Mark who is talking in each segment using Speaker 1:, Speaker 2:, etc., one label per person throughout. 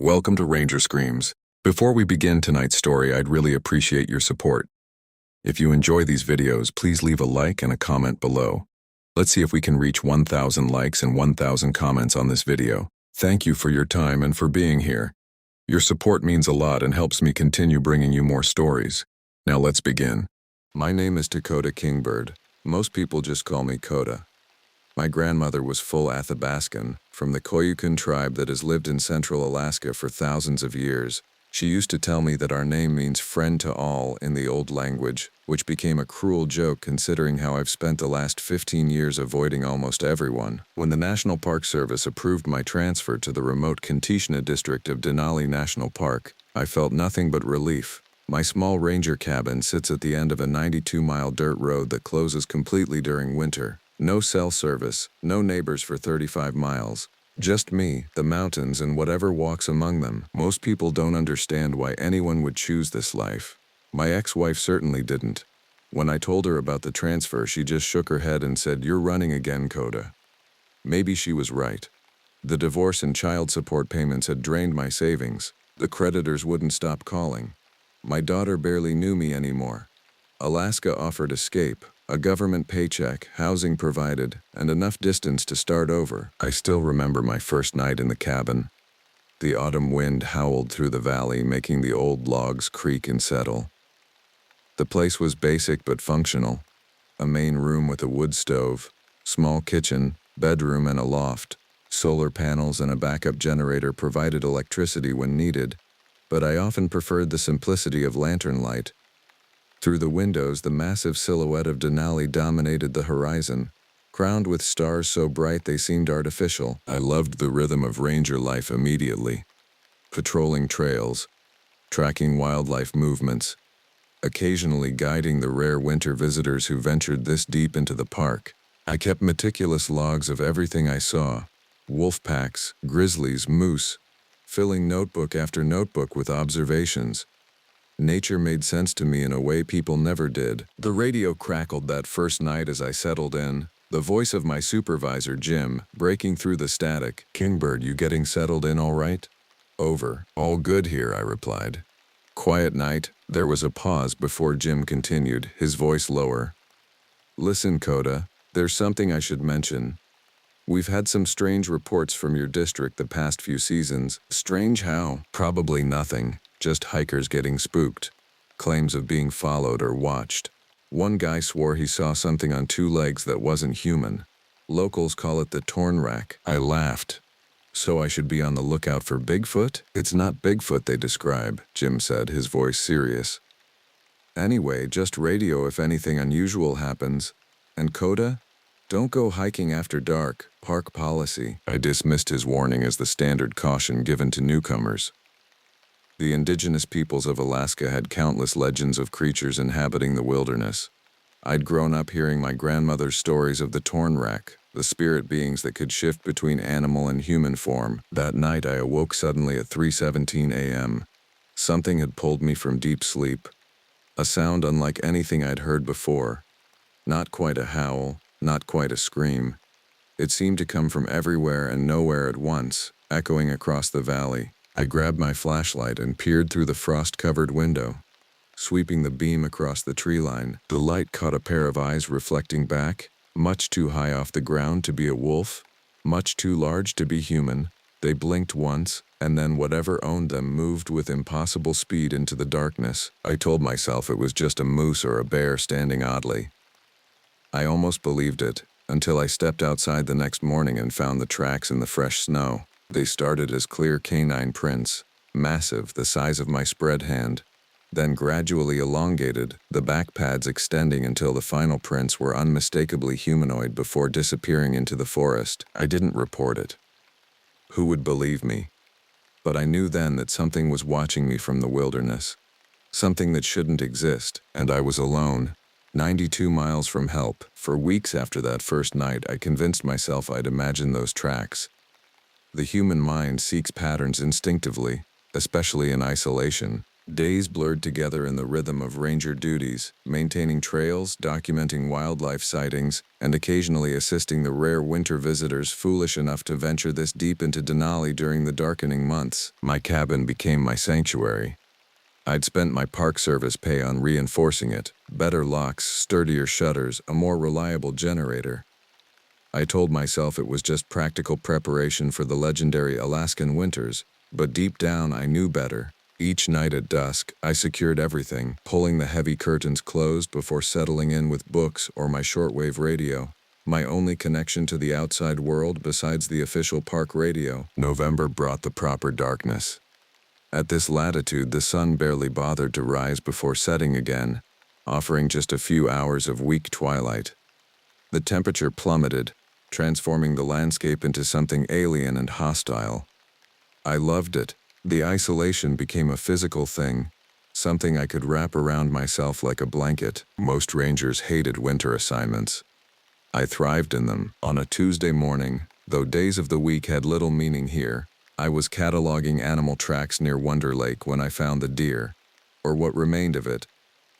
Speaker 1: Welcome to Ranger Screams. Before we begin tonight's story, I'd really appreciate your support. If you enjoy these videos, please leave a like and a comment below. Let's see if we can reach 1,000 likes and 1,000 comments on this video. Thank you for your time and for being here. Your support means a lot and helps me continue bringing you more stories. Now let's begin. My name is Dakota Kingbird. Most people just call me Coda. My grandmother was full Athabascan, from the Koyukon tribe that has lived in central Alaska for thousands of years. She used to tell me that our name means friend to all in the old language, which became a cruel joke considering how I've spent the last 15 years avoiding almost everyone. When the National Park Service approved my transfer to the remote Kantishna district of Denali National Park, I felt nothing but relief. My small ranger cabin sits at the end of a 92-mile dirt road that closes completely during winter. No cell service, no neighbors for 35 miles. Just me, the mountains, and whatever walks among them. Most people don't understand why anyone would choose this life. My ex-wife certainly didn't. When I told her about the transfer, she just shook her head and said, "You're running again, Coda." Maybe she was right. The divorce and child support payments had drained my savings. The creditors wouldn't stop calling. My daughter barely knew me anymore. Alaska offered escape, a government paycheck, housing provided, and enough distance to start over. I still remember my first night in the cabin. The autumn wind howled through the valley, making the old logs creak and settle. The place was basic but functional. A main room with a wood stove, small kitchen, bedroom, and a loft. Solar panels and a backup generator provided electricity when needed, but I often preferred the simplicity of lantern light. Through the windows, the massive silhouette of Denali dominated the horizon, crowned with stars so bright they seemed artificial. I loved the rhythm of ranger life immediately. Patrolling trails, tracking wildlife movements, occasionally guiding the rare winter visitors who ventured this deep into the park. I kept meticulous logs of everything I saw: wolf packs, grizzlies, moose, filling notebook after notebook with observations. Nature made sense to me in a way people never did. The radio crackled that first night as I settled in, the voice of my supervisor, Jim, breaking through the static. "Kingbird, you getting settled in all right?" "Over. All good here," I replied. "Quiet night." There was a pause before Jim continued, his voice lower. "Listen, Coda, there's something I should mention. We've had some strange reports from your district the past few seasons." "Strange how?" "Probably nothing. Just hikers getting spooked. Claims of being followed or watched. One guy swore he saw something on two legs that wasn't human. Locals call it the torn rack." I laughed. "So I should be on the lookout for Bigfoot?" "It's not Bigfoot they describe," Jim said, his voice serious. "Anyway, just radio if anything unusual happens. And Coda, don't go hiking after dark. Park policy." I dismissed his warning as the standard caution given to newcomers. The indigenous peoples of Alaska had countless legends of creatures inhabiting the wilderness. I'd grown up hearing my grandmother's stories of the torn rack, the spirit beings that could shift between animal and human form. That night I awoke suddenly at 3:17 a.m. Something had pulled me from deep sleep. A sound unlike anything I'd heard before. Not quite a howl, not quite a scream. It seemed to come from everywhere and nowhere at once, echoing across the valley. I grabbed my flashlight and peered through the frost-covered window. Sweeping the beam across the tree line, the light caught a pair of eyes reflecting back, much too high off the ground to be a wolf, much too large to be human. They blinked once, and then whatever owned them moved with impossible speed into the darkness. I told myself it was just a moose or a bear standing oddly. I almost believed it, until I stepped outside the next morning and found the tracks in the fresh snow. They started as clear canine prints, massive, the size of my spread hand, then gradually elongated, the back pads extending until the final prints were unmistakably humanoid before disappearing into the forest. I didn't report it. Who would believe me? But I knew then that something was watching me from the wilderness, something that shouldn't exist, and I was alone, 92 miles from help. For weeks after that first night, I convinced myself I'd imagined those tracks. The human mind seeks patterns instinctively, especially in isolation. Days blurred together in the rhythm of ranger duties, maintaining trails, documenting wildlife sightings, and occasionally assisting the rare winter visitors foolish enough to venture this deep into Denali during the darkening months. My cabin became my sanctuary. I'd spent my Park Service pay on reinforcing it, better locks, sturdier shutters, a more reliable generator. I told myself it was just practical preparation for the legendary Alaskan winters, but deep down I knew better. Each night at dusk, I secured everything, pulling the heavy curtains closed before settling in with books or my shortwave radio, my only connection to the outside world besides the official park radio. November brought the proper darkness. At this latitude, the sun barely bothered to rise before setting again, offering just a few hours of weak twilight. The temperature plummeted, transforming the landscape into something alien and hostile. I loved it. The isolation became a physical thing, something I could wrap around myself like a blanket. Most rangers hated winter assignments. I thrived in them. On a Tuesday morning, though days of the week had little meaning here, I was cataloging animal tracks near Wonder Lake when I found the deer, or what remained of it.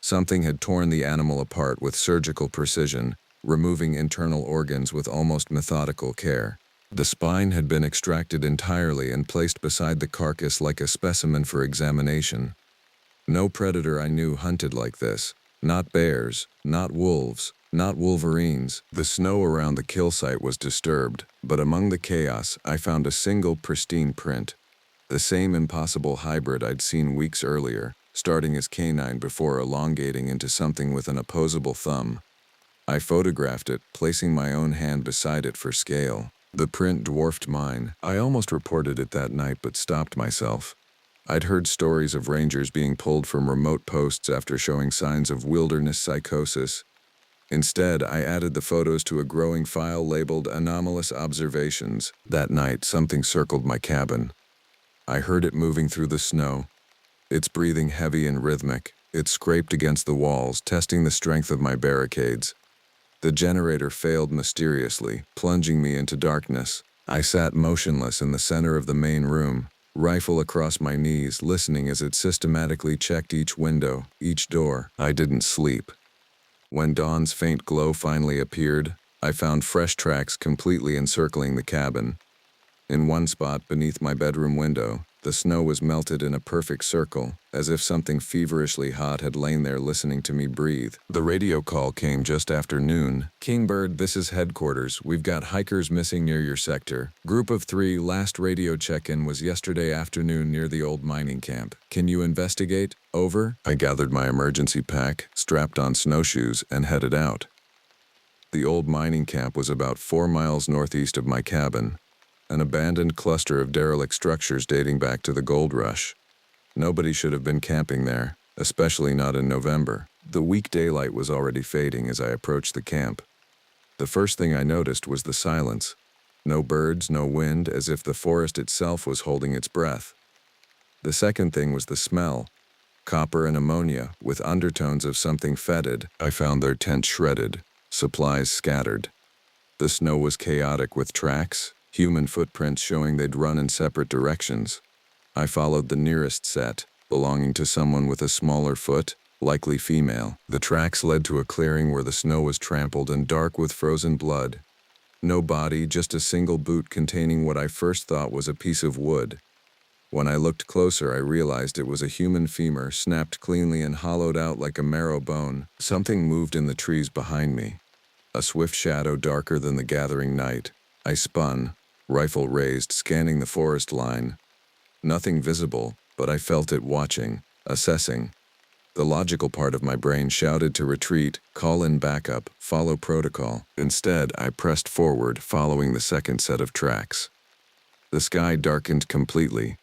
Speaker 1: Something had torn the animal apart with surgical precision, removing internal organs with almost methodical care. The spine had been extracted entirely and placed beside the carcass like a specimen for examination. No predator I knew hunted like this. Not bears, not wolves, not wolverines. The snow around the kill site was disturbed, but among the chaos I found a single pristine print. The same impossible hybrid I'd seen weeks earlier, starting as canine before elongating into something with an opposable thumb. I photographed it, placing my own hand beside it for scale. The print dwarfed mine. I almost reported it that night but stopped myself. I'd heard stories of rangers being pulled from remote posts after showing signs of wilderness psychosis. Instead, I added the photos to a growing file labeled Anomalous Observations. That night, something circled my cabin. I heard it moving through the snow, its breathing heavy and rhythmic. It scraped against the walls, testing the strength of my barricades. The generator failed mysteriously, plunging me into darkness. I sat motionless in the center of the main room, rifle across my knees, listening as it systematically checked each window, each door. I didn't sleep. When dawn's faint glow finally appeared, I found fresh tracks completely encircling the cabin. In one spot beneath my bedroom window, the snow was melted in a perfect circle, as if something feverishly hot had lain there listening to me breathe. The radio call came just after noon. "Kingbird, this is headquarters. We've got hikers missing near your sector. Group of 3, last radio check-in was yesterday afternoon near the old mining camp. Can you investigate? Over." I gathered my emergency pack, strapped on snowshoes, and headed out. The old mining camp was about 4 miles northeast of my cabin, an abandoned cluster of derelict structures dating back to the gold rush. Nobody should have been camping there, especially not in November. The weak daylight was already fading as I approached the camp. The first thing I noticed was the silence. No birds, no wind, as if the forest itself was holding its breath. The second thing was the smell. Copper and ammonia, with undertones of something fetid. I found their tent shredded, supplies scattered. The snow was chaotic with tracks, human footprints showing they'd run in separate directions. I followed the nearest set, belonging to someone with a smaller foot, likely female. The tracks led to a clearing where the snow was trampled and dark with frozen blood. No body, just a single boot containing what I first thought was a piece of wood. When I looked closer, I realized it was a human femur, snapped cleanly and hollowed out like a marrow bone. Something moved in the trees behind me, a swift shadow darker than the gathering night. I spun, rifle raised, scanning the forest line. Nothing visible, but I felt it watching, assessing. The logical part of my brain shouted to retreat, call in backup, follow protocol. Instead, I pressed forward, following the second set of tracks. The sky darkened completely.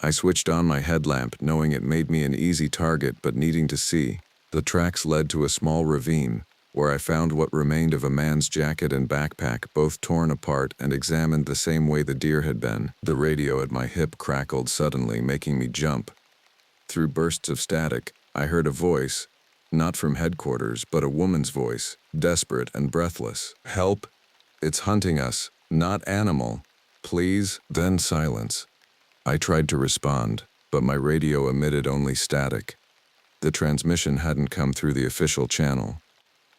Speaker 1: I switched on my headlamp, knowing it made me an easy target but needing to see. The tracks led to a small ravine, where I found what remained of a man's jacket and backpack, both torn apart and examined the same way the deer had been. The radio at my hip crackled suddenly, making me jump. Through bursts of static, I heard a voice, not from headquarters, but a woman's voice, desperate and breathless. "Help! It's hunting us, not animal. Please." Then silence. I tried to respond, but my radio emitted only static. The transmission hadn't come through the official channel.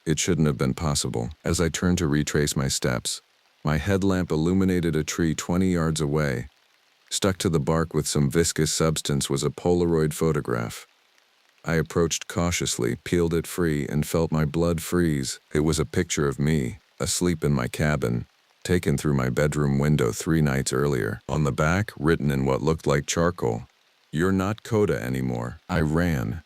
Speaker 1: It shouldn't have been possible. As I turned to retrace my steps, my headlamp illuminated a tree 20 yards away. Stuck to the bark with some viscous substance was a Polaroid photograph. I approached cautiously, peeled it free, and felt my blood freeze. It was a picture of me, asleep in my cabin, taken through my bedroom window 3 nights earlier. On the back, written in what looked like charcoal, "You're not Coda anymore." I ran.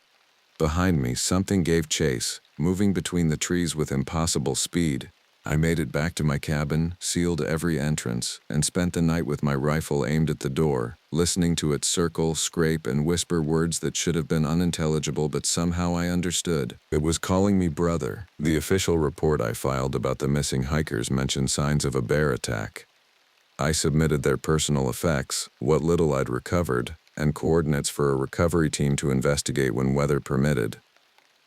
Speaker 1: Behind me, something gave chase, moving between the trees with impossible speed. I made it back to my cabin, sealed every entrance, and spent the night with my rifle aimed at the door, listening to it circle, scrape, and whisper words that should have been unintelligible, but somehow I understood. It was calling me brother. The official report I filed about the missing hikers mentioned signs of a bear attack. I submitted their personal effects, what little I'd recovered, and coordinates for a recovery team to investigate when weather permitted.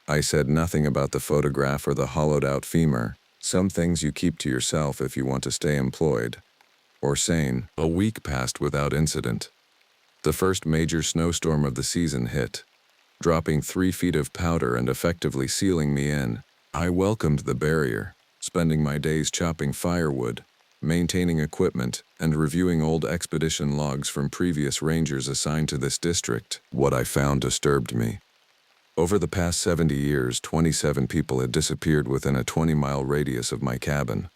Speaker 1: I said nothing about the photograph or the hollowed-out femur. Some things you keep to yourself if you want to stay employed or sane. A week passed without incident. The first major snowstorm of the season hit, dropping 3 feet of powder and effectively sealing me in. I welcomed the barrier, spending my days chopping firewood, maintaining equipment, and reviewing old expedition logs from previous rangers assigned to this district. What I found disturbed me. Over the past 70 years, 27 people had disappeared within a 20-mile radius of my cabin.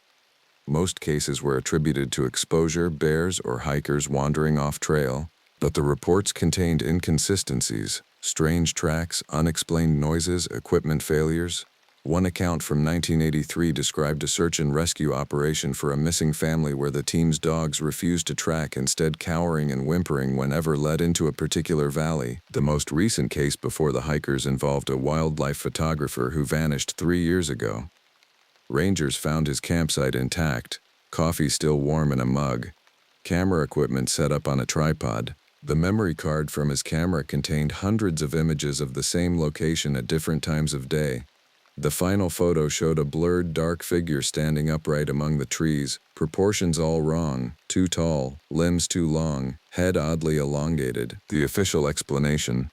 Speaker 1: Most cases were attributed to exposure, bears, or hikers wandering off trail, but the reports contained inconsistencies, strange tracks, unexplained noises, equipment failures. One account from 1983 described a search and rescue operation for a missing family where the team's dogs refused to track, instead cowering and whimpering whenever led into a particular valley. The most recent case before the hikers involved a wildlife photographer who vanished 3 years ago. Rangers found his campsite intact, coffee still warm in a mug, camera equipment set up on a tripod. The memory card from his camera contained hundreds of images of the same location at different times of day. The final photo showed a blurred, dark figure standing upright among the trees, proportions all wrong, too tall, limbs too long, head oddly elongated. The official explanation: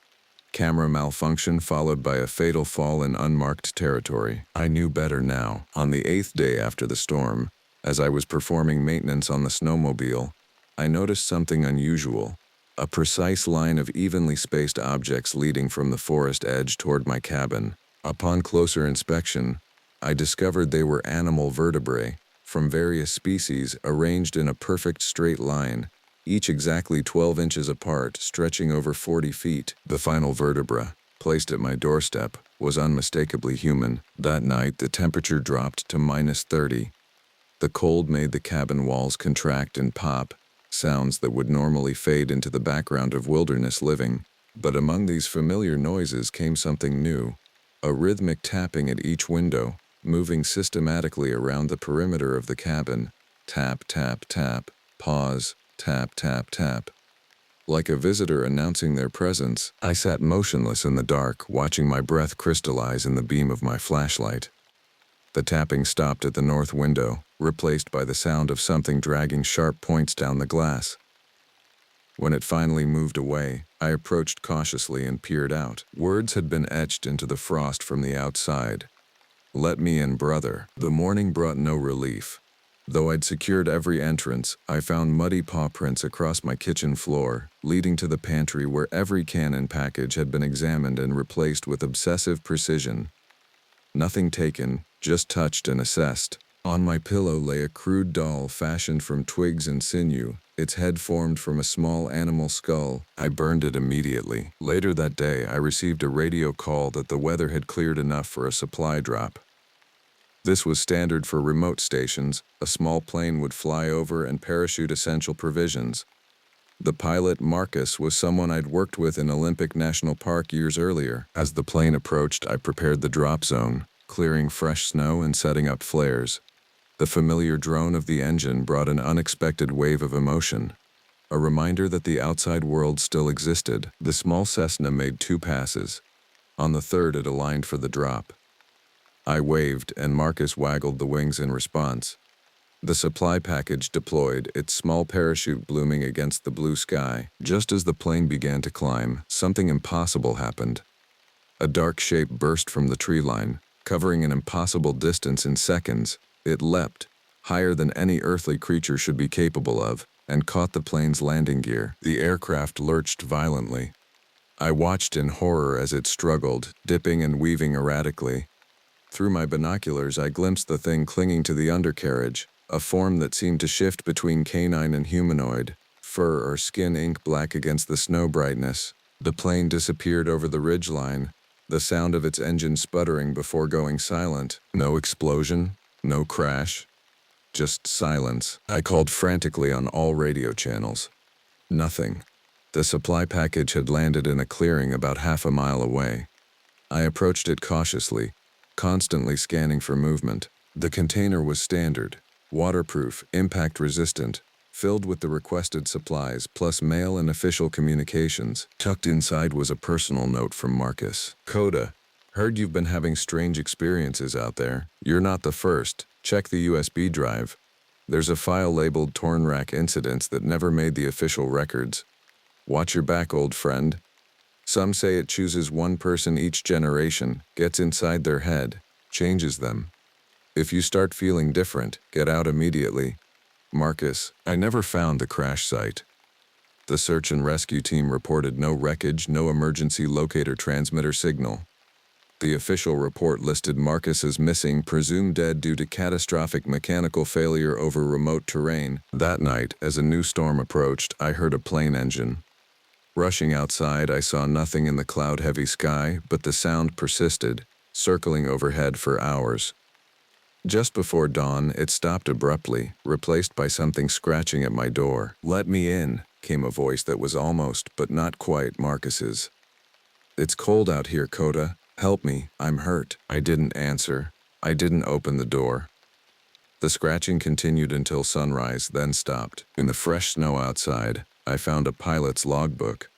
Speaker 1: camera malfunction followed by a fatal fall in unmarked territory. I knew better now. On the 8th day after the storm, as I was performing maintenance on the snowmobile, I noticed something unusual: a precise line of evenly spaced objects leading from the forest edge toward my cabin. Upon closer inspection, I discovered they were animal vertebrae from various species arranged in a perfect straight line, each exactly 12 inches apart, stretching over 40 feet. The final vertebra, placed at my doorstep, was unmistakably human. That night, the temperature dropped to -30. The cold made the cabin walls contract and pop, sounds that would normally fade into the background of wilderness living. But among these familiar noises came something new. A rhythmic tapping at each window, moving systematically around the perimeter of the cabin. Tap, tap, tap, pause, tap, tap, tap. Like a visitor announcing their presence, I sat motionless in the dark, watching my breath crystallize in the beam of my flashlight. The tapping stopped at the north window, replaced by the sound of something dragging sharp points down the glass. When it finally moved away, I approached cautiously and peered out. Words had been etched into the frost from the outside. "Let me in, brother." The morning brought no relief. Though I'd secured every entrance, I found muddy paw prints across my kitchen floor, leading to the pantry where every can and package had been examined and replaced with obsessive precision. Nothing taken, just touched and assessed. On my pillow lay a crude doll fashioned from twigs and sinew, its head formed from a small animal skull. I burned it immediately. Later that day, I received a radio call that the weather had cleared enough for a supply drop. This was standard for remote stations. A small plane would fly over and parachute essential provisions. The pilot, Marcus, was someone I'd worked with in Olympic National Park years earlier. As the plane approached, I prepared the drop zone, clearing fresh snow and setting up flares. The familiar drone of the engine brought an unexpected wave of emotion, a reminder that the outside world still existed. The small Cessna made 2 passes. On the third, it aligned for the drop. I waved, and Marcus waggled the wings in response. The supply package deployed, its small parachute blooming against the blue sky. Just as the plane began to climb, something impossible happened. A dark shape burst from the tree line, covering an impossible distance in seconds. It leapt, higher than any earthly creature should be capable of, and caught the plane's landing gear. The aircraft lurched violently. I watched in horror as it struggled, dipping and weaving erratically. Through my binoculars, I glimpsed the thing clinging to the undercarriage, a form that seemed to shift between canine and humanoid, fur or skin ink black against the snow brightness. The plane disappeared over the ridgeline, the sound of its engine sputtering before going silent. No explosion, no crash, just silence. I called frantically on all radio channels. Nothing. The supply package had landed in a clearing about half a mile away. I approached it cautiously, constantly scanning for movement. The container was standard, waterproof, impact-resistant, filled with the requested supplies, plus mail and official communications. Tucked inside was a personal note from Marcus. Coda, heard you've been having strange experiences out there. You're not the first. Check the USB drive. There's a file labeled Torn Rack Incidents that never made the official records. Watch your back, old friend. Some say it chooses one person each generation, gets inside their head, changes them. If you start feeling different, get out immediately. Marcus. I never found the crash site. The search and rescue team reported no wreckage, no emergency locator transmitter signal. The official report listed Marcus as missing, presumed dead due to catastrophic mechanical failure over remote terrain. That night, as a new storm approached, I heard a plane engine. Rushing outside, I saw nothing in the cloud-heavy sky, but the sound persisted, circling overhead for hours. Just before dawn, it stopped abruptly, replaced by something scratching at my door. "Let me in," came a voice that was almost, but not quite, Marcus's. "It's cold out here, Coda. Help me, I'm hurt." I didn't answer. I didn't open the door. The scratching continued until sunrise, then stopped. In the fresh snow outside, I found a pilot's logbook.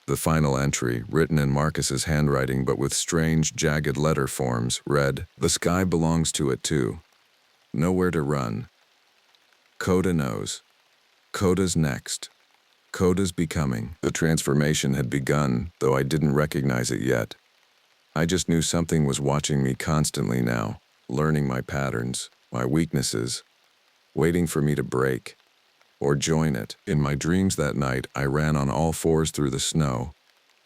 Speaker 1: The final entry, written in Marcus's handwriting but with strange, jagged letter forms, read, "The sky belongs to it too. Nowhere to run. Coda knows. Coda's next. Coda's becoming." The transformation had begun, though I didn't recognize it yet. I just knew something was watching me constantly now, learning my patterns, my weaknesses, waiting for me to break or join it. In my dreams that night, I ran on all fours through the snow,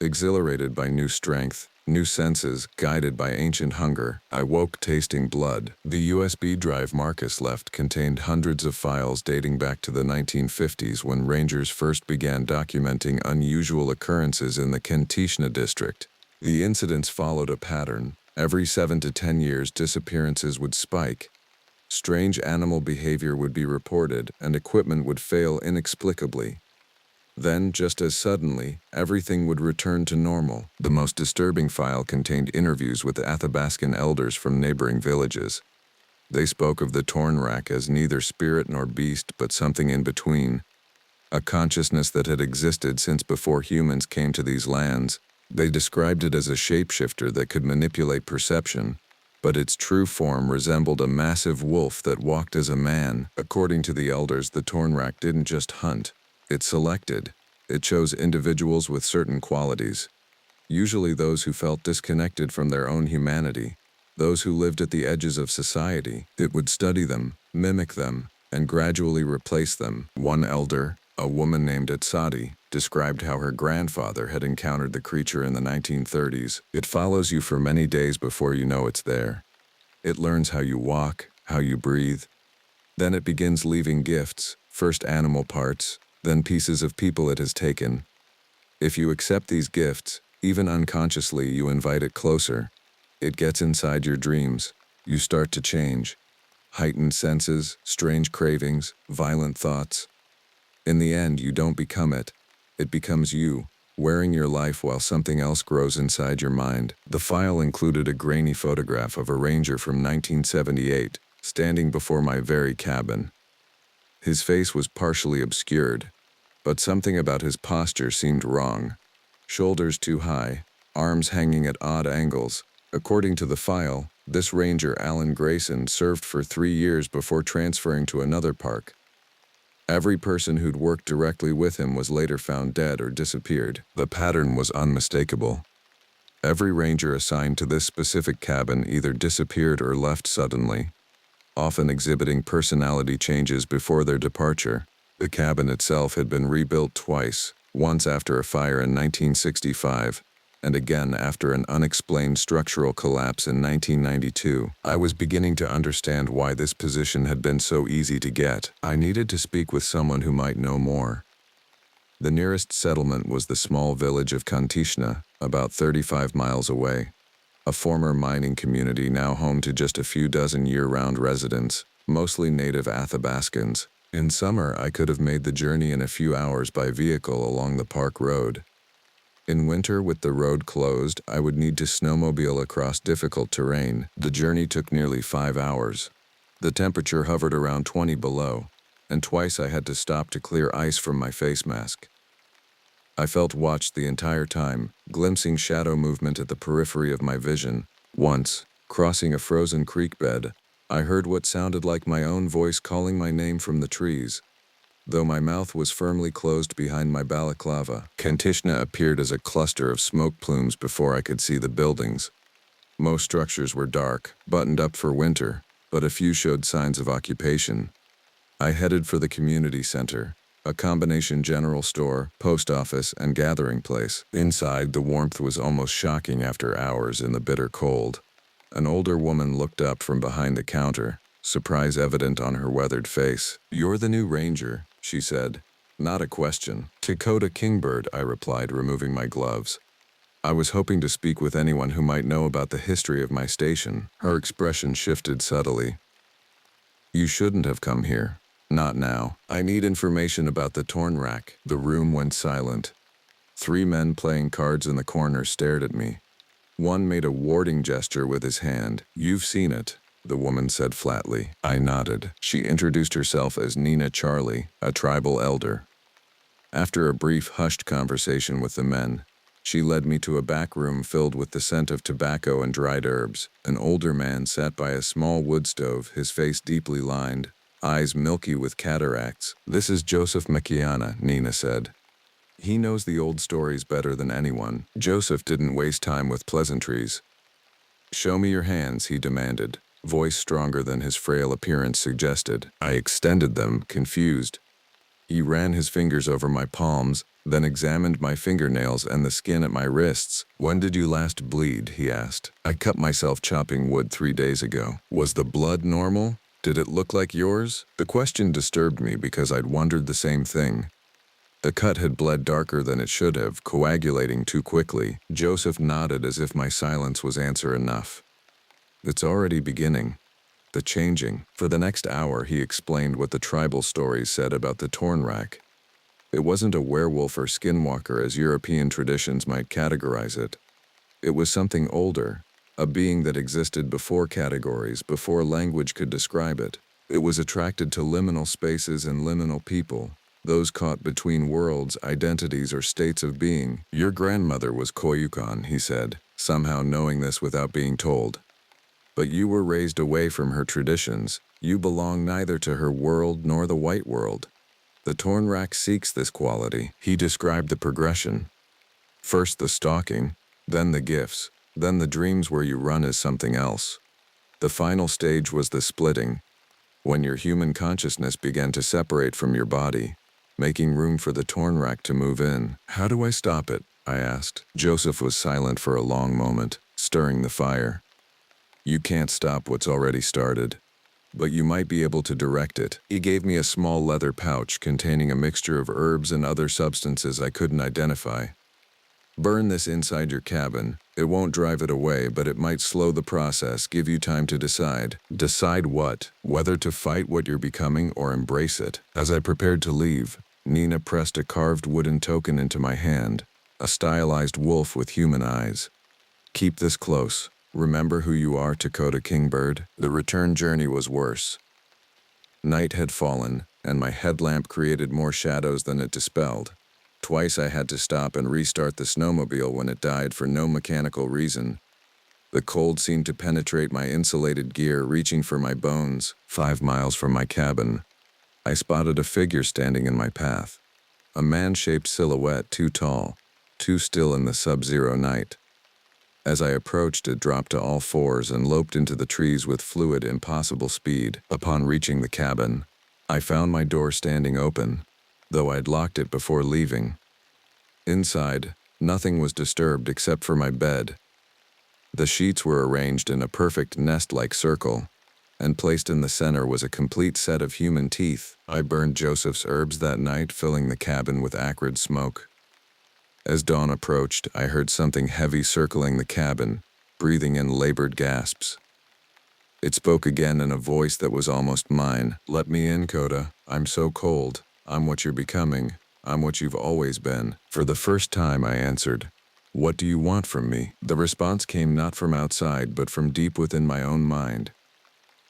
Speaker 1: exhilarated by new strength, new senses, guided by ancient hunger. I woke tasting blood. The USB drive Marcus left contained hundreds of files dating back to the 1950s when rangers first began documenting unusual occurrences in the Kantishna district. The incidents followed a pattern. Every 7 to 10 years, disappearances would spike. Strange animal behavior would be reported, and equipment would fail inexplicably. Then, just as suddenly, everything would return to normal. The most disturbing file contained interviews with Athabascan elders from neighboring villages. They spoke of the Torn Rack as neither spirit nor beast, but something in between. A consciousness that had existed since before humans came to these lands. They described it as a shapeshifter that could manipulate perception, but its true form resembled a massive wolf that walked as a man. According to the elders, the Torn Rack didn't just hunt. It selected. It chose individuals with certain qualities, usually those who felt disconnected from their own humanity, those who lived at the edges of society. It would study them, mimic them, and gradually replace them. One elder, a woman named Etsadi, described how her grandfather had encountered the creature in the 1930s. It follows you for many days before you know it's there. It learns how you walk, how you breathe. Then it begins leaving gifts, first animal parts, then pieces of people it has taken. If you accept these gifts, even unconsciously you invite it closer. It gets inside your dreams. You start to change. Heightened senses, strange cravings, violent thoughts. In the end, you don't become it. It becomes you, wearing your life while something else grows inside your mind. The file included a grainy photograph of a ranger from 1978, standing before my very cabin. His face was partially obscured, but something about his posture seemed wrong. Shoulders too high, arms hanging at odd angles. According to the file, This ranger, Alan Grayson, served for 3 years before transferring to another park. Every person who'd worked directly with him was later found dead or disappeared. The pattern was unmistakable. Every ranger assigned to this specific cabin either disappeared or left suddenly, often exhibiting personality changes before their departure. The cabin itself had been rebuilt twice, once after a fire in 1965, and again after an unexplained structural collapse in 1992. I was beginning to understand why this position had been so easy to get. I needed to speak with someone who might know more. The nearest settlement was the small village of Kantishna, about 35 miles away. A former mining community now home to just a few dozen year-round residents, mostly native Athabascans. In summer, I could have made the journey in a few hours by vehicle along the park road. In winter, with the road closed, I would need to snowmobile across difficult terrain. The journey took nearly 5 hours. The temperature hovered around 20 below, and twice I had to stop to clear ice from my face mask. I felt watched the entire time, glimpsing shadow movement at the periphery of my vision. Once, crossing a frozen creek bed, I heard what sounded like my own voice calling my name from the trees, though my mouth was firmly closed behind my balaclava. Kantishna appeared as a cluster of smoke plumes before I could see the buildings. Most structures were dark, buttoned up for winter, but a few showed signs of occupation. I headed for the community center, a combination general store, post office, and gathering place. Inside, the warmth was almost shocking after hours in the bitter cold. An older woman looked up from behind the counter, surprise evident on her weathered face. "You're the new ranger," she said. Not a question. "Dakota Kingbird," I replied, removing my gloves. I was hoping to speak with anyone who might know about the history of my station. Her expression shifted subtly. "You shouldn't have come here. Not now. I need information about the torn rack." The room went silent. 3 men playing cards in the corner stared at me. One made a warning gesture with his hand. "You've seen it," the woman said flatly. I nodded. She introduced herself as Nina Charlie, a tribal elder. After a brief hushed conversation with the men, she led me to a back room filled with the scent of tobacco and dried herbs. An older man sat by a small wood stove, his face deeply lined, eyes milky with cataracts. "This is Joseph Makiana," Nina said. "He knows the old stories better than anyone." Joseph didn't waste time with pleasantries. "Show me your hands," he demanded, voice stronger than his frail appearance suggested. I extended them, confused. He ran his fingers over my palms, then examined my fingernails and the skin at my wrists. "When did you last bleed?" he asked. "I cut myself chopping wood 3 days ago." "Was the blood normal? Did it look like yours?" The question disturbed me because I'd wondered the same thing. The cut had bled darker than it should have, coagulating too quickly. Joseph nodded as if my silence was answer enough. "It's already beginning. The changing." For the next hour, he explained what the tribal stories said about the torn rack. It wasn't a werewolf or skinwalker as European traditions might categorize it. It was something older, a being that existed before categories, before language could describe it. It was attracted to liminal spaces and liminal people, those caught between worlds, identities, or states of being. "Your grandmother was Koyukon," he said, somehow knowing this without being told. "But you were raised away from her traditions. You belong neither to her world nor the white world. The torn rack seeks this quality." He described the progression. First the stalking, then the gifts, then the dreams where you run as something else. The final stage was the splitting, when your human consciousness began to separate from your body, making room for the torn rack to move in. "How do I stop it?" I asked. Joseph was silent for a long moment, stirring the fire. "You can't stop what's already started, but you might be able to direct it." He gave me a small leather pouch containing a mixture of herbs and other substances I couldn't identify. "Burn this inside your cabin. It won't drive it away, but it might slow the process, give you time to decide." "Decide what? Whether to fight what you're becoming or embrace it?" As I prepared to leave, Nina pressed a carved wooden token into my hand, a stylized wolf with human eyes. "Keep this close. Remember who you are, Dakota Kingbird." The return journey was worse. Night had fallen, and my headlamp created more shadows than it dispelled. Twice I had to stop and restart the snowmobile when it died for no mechanical reason. The cold seemed to penetrate my insulated gear, reaching for my bones. 5 miles from my cabin, I spotted a figure standing in my path. A man-shaped silhouette, too tall, too still in the sub-zero night. As I approached, it dropped to all fours and loped into the trees with fluid, impossible speed. Upon reaching the cabin, I found my door standing open, though I'd locked it before leaving. Inside, nothing was disturbed except for my bed. The sheets were arranged in a perfect nest-like circle, and placed in the center was a complete set of human teeth. I burned Joseph's herbs that night, filling the cabin with acrid smoke. As dawn approached, I heard something heavy circling the cabin, breathing in labored gasps. It spoke again in a voice that was almost mine. "Let me in, Coda. I'm so cold. I'm what you're becoming. I'm what you've always been." For the first time, I answered, "What do you want from me?" The response came not from outside, but from deep within my own mind.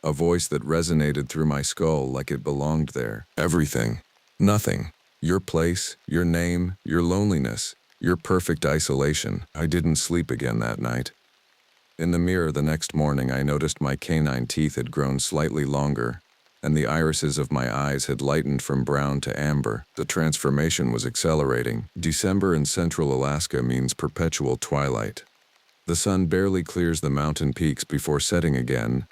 Speaker 1: A voice that resonated through my skull like it belonged there. "Everything. Nothing. Your place, your name, your loneliness, your perfect isolation." I didn't sleep again that night. In the mirror the next morning, I noticed my canine teeth had grown slightly longer, and the irises of my eyes had lightened from brown to amber. The transformation was accelerating. December in central Alaska means perpetual twilight. The sun barely clears the mountain peaks before setting again,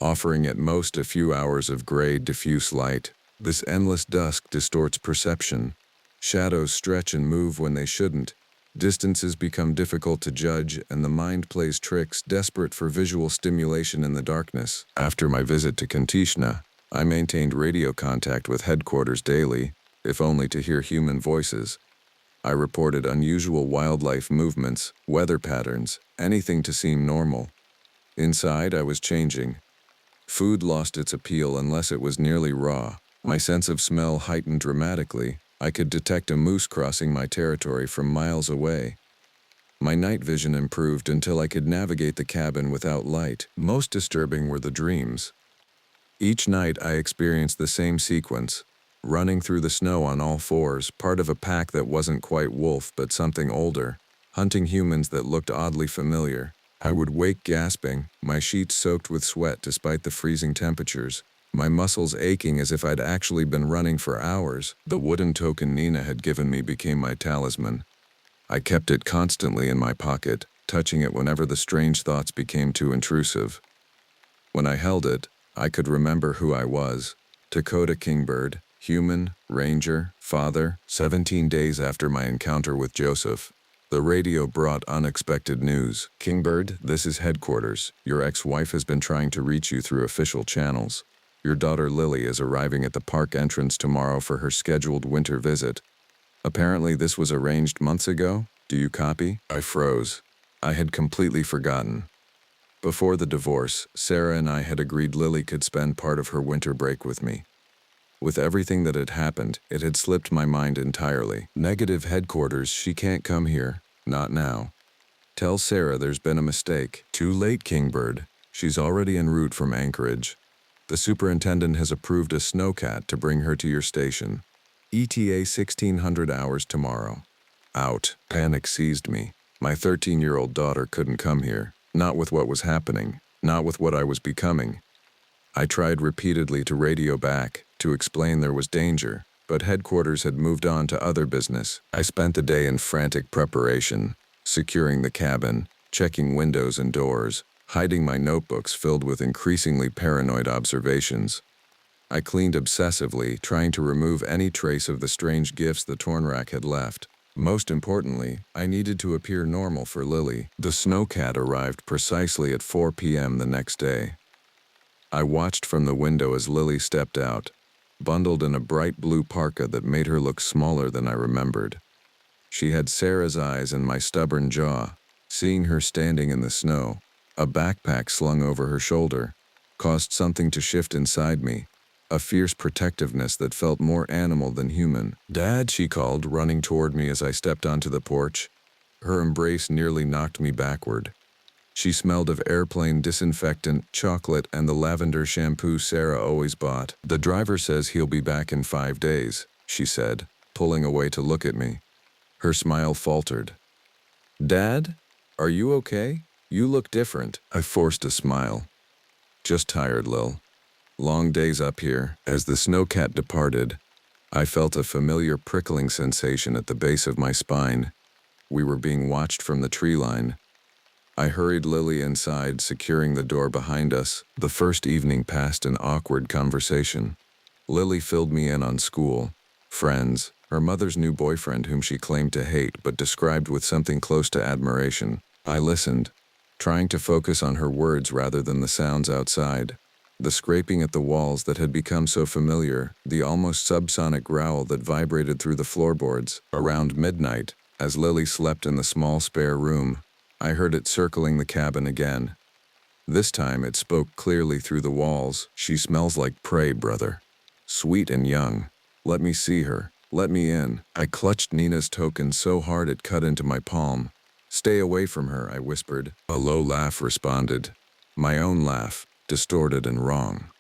Speaker 1: offering at most a few hours of gray, diffuse light. This endless dusk distorts perception. Shadows stretch and move when they shouldn't. Distances become difficult to judge, and the mind plays tricks, desperate for visual stimulation in the darkness. After my visit to Kantishna, I maintained radio contact with headquarters daily, if only to hear human voices. I reported unusual wildlife movements, weather patterns, anything to seem normal. Inside, I was changing. Food lost its appeal unless it was nearly raw. My sense of smell heightened dramatically. I could detect a moose crossing my territory from miles away. My night vision improved until I could navigate the cabin without light. Most disturbing were the dreams. Each night I experienced the same sequence, running through the snow on all fours, part of a pack that wasn't quite wolf but something older, hunting humans that looked oddly familiar. I would wake gasping, my sheets soaked with sweat despite the freezing temperatures, my muscles aching as if I'd actually been running for hours. The wooden token Nina had given me became my talisman. I kept it constantly in my pocket, touching it whenever the strange thoughts became too intrusive. When I held it, I could remember who I was: Dakota Kingbird, human, ranger, father. 17 days after my encounter with Joseph, the radio brought unexpected news. "Kingbird, this is headquarters. Your ex-wife has been trying to reach you through official channels. Your daughter Lily is arriving at the park entrance tomorrow for her scheduled winter visit. Apparently this was arranged months ago. Do you copy?" I froze. I had completely forgotten. Before the divorce, Sarah and I had agreed Lily could spend part of her winter break with me. With everything that had happened, it had slipped my mind entirely. "Negative headquarters, she can't come here. Not now. Tell Sarah there's been a mistake." "Too late, Kingbird. She's already en route from Anchorage. The superintendent has approved a snowcat to bring her to your station. ETA 1600 hours tomorrow." Out. Panic seized me. My 13-year-old daughter couldn't come here. Not with what was happening. Not with what I was becoming. I tried repeatedly to radio back, to explain there was danger, but headquarters had moved on to other business. I spent the day in frantic preparation, securing the cabin, checking windows and doors, hiding my notebooks filled with increasingly paranoid observations. I cleaned obsessively, trying to remove any trace of the strange gifts the Tornrak had left. Most importantly, I needed to appear normal for Lily. The snowcat arrived precisely at 4 p.m. the next day. I watched from the window as Lily stepped out, bundled in a bright blue parka that made her look smaller than I remembered. She had Sarah's eyes and my stubborn jaw. Seeing her standing in the snow, a backpack slung over her shoulder, caused something to shift inside me, a fierce protectiveness that felt more animal than human. "Dad," she called, running toward me as I stepped onto the porch. Her embrace nearly knocked me backward. She smelled of airplane disinfectant, chocolate, and the lavender shampoo Sarah always bought. "The driver says he'll be back in 5 days, she said, pulling away to look at me. Her smile faltered. "Dad? Are you okay? You look different. I forced a smile. Just tired, Lil. Long days up here. As the snowcat departed, I felt a familiar prickling sensation at the base of my spine. We were being watched from the tree line. I hurried Lily inside, securing the door behind us. The first evening passed in awkward conversation. Lily filled me in on school, friends, her mother's new boyfriend whom she claimed to hate but described with something close to admiration. I listened, trying to focus on her words rather than the sounds outside. The scraping at the walls that had become so familiar, the almost subsonic growl that vibrated through the floorboards. Around midnight, as Lily slept in the small spare room, I heard it circling the cabin again. This time it spoke clearly through the walls. She smells like prey, brother. Sweet and young. Let me see her. Let me in. I clutched Nina's token so hard it cut into my palm. Stay away from her, I whispered. A low laugh responded. My own laugh, distorted and wrong.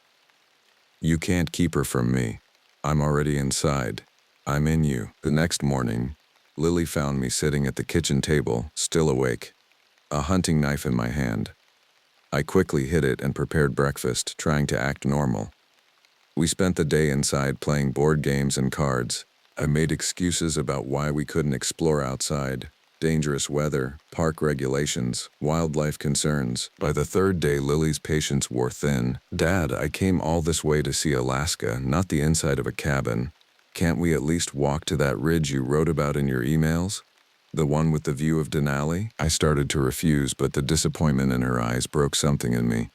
Speaker 1: You can't keep her from me. I'm already inside. I'm in you. The next morning, Lily found me sitting at the kitchen table, still awake, a hunting knife in my hand. I quickly hid it and prepared breakfast, trying to act normal. We spent the day inside playing board games and cards. I made excuses about why we couldn't explore outside. Dangerous weather, park regulations, wildlife concerns. By the third day, Lily's patience wore thin. Dad, I came all this way to see Alaska, not the inside of a cabin. Can't we at least walk to that ridge you wrote about in your emails? The one with the view of Denali? I started to refuse, but the disappointment in her eyes broke something in me.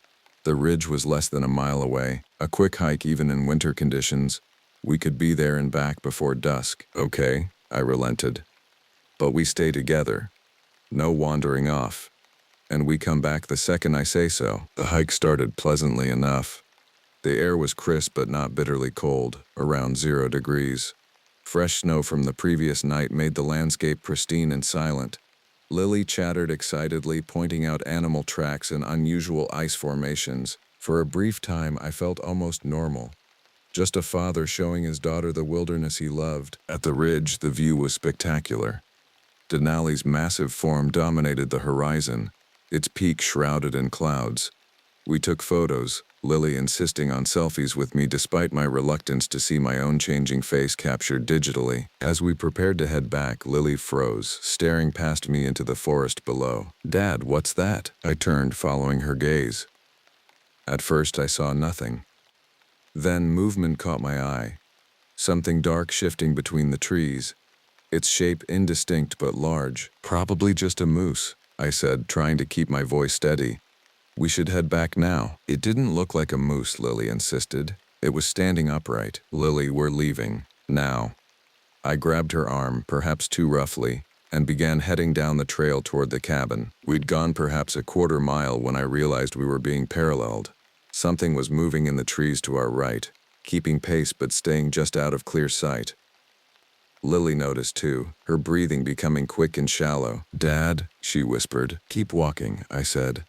Speaker 1: The ridge was less than a mile away, a quick hike even in winter conditions. We could be there and back before dusk. Okay, I relented. But we stay together. No wandering off. And we come back the second I say so. The hike started pleasantly enough. The air was crisp but not bitterly cold, around 0 degrees. Fresh snow from the previous night made the landscape pristine and silent. Lily chattered excitedly, pointing out animal tracks and unusual ice formations. For a brief time, I felt almost normal. Just a father showing his daughter the wilderness he loved. At the ridge, the view was spectacular. Denali's massive form dominated the horizon, its peak shrouded in clouds. We took photos, Lily insisting on selfies with me despite my reluctance to see my own changing face captured digitally. As we prepared to head back, Lily froze, staring past me into the forest below. Dad, what's that? I turned, following her gaze. At first, I saw nothing. Then movement caught my eye. Something dark shifting between the trees. Its shape indistinct but large. Probably just a moose, I said, trying to keep my voice steady. We should head back now. It didn't look like a moose, Lily insisted. It was standing upright. Lily, we're leaving. Now. I grabbed her arm, perhaps too roughly, and began heading down the trail toward the cabin. We'd gone perhaps a quarter mile when I realized we were being paralleled. Something was moving in the trees to our right, keeping pace but staying just out of clear sight. Lily noticed too, her breathing becoming quick and shallow. Dad, she whispered. Keep walking, I said.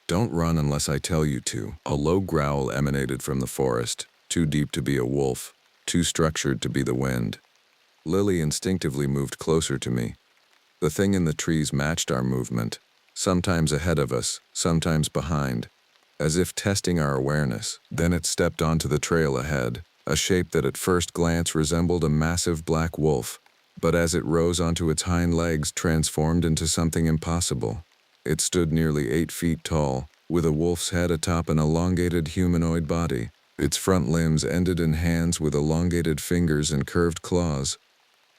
Speaker 1: Don't run unless I tell you to. A low growl emanated from the forest, too deep to be a wolf, too structured to be the wind. Lily instinctively moved closer to me. The thing in the trees matched our movement, sometimes ahead of us, sometimes behind, as if testing our awareness. Then it stepped onto the trail ahead, a shape that at first glance resembled a massive black wolf, but as it rose onto its hind legs transformed into something impossible. It stood nearly 8 feet tall, with a wolf's head atop an elongated humanoid body. Its front limbs ended in hands with elongated fingers and curved claws.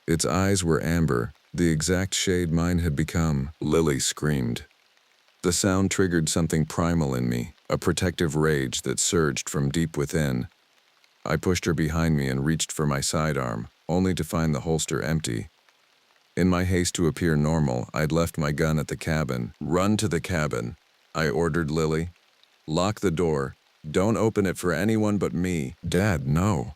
Speaker 1: Its eyes were amber, the exact shade mine had become. Lily screamed. The sound triggered something primal in me, a protective rage that surged from deep within. I pushed her behind me and reached for my sidearm, only to find the holster empty. In my haste to appear normal, I'd left my gun at the cabin. Run to the cabin, I ordered Lily. Lock the door. Don't open it for anyone but me. Dad, no.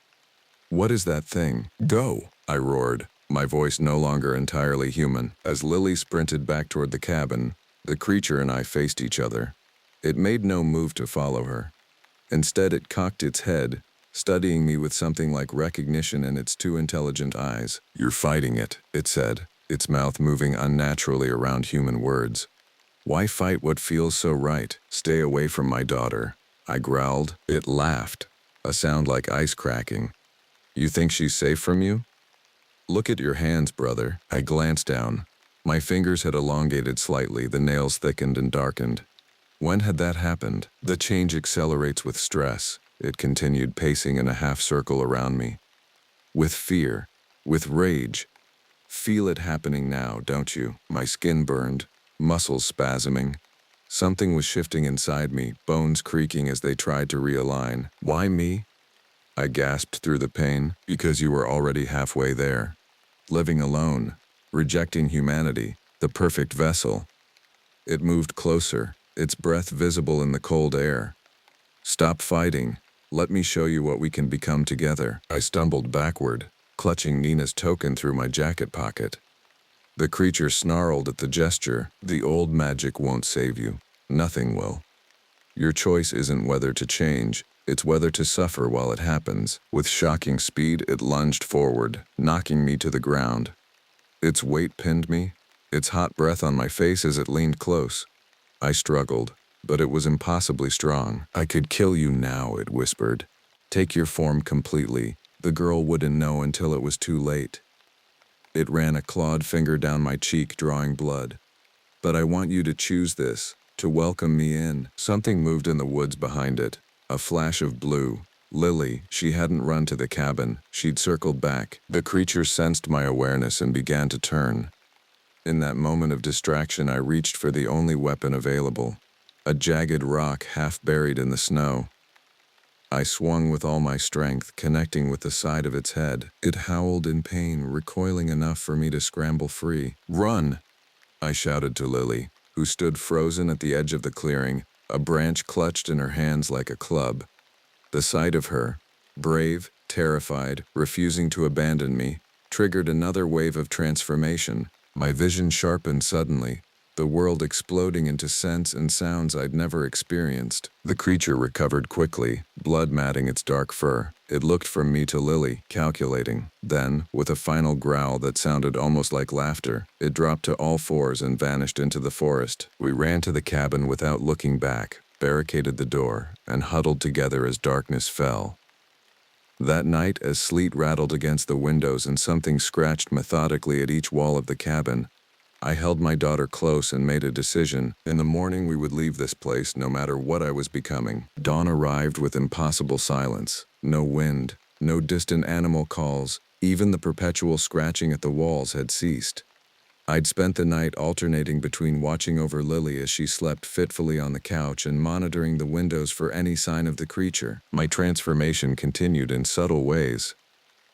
Speaker 1: What is that thing? Go, I roared, my voice no longer entirely human. As Lily sprinted back toward the cabin, the creature and I faced each other. It made no move to follow her. Instead, it cocked its head, studying me with something like recognition in its 2 intelligent eyes. You're fighting it, it said, its mouth moving unnaturally around human words. Why fight what feels so right? Stay away from my daughter, I growled. It laughed, a sound like ice cracking. You think she's safe from you? Look at your hands, brother. I glanced down. My fingers had elongated slightly, the nails thickened and darkened. When had that happened? The change accelerates with stress, it continued, pacing in a half circle around me. With fear, with rage. Feel it happening now, don't you? My skin burned, muscles spasming. Something was shifting inside me, bones creaking as they tried to realign. Why me? I gasped through the pain. Because you were already halfway there. Living alone, rejecting humanity, the perfect vessel. It moved closer, its breath visible in the cold air. Stop fighting. Let me show you what we can become together. I stumbled backward, clutching Nina's token through my jacket pocket. The creature snarled at the gesture. The old magic won't save you. Nothing will. Your choice isn't whether to change, it's whether to suffer while it happens. With shocking speed, it lunged forward, knocking me to the ground. Its weight pinned me, its hot breath on my face as it leaned close. I struggled, but it was impossibly strong. I could kill you now, it whispered. Take your form completely. The girl wouldn't know until it was too late. It ran a clawed finger down my cheek, drawing blood. But I want you to choose this, to welcome me in. Something moved in the woods behind it, a flash of blue. Lily, she hadn't run to the cabin, she'd circled back. The creature sensed my awareness and began to turn. In that moment of distraction, I reached for the only weapon available, a jagged rock half buried in the snow. I swung with all my strength, connecting with the side of its head. It howled in pain, recoiling enough for me to scramble free. Run! I shouted to Lily, who stood frozen at the edge of the clearing, a branch clutched in her hands like a club. The sight of her, brave, terrified, refusing to abandon me, triggered another wave of transformation. My vision sharpened suddenly, the world exploding into scents and sounds I'd never experienced. The creature recovered quickly, blood matting its dark fur. It looked from me to Lily, calculating. Then, with a final growl that sounded almost like laughter, it dropped to all fours and vanished into the forest. We ran to the cabin without looking back, barricaded the door, and huddled together as darkness fell. That night, as sleet rattled against the windows and something scratched methodically at each wall of the cabin, I held my daughter close and made a decision. In the morning we would leave this place no matter what I was becoming. Dawn arrived with impossible silence. No wind, no distant animal calls, even the perpetual scratching at the walls had ceased. I'd spent the night alternating between watching over Lily as she slept fitfully on the couch and monitoring the windows for any sign of the creature. My transformation continued in subtle ways.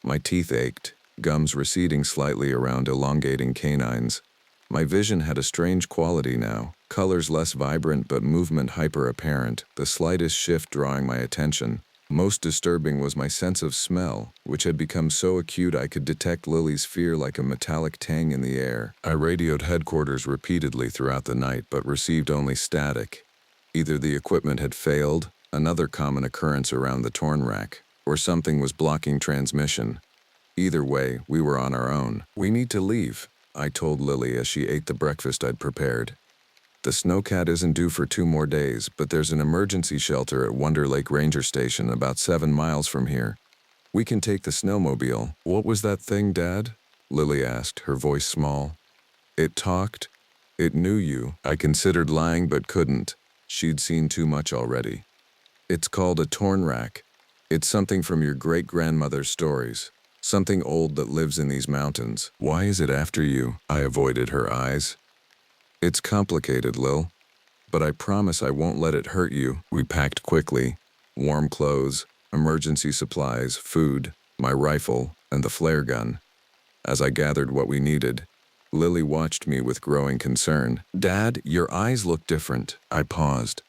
Speaker 1: My teeth ached, gums receding slightly around elongating canines. My vision had a strange quality now, colors less vibrant but movement hyper-apparent, the slightest shift drawing my attention. Most disturbing was my sense of smell, which had become so acute I could detect Lily's fear like a metallic tang in the air. I radioed headquarters repeatedly throughout the night but received only static. Either the equipment had failed, another common occurrence around the torn rack, or something was blocking transmission. Either way, we were on our own. We need to leave, I told Lily as she ate the breakfast I'd prepared. The snowcat isn't due for 2 more days, but there's an emergency shelter at Wonder Lake Ranger Station about 7 miles from here. We can take the snowmobile. What was that thing, Dad? Lily asked, her voice small. It talked. It knew you. I considered lying but couldn't. She'd seen too much already. It's called a torn rack. It's something from your great-grandmother's stories. Something old that lives in these mountains. Why is it after you? I avoided her eyes. It's complicated, Lil, but I promise I won't let it hurt you. We packed quickly. Warm clothes, emergency supplies, food, my rifle, and the flare gun. As I gathered what we needed, Lily watched me with growing concern. Dad, your eyes look different. I paused.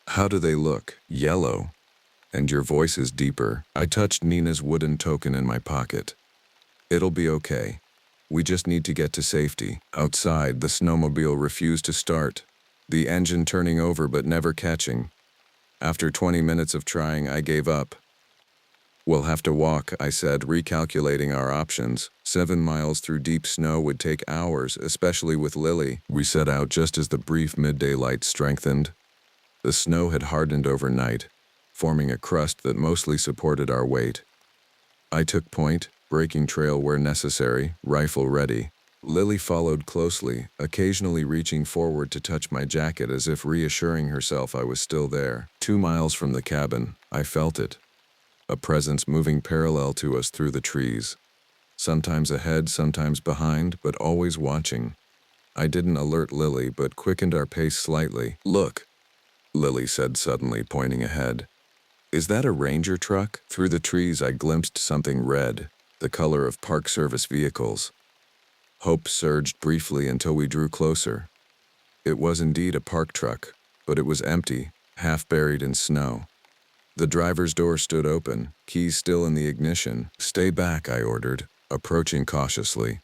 Speaker 1: How do they look? Yellow. And your voice is deeper. I touched Nina's wooden token in my pocket. It'll be okay. We just need to get to safety. Outside, the snowmobile refused to start, the engine turning over but never catching. After 20 minutes of trying, I gave up. We'll have to walk, I said, recalculating our options. 7 miles through deep snow would take hours, especially with Lily. We set out just as the brief midday light strengthened. The snow had hardened overnight, forming a crust that mostly supported our weight. I took point, breaking trail where necessary, rifle ready. Lily followed closely, occasionally reaching forward to touch my jacket as if reassuring herself I was still there. 2 miles from the cabin, I felt it. A presence moving parallel to us through the trees. Sometimes ahead, sometimes behind, but always watching. I didn't alert Lily, but quickened our pace slightly. "Look," Lily said suddenly, pointing ahead. "Is that a ranger truck?" Through the trees I glimpsed something red, the color of Park Service vehicles. Hope surged briefly until we drew closer. It was indeed a park truck, but it was empty, half buried in snow. The driver's door stood open, keys still in the ignition. "Stay back," I ordered, approaching cautiously.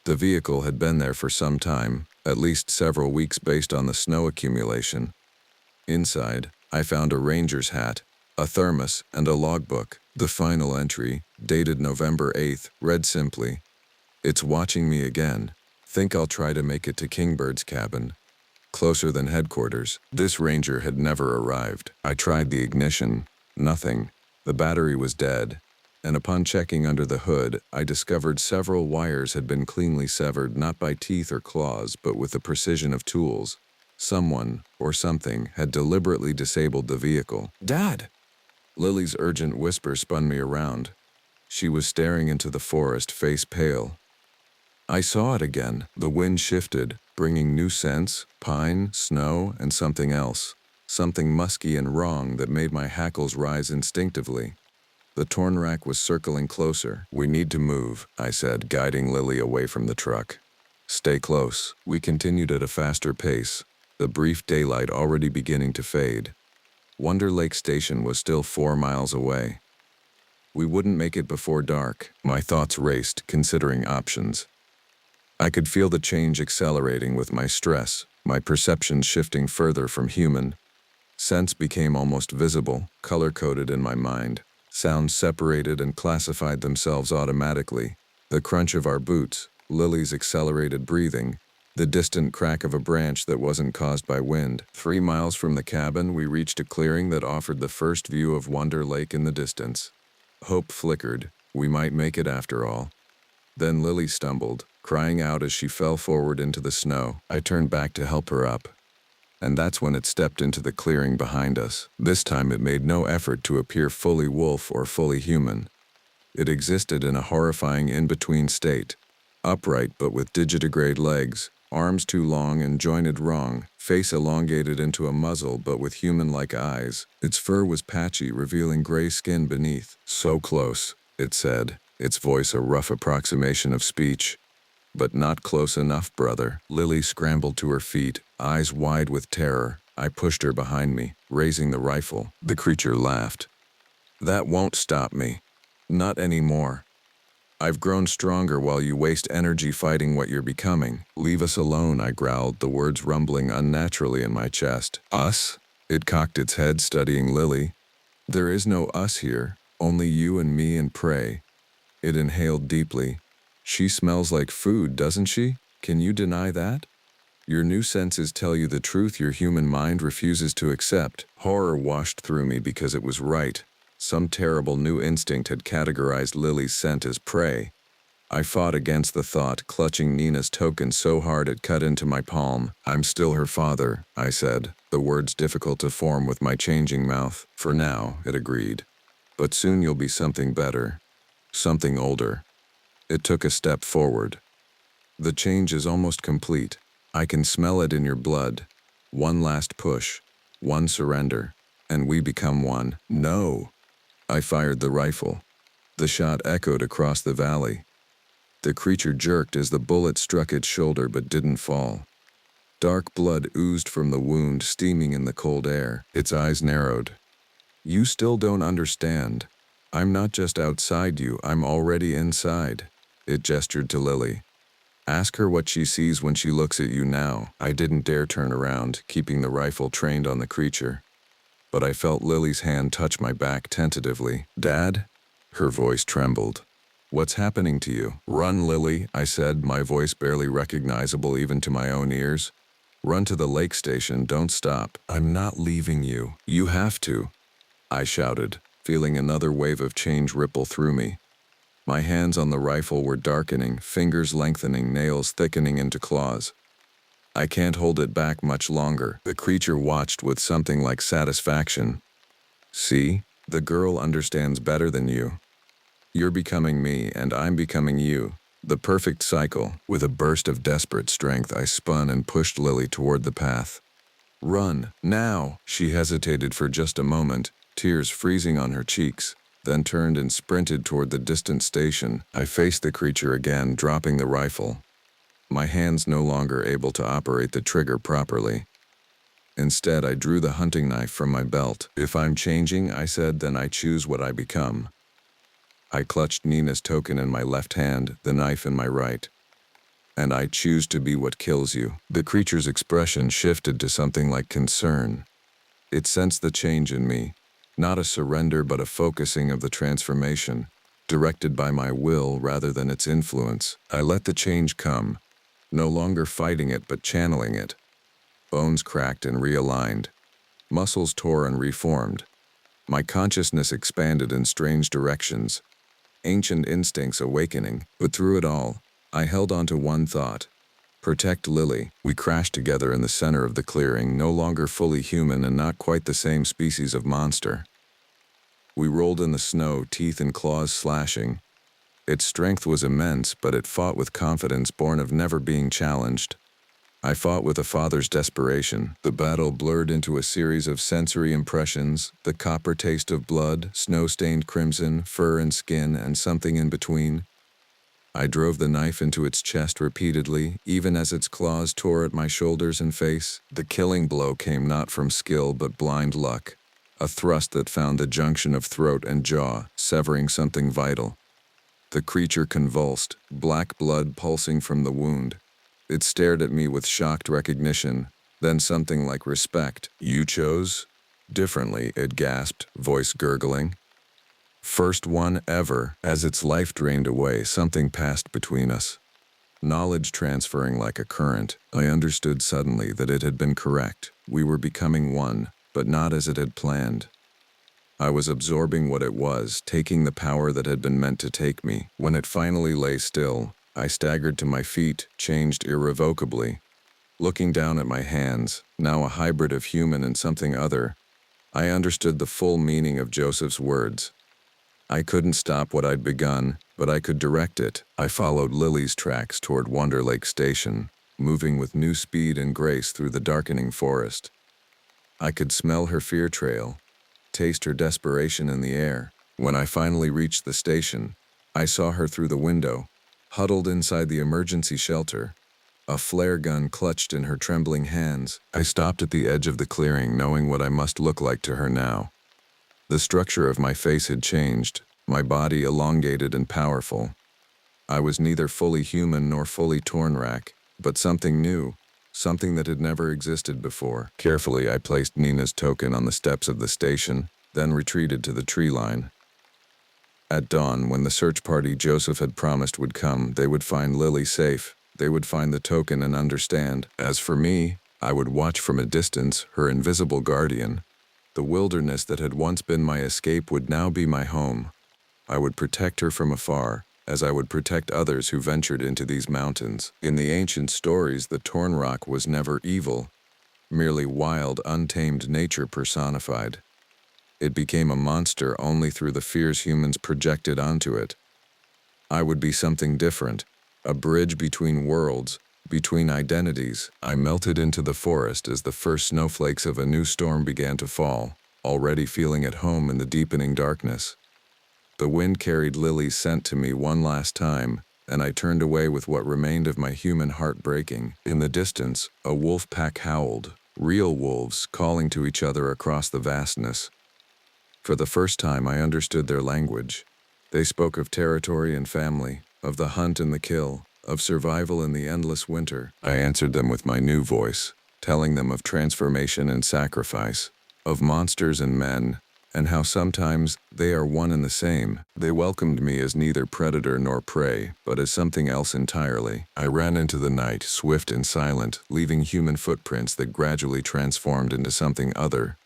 Speaker 1: The vehicle had been there for some time, at least several weeks based on the snow accumulation. Inside, I found a ranger's hat, a thermos, and a logbook. The final entry, dated November 8th, read simply, "It's watching me again. Think I'll try to make it to Kingbird's cabin. Closer than headquarters." This ranger had never arrived. I tried the ignition. Nothing. The battery was dead. And upon checking under the hood, I discovered several wires had been cleanly severed, not by teeth or claws, but with the precision of tools. Someone, or something, had deliberately disabled the vehicle. "Dad!" Lily's urgent whisper spun me around. She was staring into the forest, face pale. I saw it again. The wind shifted, bringing new scents, pine, snow, and something else. Something musky and wrong that made my hackles rise instinctively. The torn rack was circling closer. "We need to move," I said, guiding Lily away from the truck. "Stay close." We continued at a faster pace, the brief daylight already beginning to fade. Wonder Lake Station was still 4 miles away. We wouldn't make it before dark. My thoughts raced, considering options. I could feel the change accelerating with my stress, my perceptions shifting further from human. Scents became almost visible, color-coded in my mind. Sounds separated and classified themselves automatically. The crunch of our boots, Lily's accelerated breathing, the distant crack of a branch that wasn't caused by wind. 3 miles from the cabin, we reached a clearing that offered the first view of Wonder Lake in the distance. Hope flickered. We might make it after all. Then Lily stumbled, crying out as she fell forward into the snow. I turned back to help her up. And that's when it stepped into the clearing behind us. This time it made no effort to appear fully wolf or fully human. It existed in a horrifying in-between state. Upright but with digitigrade legs, arms too long and jointed wrong, face elongated into a muzzle but with human-like eyes. Its fur was patchy, revealing gray skin beneath. "So close," it said, its voice a rough approximation of speech. "But not close enough, brother." Lily scrambled to her feet, eyes wide with terror. I pushed her behind me, raising the rifle. The creature laughed. "That won't stop me. Not anymore. I've grown stronger while you waste energy fighting what you're becoming." "Leave us alone," I growled, the words rumbling unnaturally in my chest. "Us?" It cocked its head, studying Lily. "There is no us here, only you and me and prey." It inhaled deeply. "She smells like food, doesn't she? Can you deny that? Your new senses tell you the truth your human mind refuses to accept." Horror washed through me because it was right. Some terrible new instinct had categorized Lily's scent as prey. I fought against the thought, clutching Nina's token so hard it cut into my palm. "I'm still her father," I said, the words difficult to form with my changing mouth. "For now," it agreed. "But soon you'll be something better. Something older." It took a step forward. "The change is almost complete. I can smell it in your blood. One last push, one surrender, and we become one." "No!" I fired the rifle. The shot echoed across the valley. The creature jerked as the bullet struck its shoulder but didn't fall. Dark blood oozed from the wound, steaming in the cold air. Its eyes narrowed. "You still don't understand. I'm not just outside you, I'm already inside." It gestured to Lily. "Ask her what she sees when she looks at you now." I didn't dare turn around, keeping the rifle trained on the creature. But I felt Lily's hand touch my back tentatively. "Dad?" Her voice trembled. "What's happening to you?" "Run, Lily," I said, my voice barely recognizable even to my own ears. "Run to the lake station, don't stop." "I'm not leaving you." "You have to," I shouted, feeling another wave of change ripple through me. My hands on the rifle were darkening, fingers lengthening, nails thickening into claws. "I can't hold it back much longer." The creature watched with something like satisfaction. "See? The girl understands better than you. You're becoming me, and I'm becoming you. The perfect cycle." With a burst of desperate strength, I spun and pushed Lily toward the path. "Run, now!" She hesitated for just a moment, tears freezing on her cheeks, then turned and sprinted toward the distant station. I faced the creature again, dropping the rifle, my hands no longer able to operate the trigger properly. Instead, I drew the hunting knife from my belt. "If I'm changing," I said, "then I choose what I become." I clutched Nina's token in my left hand, the knife in my right. "And I choose to be what kills you." The creature's expression shifted to something like concern. It sensed the change in me, not a surrender but a focusing of the transformation, directed by my will rather than its influence. I let the change come, no longer fighting it but channeling it. Bones cracked and realigned. Muscles tore and reformed. My consciousness expanded in strange directions, ancient instincts awakening. But through it all, I held on to one thought: protect Lily. We crashed together in the center of the clearing, no longer fully human and not quite the same species of monster. We rolled in the snow, teeth and claws slashing. Its strength was immense, but it fought with confidence born of never being challenged. I fought with a father's desperation. The battle blurred into a series of sensory impressions, the copper taste of blood, snow-stained crimson, fur and skin, and something in between. I drove the knife into its chest repeatedly, even as its claws tore at my shoulders and face. The killing blow came not from skill but blind luck, a thrust that found the junction of throat and jaw, severing something vital. The creature convulsed, black blood pulsing from the wound. It stared at me with shocked recognition, then something like respect. "You chose differently," it gasped, voice gurgling. "First one ever." As its life drained away, something passed between us. Knowledge transferring like a current, I understood suddenly that it had been correct. We were becoming one, but not as it had planned. I was absorbing what it was, taking the power that had been meant to take me. When it finally lay still, I staggered to my feet, changed irrevocably. Looking down at my hands, now a hybrid of human and something other, I understood the full meaning of Joseph's words. I couldn't stop what I'd begun, but I could direct it. I followed Lily's tracks toward Wonder Lake Station, moving with new speed and grace through the darkening forest. I could smell her fear trail, taste her desperation in the air. When I finally reached the station, I saw her through the window, huddled inside the emergency shelter, a flare gun clutched in her trembling hands. I stopped at the edge of the clearing, knowing what I must look like to her now. The structure of my face had changed, my body elongated and powerful. I was neither fully human nor fully Tornrak, but something new, something that had never existed before. Carefully, I placed Nina's token on the steps of the station, then retreated to the tree line. At dawn, when the search party Joseph had promised would come, they would find Lily safe. They would find the token and understand. As for me, I would watch from a distance, her invisible guardian. The wilderness that had once been my escape would now be my home. I would protect her from afar, as I would protect others who ventured into these mountains. In the ancient stories, the Tornrak was never evil, merely wild, untamed nature personified. It became a monster only through the fears humans projected onto it. I would be something different, a bridge between worlds, between identities. I melted into the forest as the first snowflakes of a new storm began to fall, already feeling at home in the deepening darkness. The wind carried Lily's scent to me one last time, and I turned away with what remained of my human heart breaking. In the distance, a wolf pack howled, real wolves calling to each other across the vastness. For the first time, I understood their language. They spoke of territory and family, of the hunt and the kill, of survival in the endless winter. I answered them with my new voice, telling them of transformation and sacrifice, of monsters and men, and how sometimes they are one and the same. They welcomed me as neither predator nor prey, but as something else entirely. I ran into the night, swift and silent, leaving human footprints that gradually transformed into something other.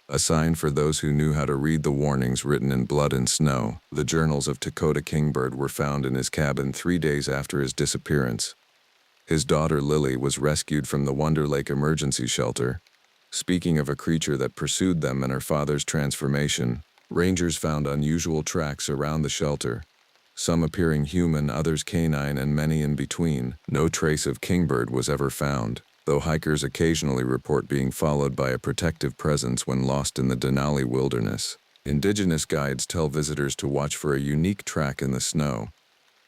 Speaker 1: A sign for those who knew how to read the warnings written in blood and snow. The journals of Dakota Kingbird were found in his cabin 3 days after his disappearance. His daughter Lily was rescued from the Wonder Lake emergency shelter. Speaking of a creature that pursued them and her father's transformation, rangers found unusual tracks around the shelter, some appearing human, others canine, and many in between. No trace of Kingbird was ever found, though hikers occasionally report being followed by a protective presence when lost in the Denali wilderness. Indigenous guides tell visitors to watch for a unique track in the snow,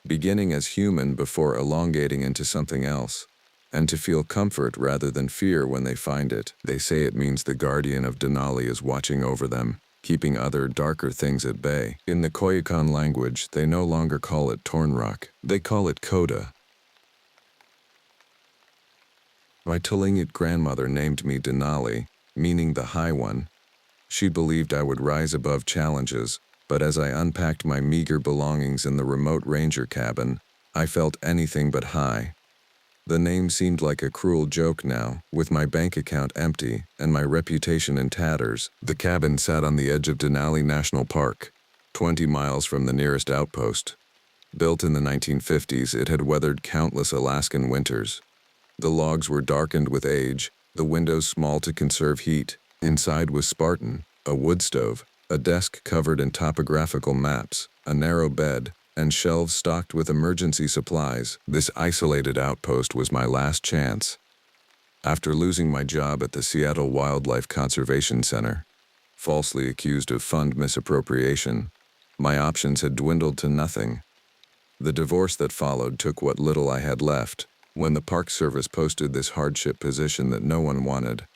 Speaker 1: beginning as human before elongating into something else, and to feel comfort rather than fear when they find it. They say it means the guardian of Denali is watching over them, keeping other darker things at bay. In the Koyukon language, they no longer call it Tornrock, they call it Koda. My Tlingit grandmother named me Denali, meaning the High One. She believed I would rise above challenges, but as I unpacked my meager belongings in the remote ranger cabin, I felt anything but high. The name seemed like a cruel joke now, with my bank account empty and my reputation in tatters. The cabin sat on the edge of Denali National Park, 20 miles from the nearest outpost. Built in the 1950s, it had weathered countless Alaskan winters. The logs were darkened with age, the windows small to conserve heat. Inside was Spartan, a wood stove, a desk covered in topographical maps, a narrow bed, and shelves stocked with emergency supplies. This isolated outpost was my last chance. After losing my job at the Seattle Wildlife Conservation Center, falsely accused of fund misappropriation, my options had dwindled to nothing. The divorce that followed took what little I had left. When the Park Service posted this hardship position that no one wanted,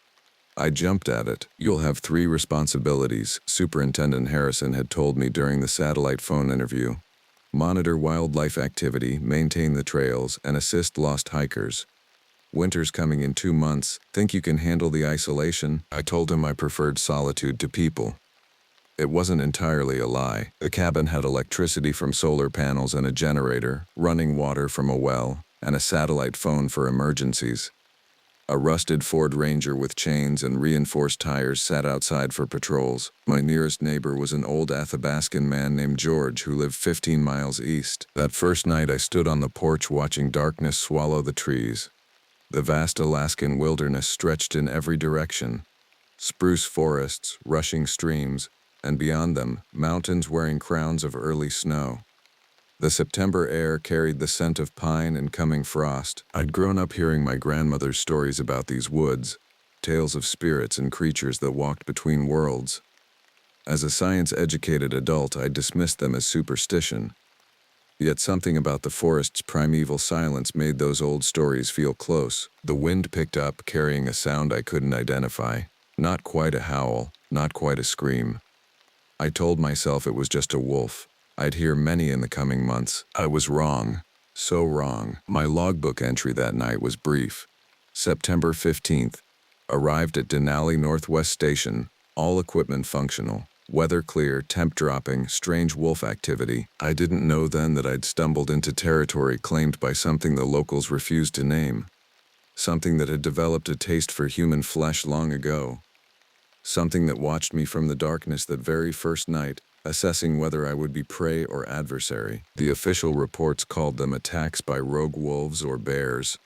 Speaker 1: I jumped at it. "You'll have 3 responsibilities," Superintendent Harrison had told me during the satellite phone interview. "Monitor wildlife activity, maintain the trails, and assist lost hikers. Winter's coming in 2 months. Think you can handle the isolation?" I told him I preferred solitude to people. It wasn't entirely a lie. The cabin had electricity from solar panels and a generator, running water from a well, and a satellite phone for emergencies. A rusted Ford Ranger with chains and reinforced tires sat outside for patrols. My nearest neighbor was an old Athabascan man named George who lived 15 miles east. That first night I stood on the porch watching darkness swallow the trees. The vast Alaskan wilderness stretched in every direction. Spruce forests, rushing streams, and beyond them, mountains wearing crowns of early snow. The September air carried the scent of pine and coming frost. I'd grown up hearing my grandmother's stories about these woods, tales of spirits and creatures that walked between worlds. As a science-educated adult, I dismissed them as superstition. Yet something about the forest's primeval silence made those old stories feel close. The wind picked up, carrying a sound I couldn't identify. Not quite a howl, not quite a scream. I told myself it was just a wolf. I'd hear many in the coming months. I was wrong. So wrong. My logbook entry that night was brief. September 15th. Arrived at Denali Northwest Station. All equipment functional. Weather clear, temp dropping, strange wolf activity. I didn't know then that I'd stumbled into territory claimed by something the locals refused to name. Something that had developed a taste for human flesh long ago. Something that watched me from the darkness that very first night, assessing whether I would be prey or adversary. The official reports called them attacks by rogue wolves or bears.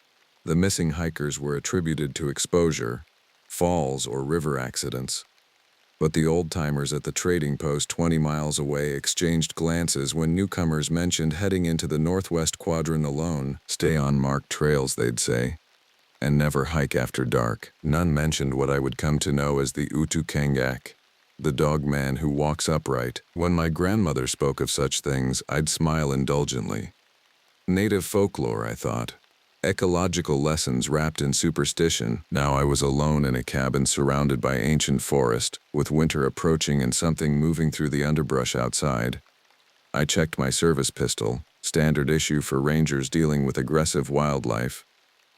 Speaker 1: The missing hikers were attributed to exposure, falls, or river accidents. But the old-timers at the trading post 20 miles away exchanged glances when newcomers mentioned heading into the northwest quadrant alone. "Stay on marked trails," they'd say, "and never hike after dark." None mentioned what I would come to know as the Utukangak, the dog man who walks upright. When my grandmother spoke of such things, I'd smile indulgently. Native folklore, I thought. Ecological lessons wrapped in superstition. Now I was alone in a cabin surrounded by ancient forest, with winter approaching and something moving through the underbrush outside. I checked my service pistol, standard issue for rangers dealing with aggressive wildlife,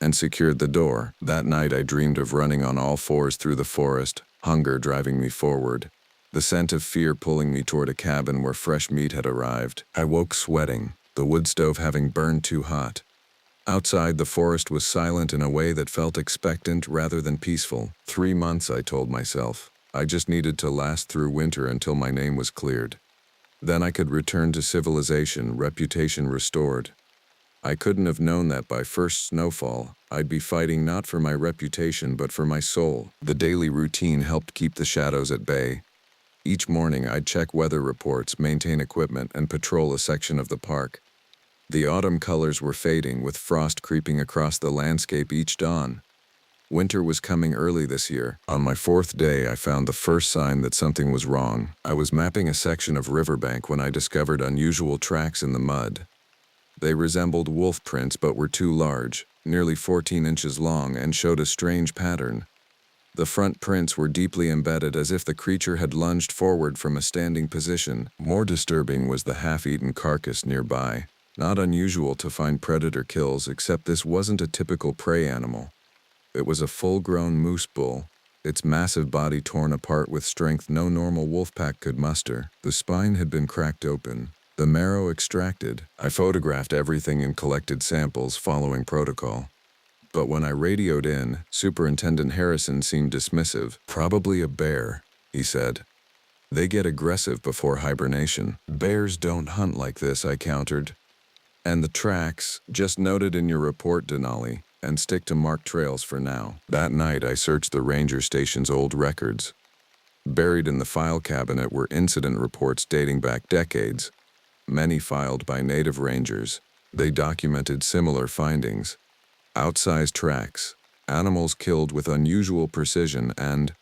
Speaker 1: and secured the door. That night I dreamed of running on all fours through the forest, hunger driving me forward. the scent of fear pulling me toward a cabin where fresh meat had arrived. I woke sweating, the wood stove having burned too hot. Outside, the forest was silent in a way that felt expectant rather than peaceful. 3 months, I told myself. I just needed to last through winter until my name was cleared. Then I could return to civilization, reputation restored. I couldn't have known that by first snowfall, I'd be fighting not for my reputation but for my soul. The daily routine helped keep the shadows at bay. Each morning I'd check weather reports, maintain equipment, and patrol a section of the park. The autumn colors were fading, with frost creeping across the landscape each dawn. Winter was coming early this year. On my 4th day, I found the first sign that something was wrong. I was mapping a section of riverbank when I discovered unusual tracks in the mud. They resembled wolf prints but were too large, nearly 14 inches long, and showed a strange pattern. The front prints were deeply embedded, as if the creature had lunged forward from a standing position. More disturbing was the half-eaten carcass nearby. Not unusual to find predator kills, except this wasn't a typical prey animal. It was a full-grown moose bull, its massive body torn apart with strength no normal wolf pack could muster. The spine had been cracked open, the marrow extracted. I photographed everything and collected samples following protocol. But when I radioed in, Superintendent Harrison seemed dismissive. "Probably a bear," he said. "They get aggressive before hibernation." "Bears don't hunt like this," I countered. "And the tracks, just noted in your report, Denali, and stick to marked trails for now." That night I searched the ranger station's old records. Buried in the file cabinet were incident reports dating back decades, many filed by native rangers. They documented similar findings. Outsized tracks, animals killed with unusual precision, and,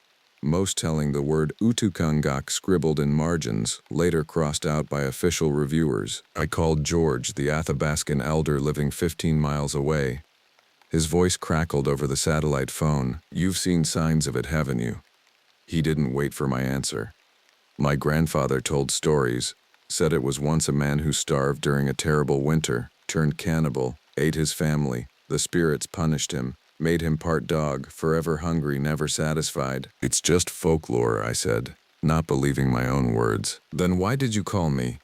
Speaker 1: most telling, the word Utukungak scribbled in margins, later crossed out by official reviewers. I called George, the Athabascan elder living 15 miles away. His voice crackled over the satellite phone. "You've seen signs of it, haven't you?" He didn't wait for my answer. "My grandfather told stories, said it was once a man who starved during a terrible winter, turned cannibal, ate his family. The spirits punished him, made him part dog, forever hungry, never satisfied." "It's just folklore," I said, not believing my own words. "Then why did you call me?"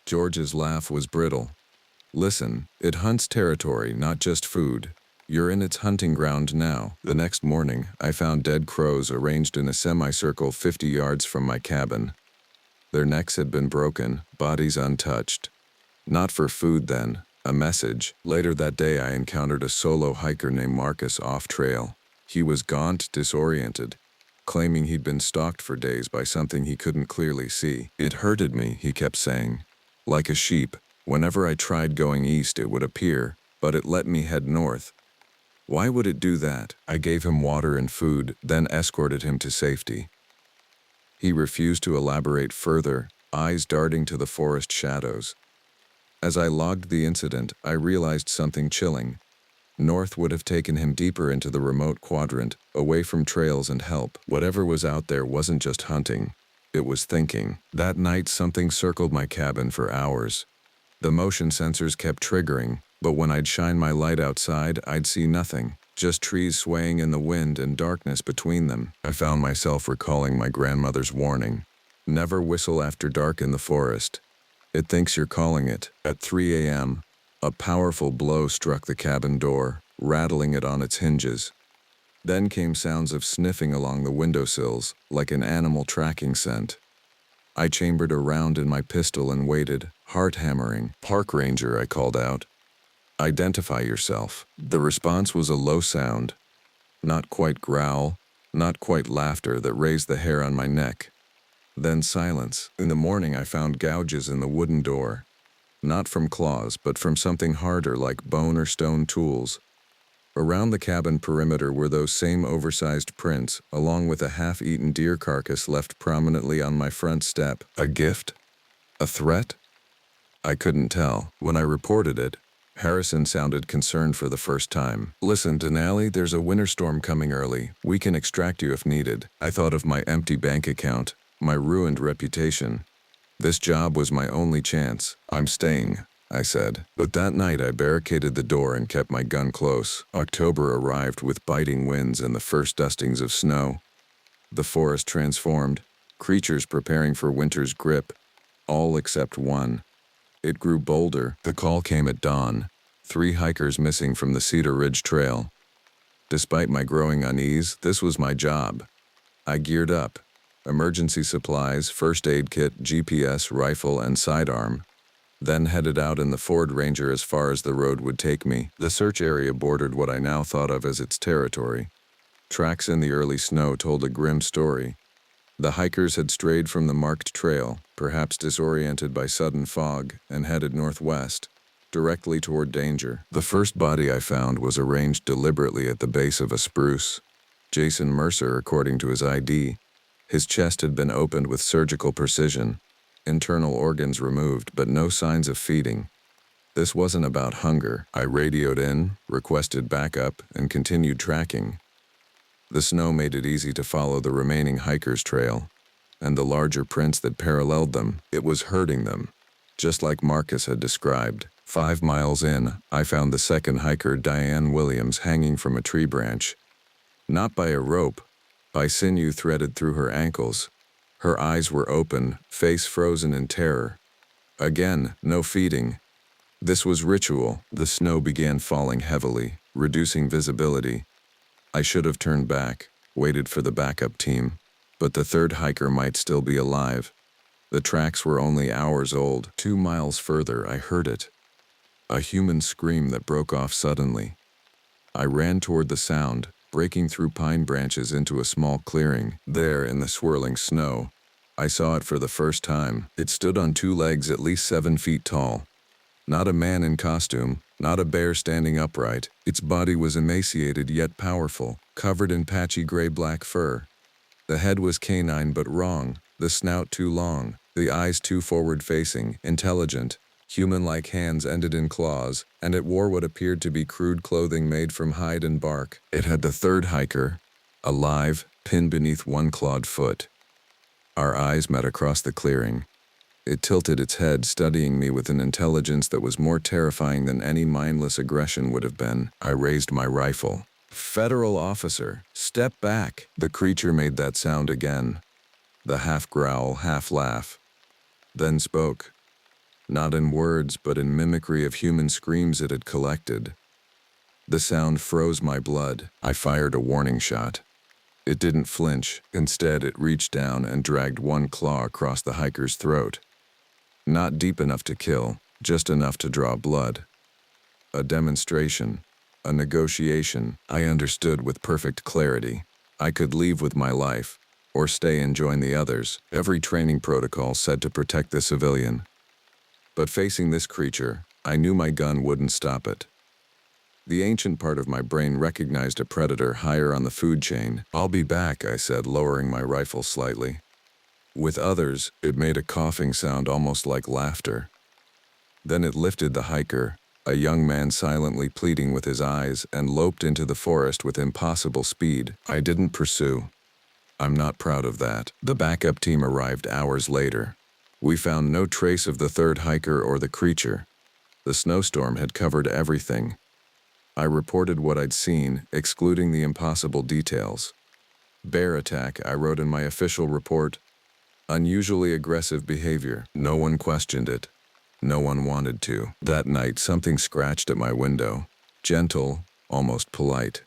Speaker 1: George's laugh was brittle. "Listen, it hunts territory, not just food. You're in its hunting ground now." The next morning, I found dead crows arranged in a semicircle 50 yards from my cabin. Their necks had been broken, bodies untouched. Not for food then, a message. Later that day I encountered a solo hiker named Marcus off-trail. He was gaunt, disoriented, claiming he'd been stalked for days by something he couldn't clearly see. "It herded me," he kept saying. "Like a sheep. Whenever I tried going east it would appear, but it let me head north." Why would it do that? I gave him water and food, then escorted him to safety. He refused to elaborate further, eyes darting to the forest shadows. As I logged the incident, I realized something chilling. North would have taken him deeper into the remote quadrant, away from trails and help. Whatever was out there wasn't just hunting, it was thinking. That night something circled my cabin for hours. The motion sensors kept triggering, but when I'd shine my light outside, I'd see nothing. Just trees swaying in the wind and darkness between them. I found myself recalling my grandmother's warning. Never whistle after dark in the forest. It thinks you're calling it. At 3 a.m., a powerful blow struck the cabin door, rattling it on its hinges. Then came sounds of sniffing along the windowsills, like an animal tracking scent. I chambered a round in my pistol and waited, heart hammering. "Park ranger," I called out. "Identify yourself." The response was a low sound. Not quite growl, not quite laughter that raised the hair on my neck. Then silence. In the morning I found gouges in the wooden door. Not from claws, but from something harder like bone or stone tools. Around the cabin perimeter were those same oversized prints, along with a half-eaten deer carcass left prominently on my front step. A gift? A threat? I couldn't tell. When I reported it, Harrison sounded concerned for the first time. "Listen, Denali, there's a winter storm coming early. We can extract you if needed." I thought of my empty bank account, my ruined reputation. This job was my only chance. "I'm staying," I said. But that night I barricaded the door and kept my gun close. October arrived with biting winds and the first dustings of snow. The forest transformed. creatures preparing for winter's grip, all except one. It grew bolder. The call came at dawn. 3 hikers missing from the Cedar Ridge Trail. Despite my growing unease, this was my job. I geared up. Emergency supplies, first aid kit, GPS, rifle, and sidearm. Then headed out in the Ford Ranger as far as the road would take me. The search area bordered what I now thought of as its territory. Tracks in the early snow told a grim story. The hikers had strayed from the marked trail, perhaps disoriented by sudden fog, and headed northwest, directly toward danger. The first body I found was arranged deliberately at the base of a spruce. Jason Mercer, according to his ID. His chest had been opened with surgical precision, internal organs removed, but no signs of feeding. This wasn't about hunger. I radioed in, requested backup, and continued tracking. The snow made it easy to follow the remaining hikers' trail, and the larger prints that paralleled them. It was hurting them, just like Marcus had described. 5 miles in, I found the second hiker, Diane Williams, hanging from a tree branch. Not by a rope, by sinew threaded through her ankles. Her eyes were open, face frozen in terror. Again, no feeding. This was ritual. The snow began falling heavily, reducing visibility. I should have turned back, waited for the backup team, but the third hiker might still be alive. The tracks were only hours old. 2 miles further, I heard it. A human scream that broke off suddenly. I ran toward the sound, breaking through pine branches into a small clearing. There, in the swirling snow, I saw it for the first time. It stood on 2 legs at least 7 feet tall. Not a man in costume, not a bear standing upright. Its body was emaciated yet powerful, covered in patchy gray-black fur. The head was canine but wrong, the snout too long, the eyes too forward-facing, intelligent. Human-like hands ended in claws, and it wore what appeared to be crude clothing made from hide and bark. It had the third hiker, alive, pinned beneath one clawed foot. Our eyes met across the clearing. It tilted its head, studying me with an intelligence that was more terrifying than any mindless aggression would have been. I raised my rifle. "Federal officer, step back!" The creature made that sound again. The half-growl, half-laugh. Then spoke. Not in words, but in mimicry of human screams it had collected. The sound froze my blood. I fired a warning shot. It didn't flinch. Instead, it reached down and dragged one claw across the hiker's throat. Not deep enough to kill, just enough to draw blood. A demonstration, a negotiation. I understood with perfect clarity. I could leave with my life, or stay and join the others. Every training protocol said to protect the civilian. But facing this creature, I knew my gun wouldn't stop it. The ancient part of my brain recognized a predator higher on the food chain. "I'll be back," I said, lowering my rifle slightly. With others, it made a coughing sound almost like laughter. Then it lifted the hiker, a young man silently pleading with his eyes, and loped into the forest with impossible speed. I didn't pursue. I'm not proud of that. The backup team arrived hours later. We found no trace of the third hiker or the creature. The snowstorm had covered everything. I reported what I'd seen, excluding the impossible details. "Bear attack," I wrote in my official report. Unusually aggressive behavior. No one questioned it. No one wanted to. That night, something scratched at my window. Gentle, almost polite.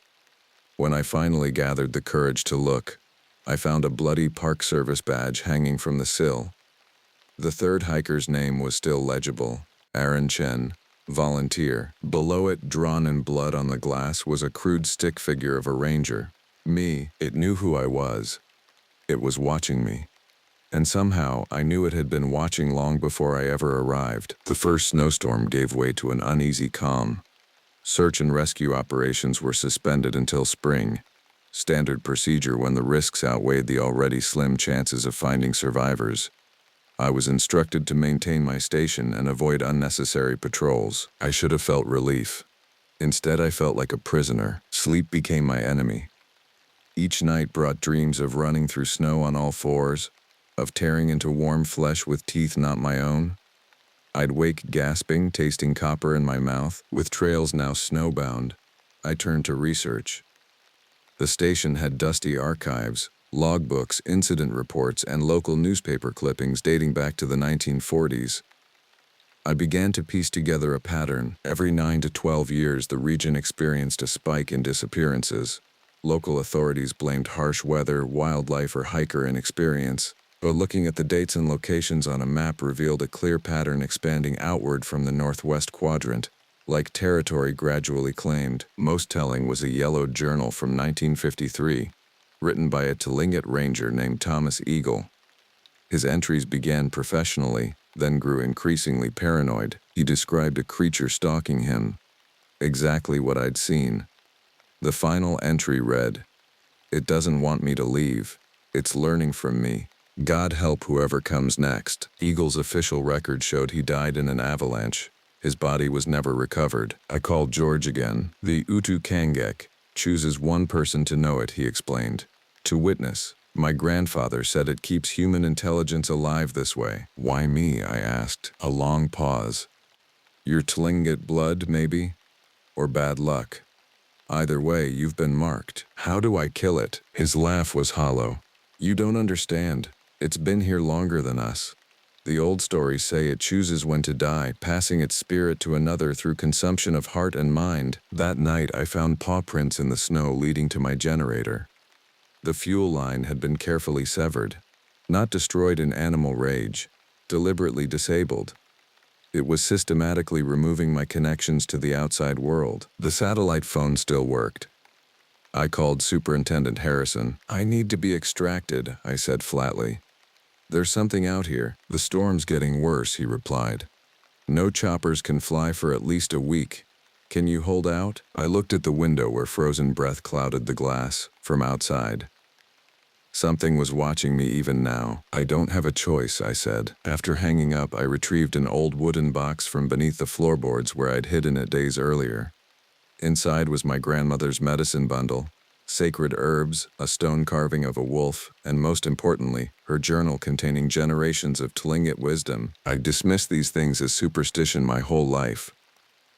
Speaker 1: When I finally gathered the courage to look, I found a bloody Park Service badge hanging from the sill. The third hiker's name was still legible. Aaron Chen, volunteer. Below it, drawn in blood on the glass, was a crude stick figure of a ranger. Me. It knew who I was. It was watching me. And somehow, I knew it had been watching long before I ever arrived. The first snowstorm gave way to an uneasy calm. Search and rescue operations were suspended until spring, standard procedure when the risks outweighed the already slim chances of finding survivors. I was instructed to maintain my station and avoid unnecessary patrols. I should have felt relief. Instead, I felt like a prisoner. Sleep became my enemy. Each night brought dreams of running through snow on all fours, of tearing into warm flesh with teeth not my own. I'd wake gasping, tasting copper in my mouth. With trails now snowbound, I turned to research. The station had dusty archives, Logbooks, incident reports, and local newspaper clippings dating back to the 1940s. I began to piece together a pattern. Every 9 to 12 years, the region experienced a spike in disappearances. Local authorities blamed harsh weather, wildlife, or hiker inexperience. But looking at the dates and locations on a map revealed a clear pattern expanding outward from the northwest quadrant, like territory gradually claimed. Most telling was a yellowed journal from 1953, written by a Tlingit ranger named Thomas Eagle. His entries began professionally, then grew increasingly paranoid. He described a creature stalking him. Exactly what I'd seen. The final entry read, "It doesn't want me to leave. It's learning from me. God help whoever comes next." Eagle's official record showed he died in an avalanche. His body was never recovered. I called George again. "The Utu Kangek chooses one person to know it," he explained. "To witness. My grandfather said it keeps human intelligence alive this way." "Why me?" I asked. A long pause. "Your Tlingit blood, maybe? Or bad luck? Either way, you've been marked." "How do I kill it?" His laugh was hollow. "You don't understand. It's been here longer than us. The old stories say it chooses when to die, passing its spirit to another through consumption of heart and mind." That night, I found paw prints in the snow leading to my generator. The fuel line had been carefully severed, not destroyed in animal rage, deliberately disabled. It was systematically removing my connections to the outside world. The satellite phone still worked. I called Superintendent Harrison. "I need to be extracted," I said flatly. "There's something out here. The storm's getting worse," he replied. "No choppers can fly for at least a week. Can you hold out?" I looked at the window where frozen breath clouded the glass from outside. Something was watching me even now. "I don't have a choice," I said. After hanging up, I retrieved an old wooden box from beneath the floorboards where I'd hidden it days earlier. Inside was my grandmother's medicine bundle, sacred herbs, a stone carving of a wolf, and most importantly, her journal containing generations of Tlingit wisdom. I'd dismissed these things as superstition my whole life.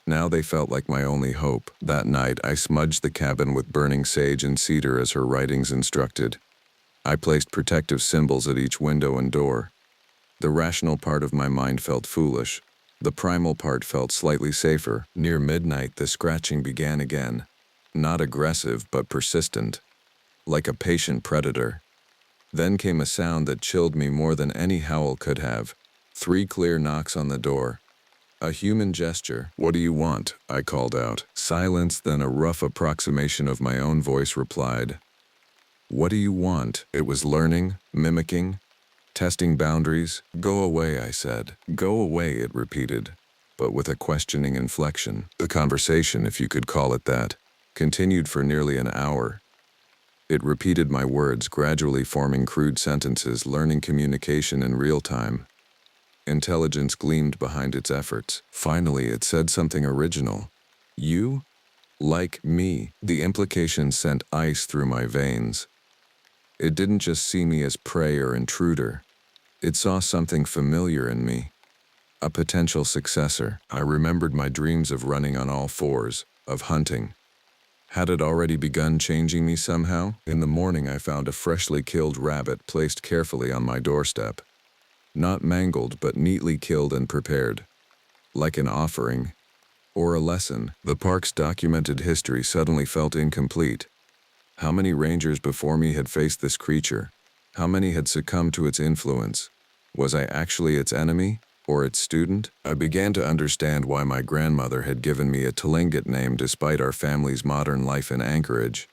Speaker 1: Now they felt like my only hope. That night, I smudged the cabin with burning sage and cedar as her writings instructed. I placed protective symbols at each window and door. The rational part of my mind felt foolish. The primal part felt slightly safer. Near midnight, the scratching began again. Not aggressive, but persistent, like a patient predator. Then came a sound that chilled me more than any howl could have. 3 clear knocks on the door. A human gesture. "What do you want?" I called out. Silence, then a rough approximation of my own voice replied. "What do you want?" It was learning, mimicking, testing boundaries. "Go away," I said. "Go away," it repeated, but with a questioning inflection. The conversation, if you could call it that, continued for nearly an hour. It repeated my words, gradually forming crude sentences, learning communication in real time. Intelligence gleamed behind its efforts. Finally, it said something original. "You? Like me?" The implication sent ice through my veins. It didn't just see me as prey or intruder. It saw something familiar in me. A potential successor. I remembered my dreams of running on all fours, of hunting. Had it already begun changing me somehow? In the morning, I found a freshly killed rabbit placed carefully on my doorstep. Not mangled, but neatly killed and prepared. Like an offering. Or a lesson. The park's documented history suddenly felt incomplete. How many rangers before me had faced this creature? How many had succumbed to its influence? Was I actually its enemy? Or its student? I began to understand why my grandmother had given me a Tlingit name despite our family's modern life in Anchorage.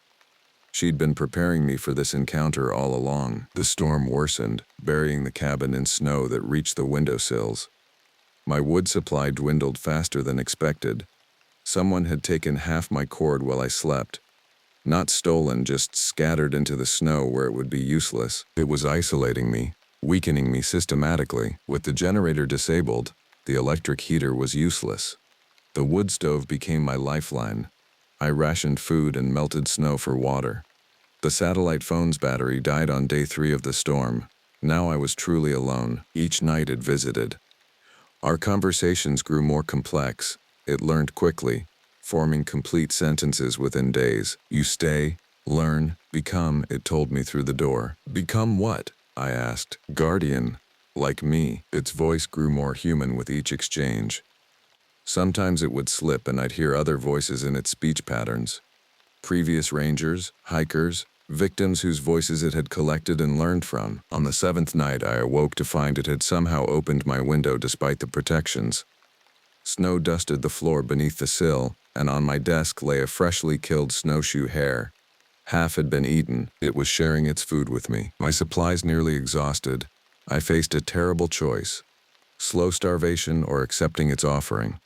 Speaker 1: She'd been preparing me for this encounter all along. The storm worsened, burying the cabin in snow that reached the windowsills. My wood supply dwindled faster than expected. Someone had taken half my cord while I slept. Not stolen, just scattered into the snow where it would be useless. It was isolating me, weakening me systematically. With the generator disabled, the electric heater was useless. The wood stove became my lifeline. I rationed food and melted snow for water. The satellite phone's battery died on day 3 of the storm. Now I was truly alone. Each night it visited. Our conversations grew more complex. It learned quickly, forming complete sentences within days. "You stay, Learn, become, it told me through the door. Become what? I asked. Guardian. Like me. Its voice grew more human with each exchange. Sometimes it would slip and I'd hear other voices in its speech patterns. Previous rangers, hikers, victims whose voices it had collected and learned from. On the seventh night, I awoke to find it had somehow opened my window despite the protections. Snow dusted the floor beneath the sill, and on my desk lay a freshly killed snowshoe hare. Half had been eaten. It was sharing its food with me. My supplies nearly exhausted, I faced a terrible choice: slow starvation or accepting its offering.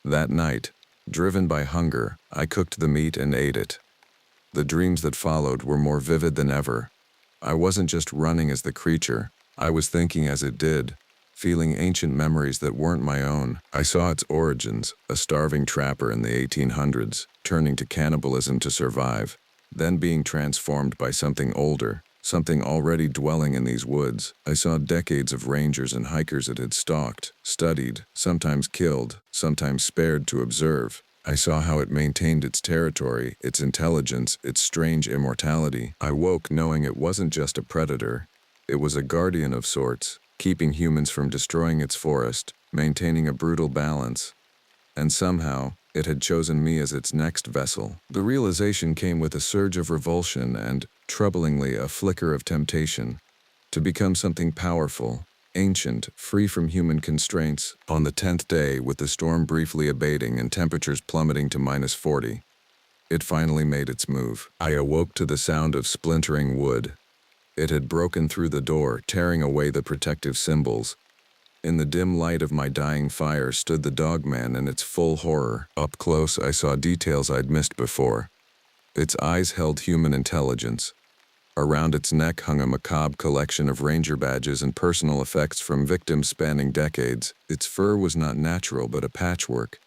Speaker 1: That night, driven by hunger, I cooked the meat and ate it. The dreams that followed were more vivid than ever. I wasn't just running as the creature, I was thinking as it did, feeling ancient memories that weren't my own. I saw its origins, a starving trapper in the 1800s, turning to cannibalism to survive, then being transformed by something older, something already dwelling in these woods. I saw decades of rangers and hikers it had stalked, studied, sometimes killed, sometimes spared to observe. I saw how it maintained its territory, its intelligence, its strange immortality. I woke knowing it wasn't just a predator. It was a guardian of sorts, keeping humans from destroying its forest, maintaining a brutal balance. And somehow, it had chosen me as its next vessel. The realization came with a surge of revulsion and, troublingly, a flicker of temptation. To become something powerful, ancient, free from human constraints. On the 10th day, with the storm briefly abating and temperatures plummeting to -40, it finally made its move. I awoke to the sound of splintering wood. It had broken through the door, tearing away the protective symbols. In the dim light of my dying fire stood the dogman in its full horror. Up close, I saw details I'd missed before. Its eyes held human intelligence. Around its neck hung a macabre collection of ranger badges and personal effects from victims spanning decades. Its fur was not natural but a patchwork.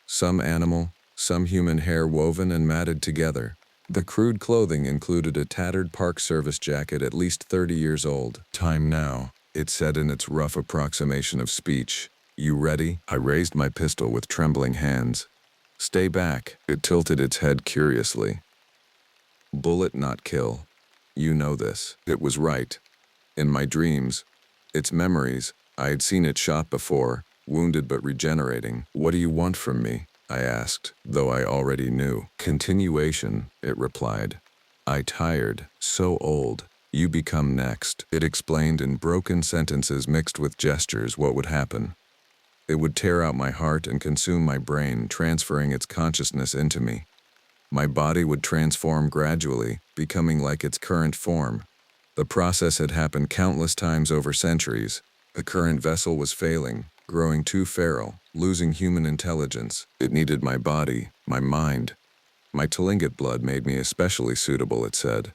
Speaker 1: Some animal, some human hair woven and matted together. The crude clothing included a tattered Park Service jacket at least 30 years old. Time now, it said in its rough approximation of speech. You ready? I raised my pistol with trembling hands. Stay back. It tilted its head curiously. Bullet, not kill. You know this. It was right. In my dreams, its memories, I had seen it shot before, wounded but regenerating. What do you want from me? I asked, though I already knew. Continuation, it replied. I tired, so old. You become next. It explained in broken sentences mixed with gestures what would happen. It would tear out my heart and consume my brain, transferring its consciousness into me. My body would transform gradually, becoming like its current form. The process had happened countless times over centuries. The current vessel was failing, growing too feral, losing human intelligence. It needed my body, my mind. My Tlingit blood made me especially suitable, it said.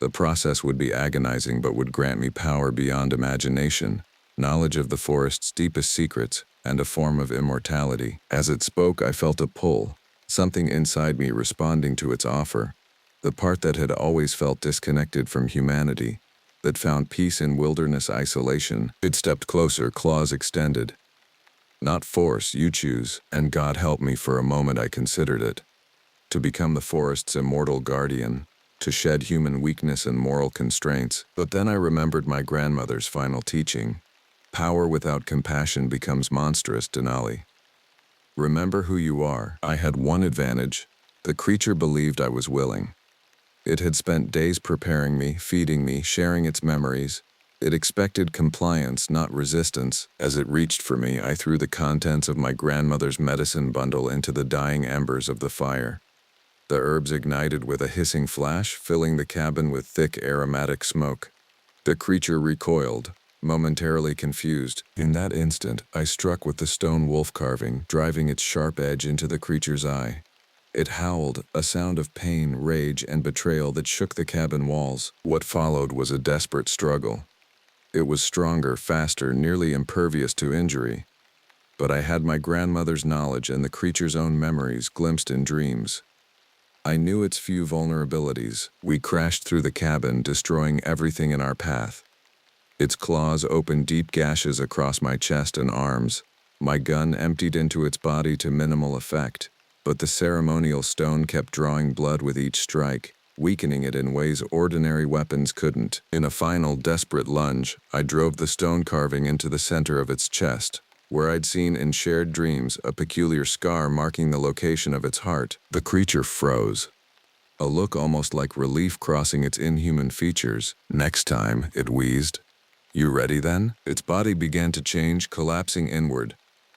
Speaker 1: The process would be agonizing but would grant me power beyond imagination, knowledge of the forest's deepest secrets, and a form of immortality. As it spoke, I felt a pull. Something inside me responding to its offer, the part that had always felt disconnected from humanity, that found peace in wilderness isolation. It stepped closer, claws extended. Not force, you choose, and God help me. For a moment I considered it. To become the forest's immortal guardian, to shed human weakness and moral constraints. But then I remembered my grandmother's final teaching. Power without compassion becomes monstrous, Denali. Remember who you are. I had one advantage. The creature believed I was willing. It had spent days preparing me, feeding me, sharing its memories. It expected compliance, not resistance. As it reached for me, I threw the contents of my grandmother's medicine bundle into the dying embers of the fire. The herbs ignited with a hissing flash, filling the cabin with thick, aromatic smoke. The creature recoiled, momentarily confused. In that instant, I struck with the stone wolf carving, driving its sharp edge into the creature's eye. It howled, a sound of pain, rage, and betrayal that shook the cabin walls. What followed was a desperate struggle. It was stronger, faster, nearly impervious to injury. But I had my grandmother's knowledge and the creature's own memories glimpsed in dreams. I knew its few vulnerabilities. We crashed through the cabin, destroying everything in our path. Its claws opened deep gashes across my chest and arms. My gun emptied into its body to minimal effect, but the ceremonial stone kept drawing blood with each strike. weakening it in ways ordinary weapons couldn't. In a final, desperate lunge, I drove the stone carving into the center of its chest, where I'd seen in shared dreams a peculiar scar marking the location of its heart. The creature froze, a look almost like relief crossing its inhuman features. "Next time," it wheezed. "You ready then?" Its body began to change, collapsing inward,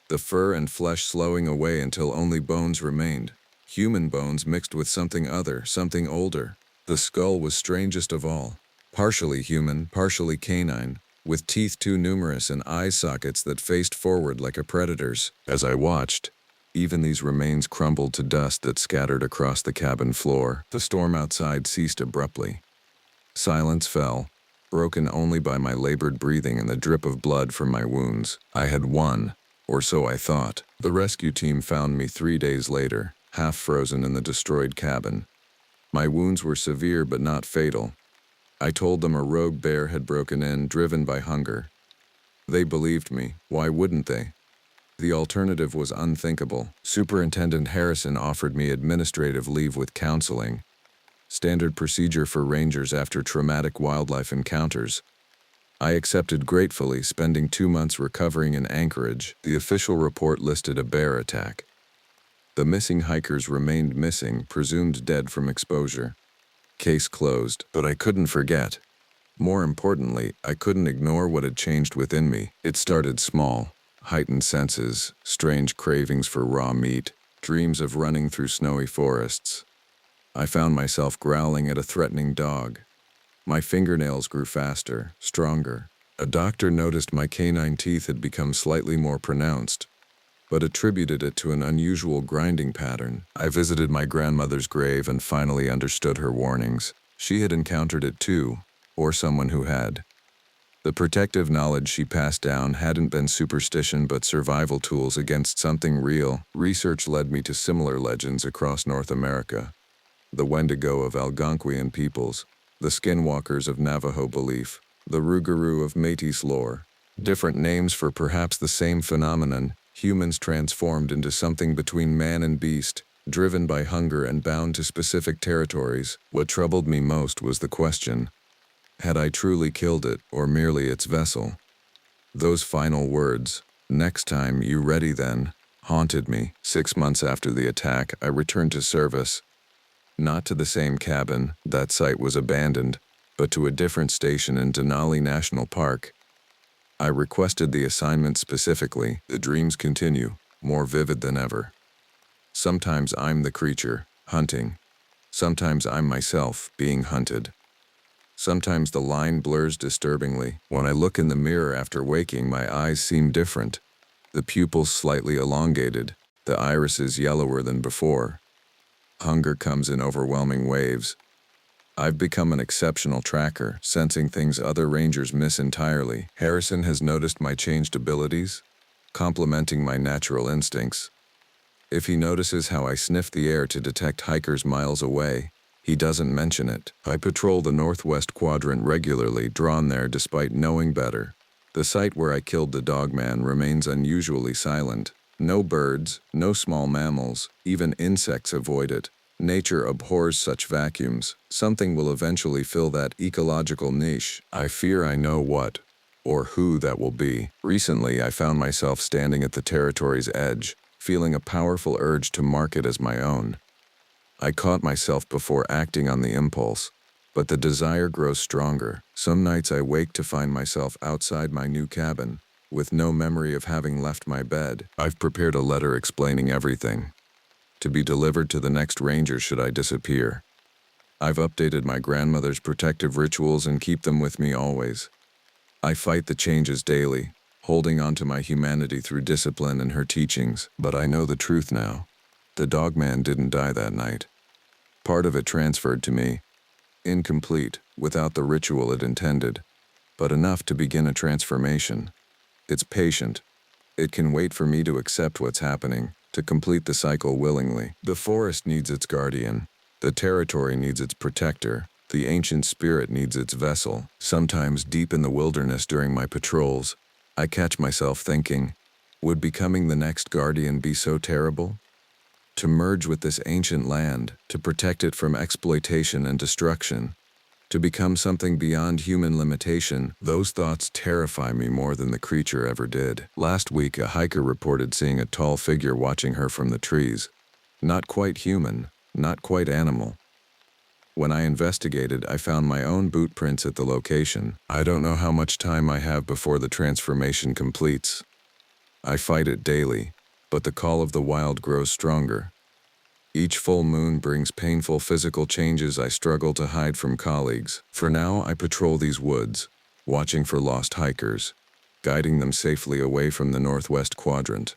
Speaker 1: the fur and flesh slowing away until only bones remained. Human bones mixed with something other, something older. The skull was strangest of all. Partially human, partially canine, with teeth too numerous and eye sockets that faced forward like a predator's. As I watched, even these remains crumbled to dust that scattered across the cabin floor. The storm outside ceased abruptly. Silence fell, broken only by my labored breathing and the drip of blood from my wounds. I had won, or so I thought. The rescue team found me 3 days later, half frozen in the destroyed cabin. My wounds were severe but not fatal. I told them a rogue bear had broken in, driven by hunger. They believed me. Why wouldn't they? The alternative was unthinkable. Superintendent Harrison offered me administrative leave with counseling, standard procedure for rangers after traumatic wildlife encounters. I accepted gratefully, spending 2 months recovering in Anchorage. The official report listed a bear attack. The missing hikers remained missing, presumed dead from exposure. Case closed, but I couldn't forget. More importantly, I couldn't ignore what had changed within me. It started small. Heightened senses, strange cravings for raw meat, dreams of running through snowy forests. I found myself growling at a threatening dog. My fingernails grew faster, stronger. A doctor noticed my canine teeth had become slightly more pronounced, but attributed it to an unusual grinding pattern. I visited my grandmother's grave and finally understood her warnings. She had encountered it too, or someone who had. The protective knowledge she passed down hadn't been superstition but survival tools against something real. Research led me to similar legends across North America. The Wendigo of Algonquian peoples, the Skinwalkers of Navajo belief, the Rougarou of Métis lore. Different names for perhaps the same phenomenon, humans transformed into something between man and beast, driven by hunger and bound to specific territories. What troubled me most was the question: had I truly killed it, or merely its vessel? Those final words, "Next time, you ready then?" haunted me. 6 months after the attack, I returned to service. Not to the same cabin, that site was abandoned, but to a different station in Denali National Park. I requested the assignment specifically. The dreams continue, more vivid than ever. Sometimes I'm the creature, hunting. Sometimes I'm myself, being hunted. Sometimes the line blurs disturbingly. When I look in the mirror after waking, my eyes seem different. The pupils slightly elongated, the irises yellower than before. Hunger comes in overwhelming waves. I've become an exceptional tracker, sensing things other rangers miss entirely. Harrison has noticed my changed abilities, complementing my natural instincts. If he notices how I sniff the air to detect hikers miles away, he doesn't mention it. I patrol the northwest quadrant regularly, drawn there despite knowing better. The site where I killed the dogman remains unusually silent. No birds, no small mammals, even insects avoid it. Nature abhors such vacuums. Something will eventually fill that ecological niche. I fear I know what, or who that will be. Recently, I found myself standing at the territory's edge, feeling a powerful urge to mark it as my own. I caught myself before acting on the impulse, but the desire grows stronger. Some nights I wake to find myself outside my new cabin, with no memory of having left my bed. I've prepared a letter explaining everything, to be delivered to the next ranger should I disappear. I've updated my grandmother's protective rituals and keep them with me always. I fight the changes daily, holding on to my humanity through discipline and her teachings. But I know the truth now. The dogman didn't die that night. Part of it transferred to me, incomplete, without the ritual it intended, but enough to begin a transformation. It's patient. It can wait for me to accept what's happening, to complete the cycle willingly. The forest needs its guardian. The territory needs its protector. The ancient spirit needs its vessel. Sometimes deep in the wilderness during my patrols, I catch myself thinking, would becoming the next guardian be so terrible? to merge with this ancient land, to protect it from exploitation and destruction, to become something beyond human limitation. Those thoughts terrify me more than the creature ever did. Last week, a hiker reported seeing a tall figure watching her from the trees. Not quite human, not quite animal. When I investigated, I found my own boot prints at the location. I don't know how much time I have before the transformation completes. I fight it daily, but the call of the wild grows stronger. Each full moon brings painful physical changes I struggle to hide from colleagues. For now, I patrol these woods, watching for lost hikers, guiding them safely away from the northwest quadrant.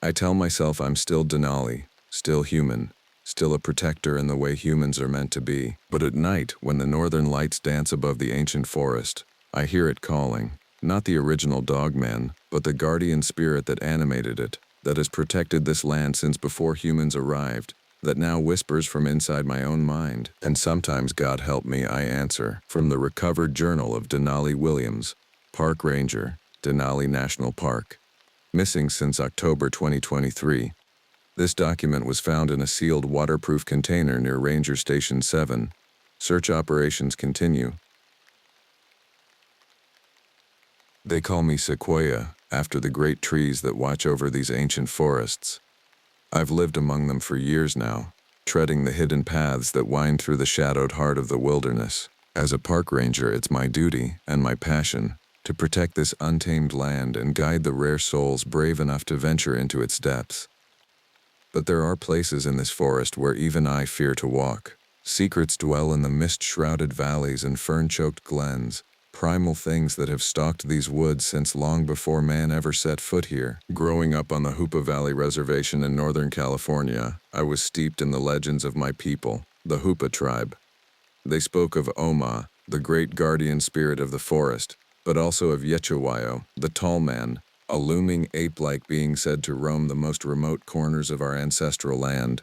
Speaker 1: I tell myself I'm still Denali, still human, still a protector in the way humans are meant to be. But at night, when the northern lights dance above the ancient forest, I hear it calling. Not the original dogman, but the guardian spirit that animated it, that has protected this land since before humans arrived, that now whispers from inside my own mind. And sometimes, God help me, I answer. From the recovered journal of Denali Williams, Park Ranger, Denali National Park. Missing since October 2023. This document was found in a sealed waterproof container near Ranger Station 7. Search operations continue. They call me Sequoia, after the great trees that watch over these ancient forests. I've lived among them for years now, treading the hidden paths that wind through the shadowed heart of the wilderness. As a park ranger, it's my duty, and my passion, to protect this untamed land and guide the rare souls brave enough to venture into its depths. But there are places in this forest where even I fear to walk. Secrets dwell in the mist-shrouded valleys and fern-choked glens, primal things that have stalked these woods since long before man ever set foot here. Growing up on the Hoopa Valley Reservation in Northern California, I was steeped in the legends of my people, the Hoopa tribe. They spoke of Oma, the great guardian spirit of the forest, but also of Yechawayo, the tall man, a looming ape-like being said to roam the most remote corners of our ancestral land.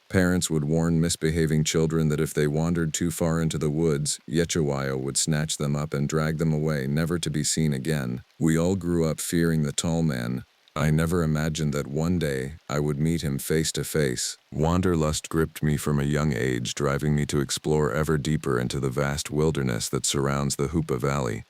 Speaker 1: Parents would warn misbehaving children that if they wandered too far into the woods, Yechawayo would snatch them up and drag them away, never to be seen again. We all grew up fearing the tall man. I never imagined that one day I would meet him face to face. Wanderlust gripped me from a young age, driving me to explore ever deeper into the vast wilderness that surrounds the Hoopa Valley.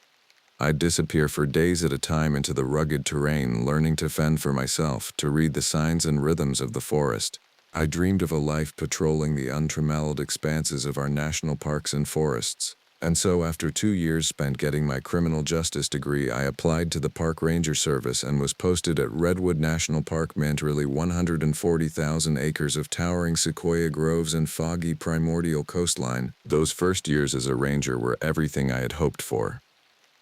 Speaker 1: I'd disappear for days at a time into the rugged terrain, learning to fend for myself, to read the signs and rhythms of the forest. I dreamed of a life patrolling the untrammeled expanses of our national parks and forests. And so, after 2 years spent getting my criminal justice degree, I applied to the Park Ranger Service and was posted at Redwood National Park, Mantrili, 140,000 acres of towering sequoia groves and foggy primordial coastline. Those first years as a ranger were everything I had hoped for.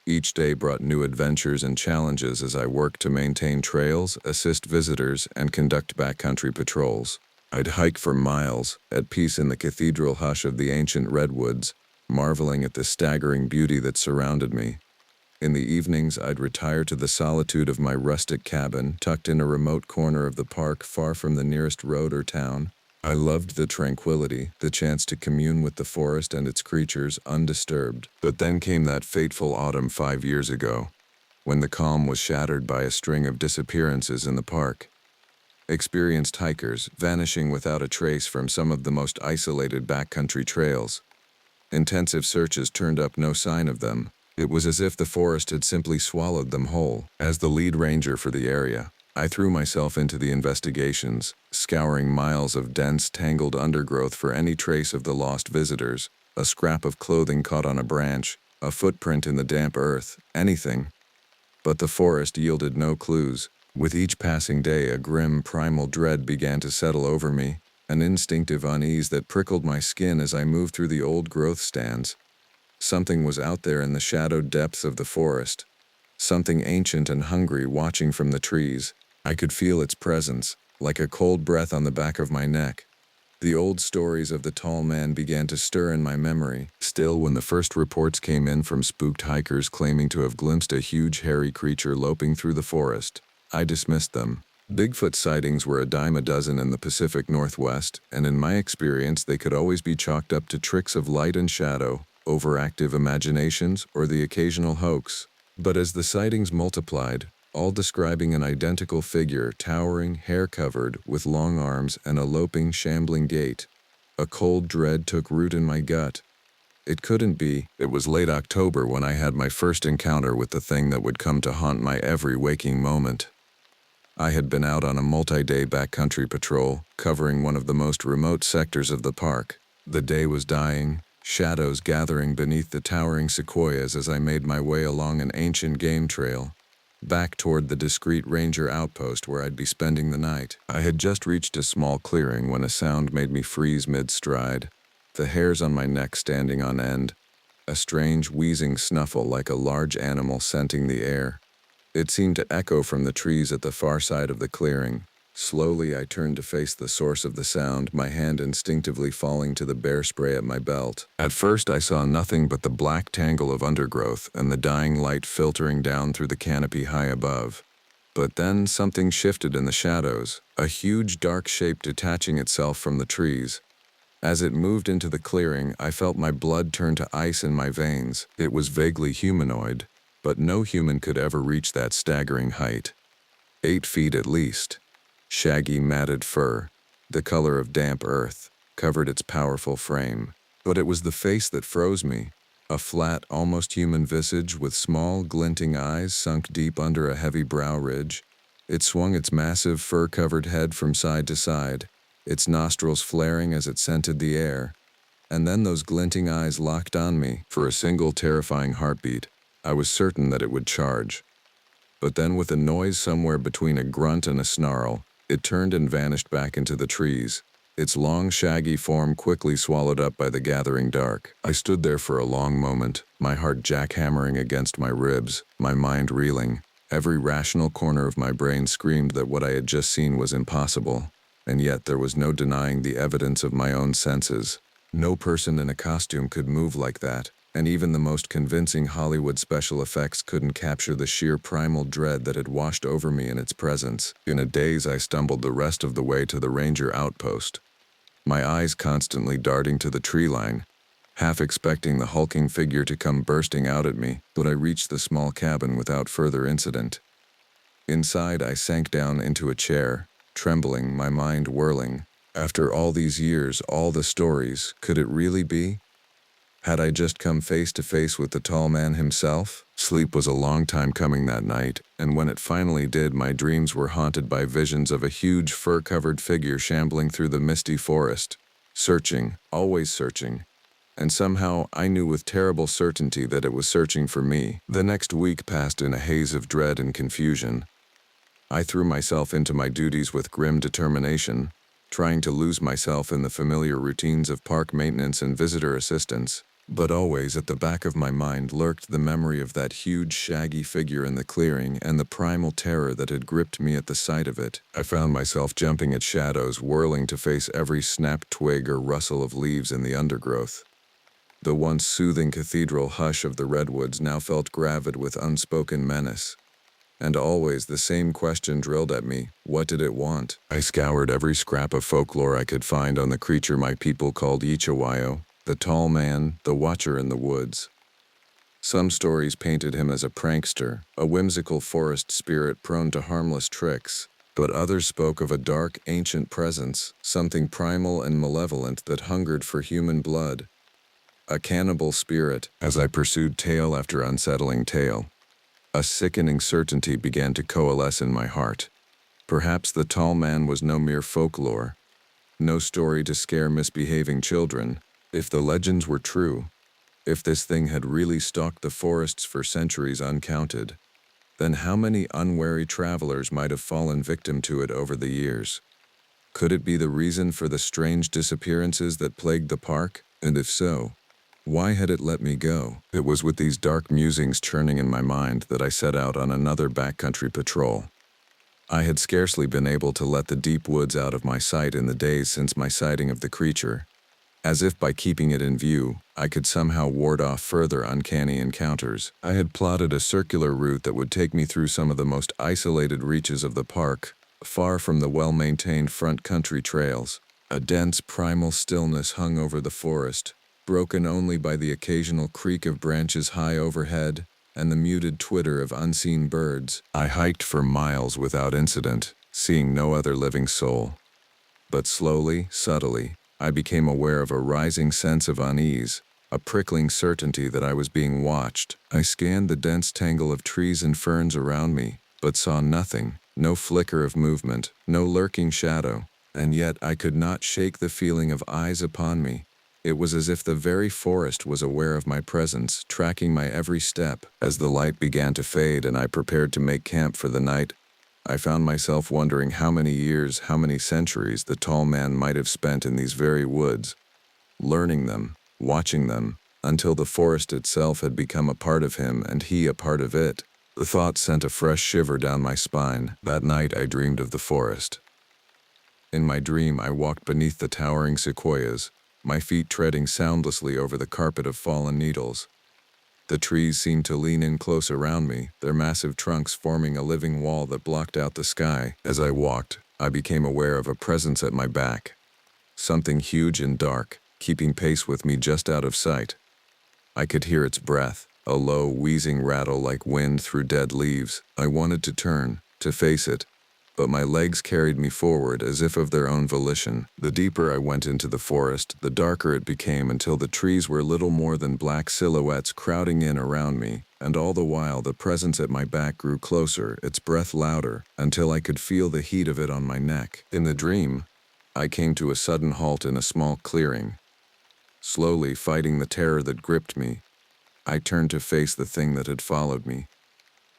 Speaker 1: Each day brought new adventures and challenges as I worked to maintain trails, assist visitors, and conduct backcountry patrols. I'd hike for miles, at peace in the cathedral hush of the ancient redwoods, marveling at the staggering beauty that surrounded me. In the evenings, I'd retire to the solitude of my rustic cabin, tucked in a remote corner of the park far from the nearest road or town. I loved the tranquility, the chance to commune with the forest and its creatures undisturbed. But then came that fateful autumn 5 years ago, when the calm was shattered by a string of disappearances in the park. Experienced hikers vanishing without a trace from some of the most isolated backcountry trails. Intensive searches turned up no sign of them. It was as if the forest had simply swallowed them whole. As the lead ranger for the area, I threw myself into the investigations, scouring miles of dense, tangled undergrowth for any trace of the lost visitors, a scrap of clothing caught on a branch, a footprint in the damp earth, anything. But the forest yielded no clues. With each passing day, a grim, primal dread began to settle over me, an instinctive unease that prickled my skin as I moved through the old growth stands. Something was out there in the shadowed depths of the forest, something ancient and hungry watching from the trees. I could feel its presence, like a cold breath on the back of my neck. The old stories of the tall man began to stir in my memory. Still, when the first reports came in from spooked hikers claiming to have glimpsed a huge hairy creature loping through the forest, I dismissed them. Bigfoot sightings were a dime a dozen in the Pacific Northwest, and in my experience they could always be chalked up to tricks of light and shadow, overactive imaginations, or the occasional hoax. But as the sightings multiplied, all describing an identical figure, towering, hair-covered, with long arms and a loping, shambling gait. A cold dread took root in my gut. It couldn't be. It was late October when I had my first encounter with the thing that would come to haunt my every waking moment. I had been out on a multi-day backcountry patrol, covering one of the most remote sectors of the park. The day was dying, shadows gathering beneath the towering sequoias as I made my way along an ancient game trail, back toward the discreet ranger outpost where I'd be spending the night. I had just reached a small clearing when a sound made me freeze mid-stride, the hairs on my neck standing on end, a strange wheezing snuffle like a large animal scenting the air. It seemed to echo from the trees at the far side of the clearing. Slowly I turned to face the source of the sound, my hand instinctively falling to the bear spray at my belt. At first I saw nothing but the black tangle of undergrowth and the dying light filtering down through the canopy high above. But then something shifted in the shadows, a huge dark shape detaching itself from the trees. As it moved into the clearing, I felt my blood turn to ice in my veins. It was vaguely humanoid, but no human could ever reach that staggering height. 8 feet at least. Shaggy, matted fur, the color of damp earth, covered its powerful frame. But it was the face that froze me, a flat, almost human visage with small, glinting eyes sunk deep under a heavy brow ridge. It swung its massive, fur-covered head from side to side, its nostrils flaring as it scented the air. And then those glinting eyes locked on me. For a single terrifying heartbeat, I was certain that it would charge. But then with a noise somewhere between a grunt and a snarl, it turned and vanished back into the trees, its long, shaggy form quickly swallowed up by the gathering dark. I stood there for a long moment, my heart jackhammering against my ribs, my mind reeling. Every rational corner of my brain screamed that what I had just seen was impossible. And yet there was no denying the evidence of my own senses. No person in a costume could move like that, and even the most convincing Hollywood special effects couldn't capture the sheer primal dread that had washed over me in its presence. In a daze, I stumbled the rest of the way to the ranger outpost, my eyes constantly darting to the tree line, half expecting the hulking figure to come bursting out at me, but I reached the small cabin without further incident. Inside, I sank down into a chair, trembling, my mind whirling. After all these years, all the stories, could it really be? Had I just come face to face with the tall man himself? Sleep was a long time coming that night, and when it finally did, my dreams were haunted by visions of a huge fur-covered figure shambling through the misty forest, searching, always searching. And somehow I knew with terrible certainty that it was searching for me. The next week passed in a haze of dread and confusion. I threw myself into my duties with grim determination, trying to lose myself in the familiar routines of park maintenance and visitor assistance. But always at the back of my mind lurked the memory of that huge, shaggy figure in the clearing and the primal terror that had gripped me at the sight of it. I found myself jumping at shadows, whirling to face every snapped twig or rustle of leaves in the undergrowth. The once soothing cathedral hush of the redwoods now felt gravid with unspoken menace. And always the same question drilled at me: what did it want? I scoured every scrap of folklore I could find on the creature my people called Ichawayo, the tall man, the watcher in the woods. Some stories painted him as a prankster, a whimsical forest spirit prone to harmless tricks, but others spoke of a dark, ancient presence, something primal and malevolent that hungered for human blood. A cannibal spirit. As I pursued tale after unsettling tale, a sickening certainty began to coalesce in my heart. Perhaps the tall man was no mere folklore, no story to scare misbehaving children. If the legends were true, if this thing had really stalked the forests for centuries uncounted, then how many unwary travelers might have fallen victim to it over the years? Could it be the reason for the strange disappearances that plagued the park? And if so, why had it let me go? It was with these dark musings churning in my mind that I set out on another backcountry patrol. I had scarcely been able to let the deep woods out of my sight in the days since my sighting of the creature, as if by keeping it in view, I could somehow ward off further uncanny encounters. I had plotted a circular route that would take me through some of the most isolated reaches of the park, far from the well-maintained front country trails. A dense primal stillness hung over the forest, broken only by the occasional creak of branches high overhead, and the muted twitter of unseen birds. I hiked for miles without incident, seeing no other living soul. But slowly, subtly, I became aware of a rising sense of unease, a prickling certainty that I was being watched. I scanned the dense tangle of trees and ferns around me, but saw nothing, no flicker of movement, no lurking shadow, and yet I could not shake the feeling of eyes upon me. It was as if the very forest was aware of my presence, tracking my every step. As the light began to fade and I prepared to make camp for the night, I found myself wondering how many years, how many centuries the tall man might have spent in these very woods, learning them, watching them, until the forest itself had become a part of him and he a part of it. The thought sent a fresh shiver down my spine. That night I dreamed of the forest. In my dream I walked beneath the towering sequoias, my feet treading soundlessly over the carpet of fallen needles. The trees seemed to lean in close around me, their massive trunks forming a living wall that blocked out the sky. As I walked, I became aware of a presence at my back. Something huge and dark, keeping pace with me just out of sight. I could hear its breath, a low, wheezing rattle like wind through dead leaves. I wanted to turn, to face it, but my legs carried me forward as if of their own volition. The deeper I went into the forest, the darker it became until the trees were little more than black silhouettes crowding in around me, and all the while the presence at my back grew closer, its breath louder, until I could feel the heat of it on my neck. In the dream, I came to a sudden halt in a small clearing. Slowly fighting the terror that gripped me, I turned to face the thing that had followed me.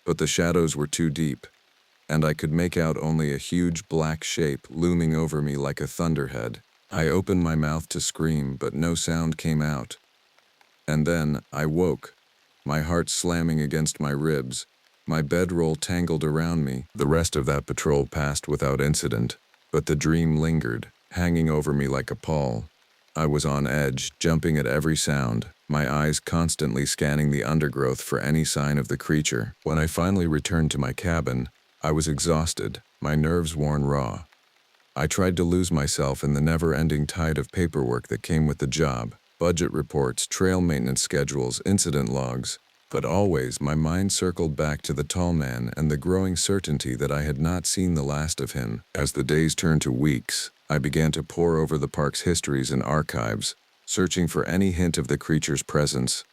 Speaker 1: But the shadows were too deep, and I could make out only a huge black shape looming over me like a thunderhead. I opened my mouth to scream, but no sound came out. And then I woke, my heart slamming against my ribs, my bedroll tangled around me. The rest of that patrol passed without incident, but the dream lingered, hanging over me like a pall. I was on edge, jumping at every sound, my eyes constantly scanning the undergrowth for any sign of the creature. When I finally returned to my cabin, I was exhausted, my nerves worn raw. I tried to lose myself in the never-ending tide of paperwork that came with the job, budget reports, trail maintenance schedules, incident logs, but always my mind circled back to the tall man and the growing certainty that I had not seen the last of him. As the days turned to weeks, I began to pore over the park's histories and archives, searching for any hint of the creature's presence.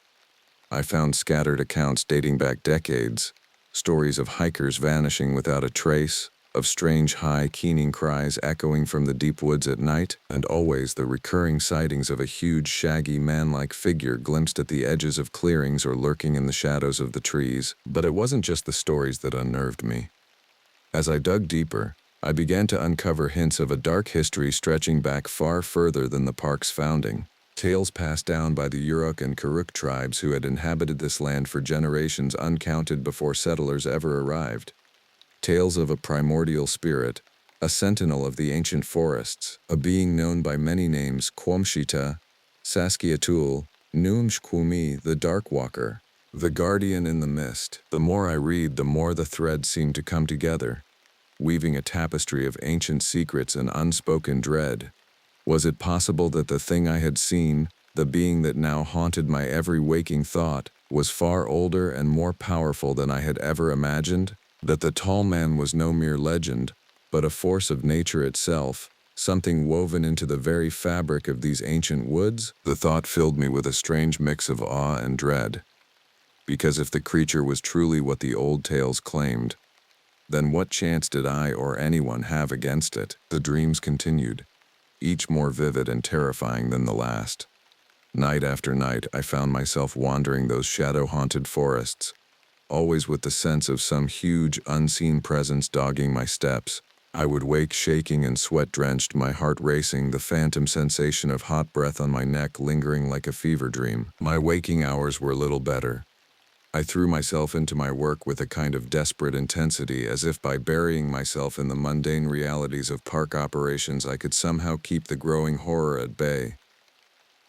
Speaker 1: I found scattered accounts dating back decades, stories of hikers vanishing without a trace, of strange high, keening cries echoing from the deep woods at night, and always the recurring sightings of a huge, shaggy, man-like figure glimpsed at the edges of clearings or lurking in the shadows of the trees. But it wasn't just the stories that unnerved me. As I dug deeper, I began to uncover hints of a dark history stretching back far further than the park's founding. Tales passed down by the Yurok and Karuk tribes who had inhabited this land for generations uncounted before settlers ever arrived. Tales of a primordial spirit, a sentinel of the ancient forests, a being known by many names: Kwamshita, Saskiatul, Noomshkwumi, the Dark Walker, the Guardian in the Mist. The more I read, the more the threads seem to come together, weaving a tapestry of ancient secrets and unspoken dread. Was it possible that the thing I had seen, the being that now haunted my every waking thought, was far older and more powerful than I had ever imagined? That the tall man was no mere legend, but a force of nature itself, something woven into the very fabric of these ancient woods? The thought filled me with a strange mix of awe and dread. Because if the creature was truly what the old tales claimed, then what chance did I or anyone have against it? The dreams continued, each more vivid and terrifying than the last. Night after night, I found myself wandering those shadow-haunted forests, always with the sense of some huge, unseen presence dogging my steps. I would wake shaking and sweat-drenched, my heart racing, the phantom sensation of hot breath on my neck lingering like a fever dream. My waking hours were little better. I threw myself into my work with a kind of desperate intensity, as if by burying myself in the mundane realities of park operations I could somehow keep the growing horror at bay.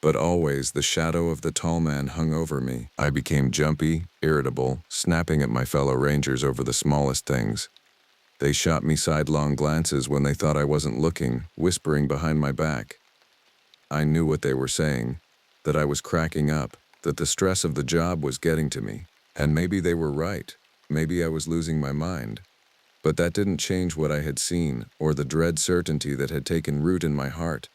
Speaker 1: But always the shadow of the tall man hung over me. I became jumpy, irritable, snapping at my fellow rangers over the smallest things. They shot me sidelong glances when they thought I wasn't looking, whispering behind my back. I knew what they were saying, that I was cracking up, that the stress of the job was getting to me. And maybe they were right. Maybe I was losing my mind. But that didn't change what I had seen, or the dread certainty that had taken root in my heart.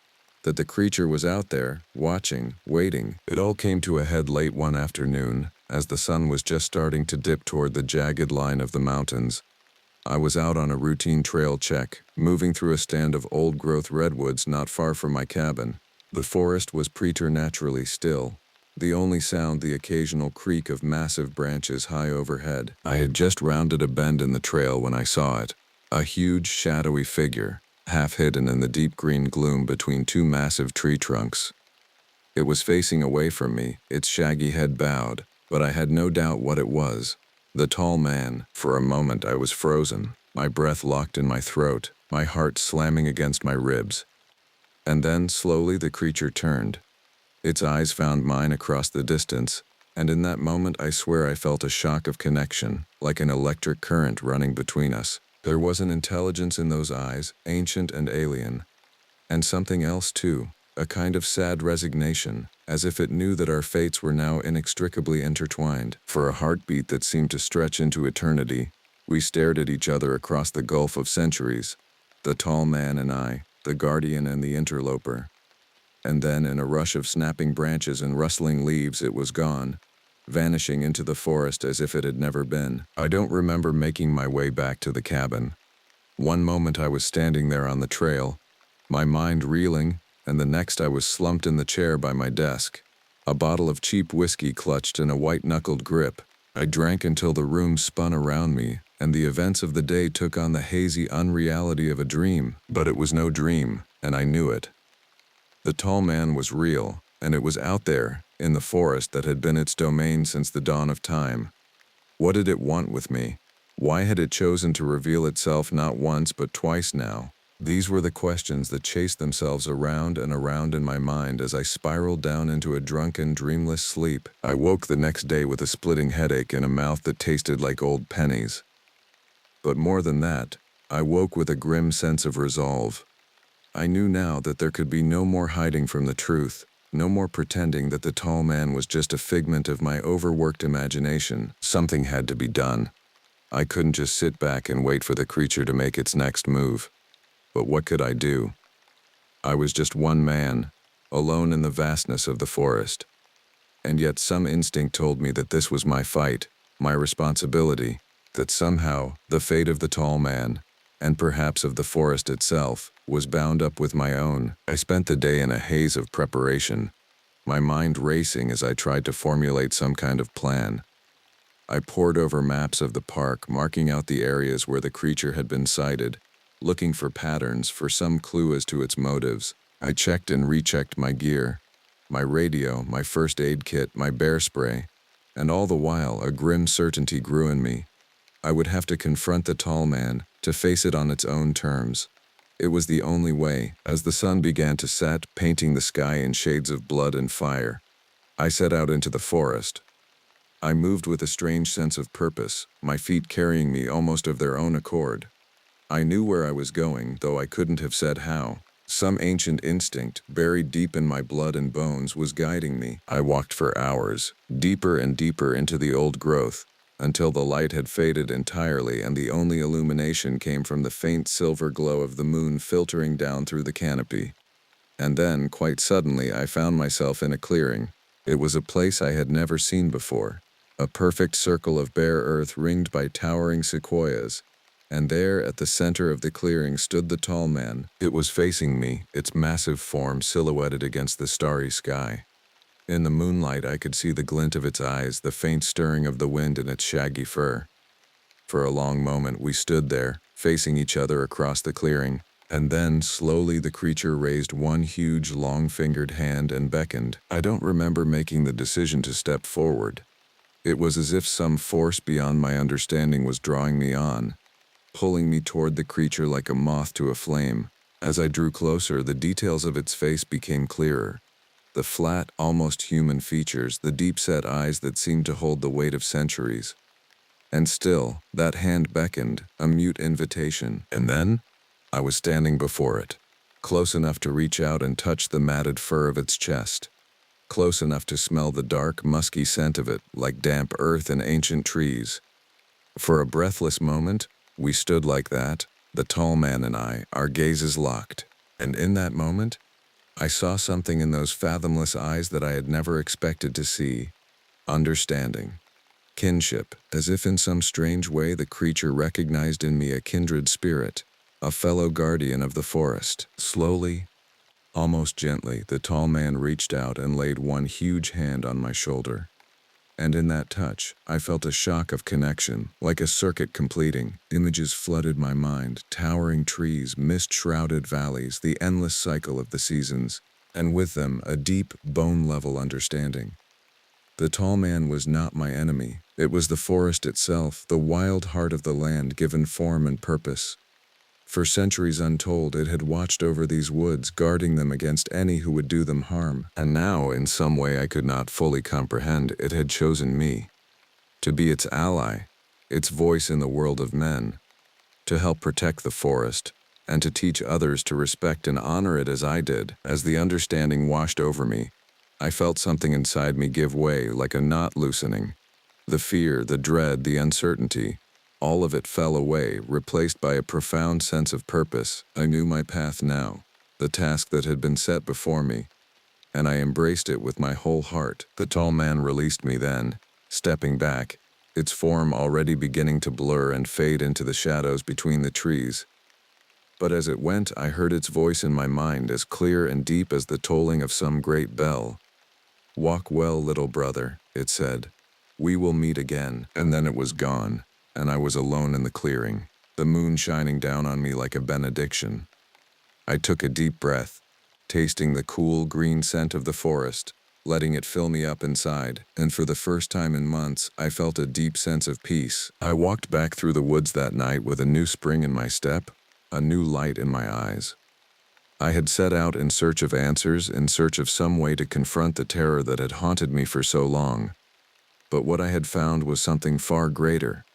Speaker 1: That the creature was out there, watching, waiting. It all came to a head late one afternoon, as the sun was just starting to dip toward the jagged line of the mountains. I was out on a routine trail check, moving through a stand of old-growth redwoods not far from my cabin. The forest was preternaturally still, the only sound the occasional creak of massive branches high overhead. I had just rounded a bend in the trail when I saw it, a huge, shadowy figure, half hidden in the deep green gloom between two massive tree trunks. It was facing away from me, its shaggy head bowed, but I had no doubt what it was. The tall man. For a moment I was frozen, my breath locked in my throat, my heart slamming against my ribs. And then, slowly, the creature turned. Its eyes found mine across the distance, and in that moment I swear I felt a shock of connection, like an electric current running between us. There was an intelligence in those eyes, ancient and alien. And something else too, a kind of sad resignation, as if it knew that our fates were now inextricably intertwined. For a heartbeat that seemed to stretch into eternity, we stared at each other across the gulf of centuries, the tall man and I, the guardian and the interloper. And then, in a rush of snapping branches and rustling leaves, it was gone, vanishing into the forest as if it had never been. I don't remember making my way back to the cabin. One moment I was standing there on the trail, my mind reeling, and the next I was slumped in the chair by my desk, a bottle of cheap whiskey clutched in a white-knuckled grip. I drank until the room spun around me, and the events of the day took on the hazy unreality of a dream. But it was no dream, and I knew it. The tall man was real, and it was out there, in the forest that had been its domain since the dawn of time. What did it want with me? Why had it chosen to reveal itself not once but twice now? These were the questions that chased themselves around and around in my mind as I spiraled down into a drunken, dreamless sleep. I woke the next day with a splitting headache and a mouth that tasted like old pennies. But more than that, I woke with a grim sense of resolve. I knew now that there could be no more hiding from the truth, no more pretending that the tall man was just a figment of my overworked imagination. Something had to be done. I couldn't just sit back and wait for the creature to make its next move. But what could I do? I was just one man, alone in the vastness of the forest. And yet some instinct told me that this was my fight, my responsibility, that somehow the fate of the tall man, and perhaps of the forest itself, was bound up with my own. I spent the day in a haze of preparation, my mind racing as I tried to formulate some kind of plan. I pored over maps of the park, marking out the areas where the creature had been sighted, looking for patterns, for some clue as to its motives. I checked and rechecked my gear, my radio, my first aid kit, my bear spray, and all the while a grim certainty grew in me. I would have to confront the tall man, to face it on its own terms. It was the only way. As the sun began to set, painting the sky in shades of blood and fire, I set out into the forest. I moved with a strange sense of purpose, my feet carrying me almost of their own accord. I knew where I was going, though I couldn't have said how. Some ancient instinct, buried deep in my blood and bones, was guiding me. I walked for hours, deeper and deeper into the old growth, until the light had faded entirely and the only illumination came from the faint silver glow of the moon filtering down through the canopy. And then, quite suddenly, I found myself in a clearing. It was a place I had never seen before, a perfect circle of bare earth ringed by towering sequoias. And there, at the center of the clearing, stood the tall man. It was facing me, its massive form silhouetted against the starry sky. In the moonlight, I could see the glint of its eyes, the faint stirring of the wind in its shaggy fur. For a long moment, we stood there, facing each other across the clearing, and then, slowly, the creature raised one huge, long-fingered hand and beckoned. I don't remember making the decision to step forward. It was as if some force beyond my understanding was drawing me on, pulling me toward the creature like a moth to a flame. As I drew closer, the details of its face became clearer. The flat, almost human features, the deep-set eyes that seemed to hold the weight of centuries. And still, that hand beckoned, a mute invitation. And then, I was standing before it, close enough to reach out and touch the matted fur of its chest. close enough to smell the dark, musky scent of it, like damp earth and ancient trees. For a breathless moment, we stood like that, the tall man and I, our gazes locked. And in that moment, I saw something in those fathomless eyes that I had never expected to see. Understanding. Kinship, as if in some strange way the creature recognized in me a kindred spirit, a fellow guardian of the forest. Slowly, almost gently, the tall man reached out and laid one huge hand on my shoulder. And in that touch, I felt a shock of connection, like a circuit completing. Images flooded my mind, towering trees, mist-shrouded valleys, the endless cycle of the seasons, and with them a deep, bone-level understanding. The tall man was not my enemy. It was the forest itself, the wild heart of the land given form and purpose. For centuries untold, it had watched over these woods, guarding them against any who would do them harm. And now, in some way I could not fully comprehend, it had chosen me to be its ally, its voice in the world of men, to help protect the forest, and to teach others to respect and honor it as I did. As the understanding washed over me, I felt something inside me give way, like a knot loosening. The fear, the dread, the uncertainty, all of it fell away, replaced by a profound sense of purpose. I knew my path now, the task that had been set before me, and I embraced it with my whole heart. The tall man released me then, stepping back, its form already beginning to blur and fade into the shadows between the trees. But as it went, I heard its voice in my mind, as clear and deep as the tolling of some great bell. "Walk well, little brother," it said. "We will meet again." And then it was gone, and I was alone in the clearing, the moon shining down on me like a benediction. I took a deep breath, tasting the cool, green scent of the forest, letting it fill me up inside, and for the first time in months, I felt a deep sense of peace. I walked back through the woods that night with a new spring in my step, a new light in my eyes. I had set out in search of answers, in search of some way to confront the terror that had haunted me for so long. But what I had found was something far greater,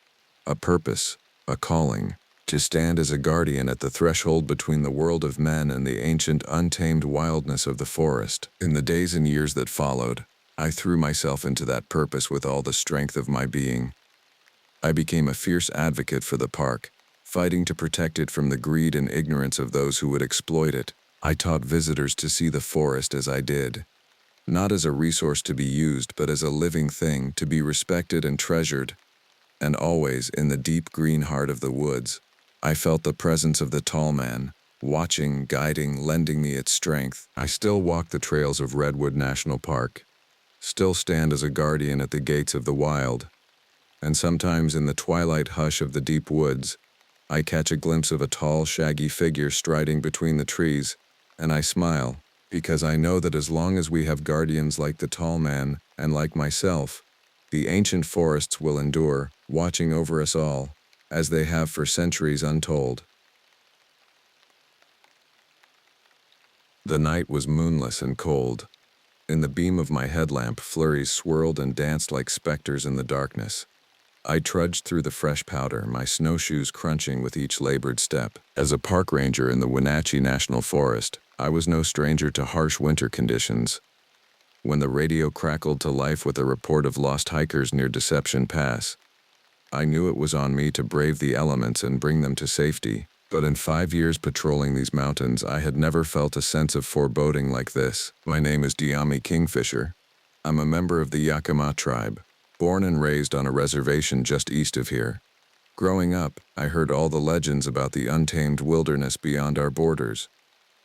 Speaker 1: a purpose, a calling, to stand as a guardian at the threshold between the world of men and the ancient, untamed wildness of the forest. In the days and years that followed, I threw myself into that purpose with all the strength of my being. I became a fierce advocate for the park, fighting to protect it from the greed and ignorance of those who would exploit it. I taught visitors to see the forest as I did, not as a resource to be used, but as a living thing to be respected and treasured. And always, in the deep green heart of the woods, I felt the presence of the tall man, watching, guiding, lending me its strength. I still walk the trails of Redwood National Park, still stand as a guardian at the gates of the wild, and sometimes in the twilight hush of the deep woods, I catch a glimpse of a tall, shaggy figure striding between the trees, and I smile, because I know that as long as we have guardians like the tall man, and like myself, the ancient forests will endure, watching over us all, as they have for centuries untold. The night was moonless and cold. In the beam of my headlamp, flurries swirled and danced like specters in the darkness. I trudged through the fresh powder, my snowshoes crunching with each labored step. As a park ranger in the Wenatchee National Forest, I was no stranger to harsh winter conditions. When the radio crackled to life with a report of lost hikers near Deception Pass, I knew it was on me to brave the elements and bring them to safety. But in 5 years patrolling these mountains, I had never felt a sense of foreboding like this. My name is Diami Kingfisher. I'm a member of the Yakima tribe, born and raised on a reservation just east of here. Growing up, I heard all the legends about the untamed wilderness beyond our borders,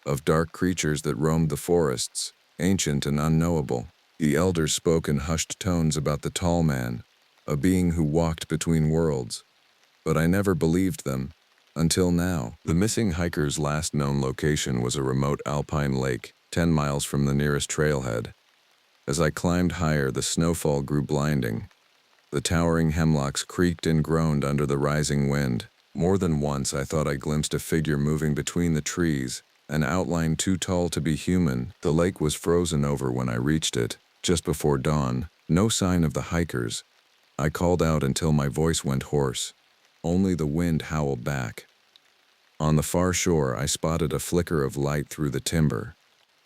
Speaker 1: of dark creatures that roamed the forests, ancient and unknowable. The elders spoke in hushed tones about the tall man, a being who walked between worlds. But I never believed them, until now. The missing hiker's last known location was a remote alpine lake, 10 miles from the nearest trailhead. As I climbed higher, the snowfall grew blinding. The towering hemlocks creaked and groaned under the rising wind. More than once I thought I glimpsed a figure moving between the trees, an outline too tall to be human. The lake was frozen over when I reached it, just before dawn. No sign of the hikers. I called out until my voice went hoarse. Only the wind howled back. On the far shore, I spotted a flicker of light through the timber.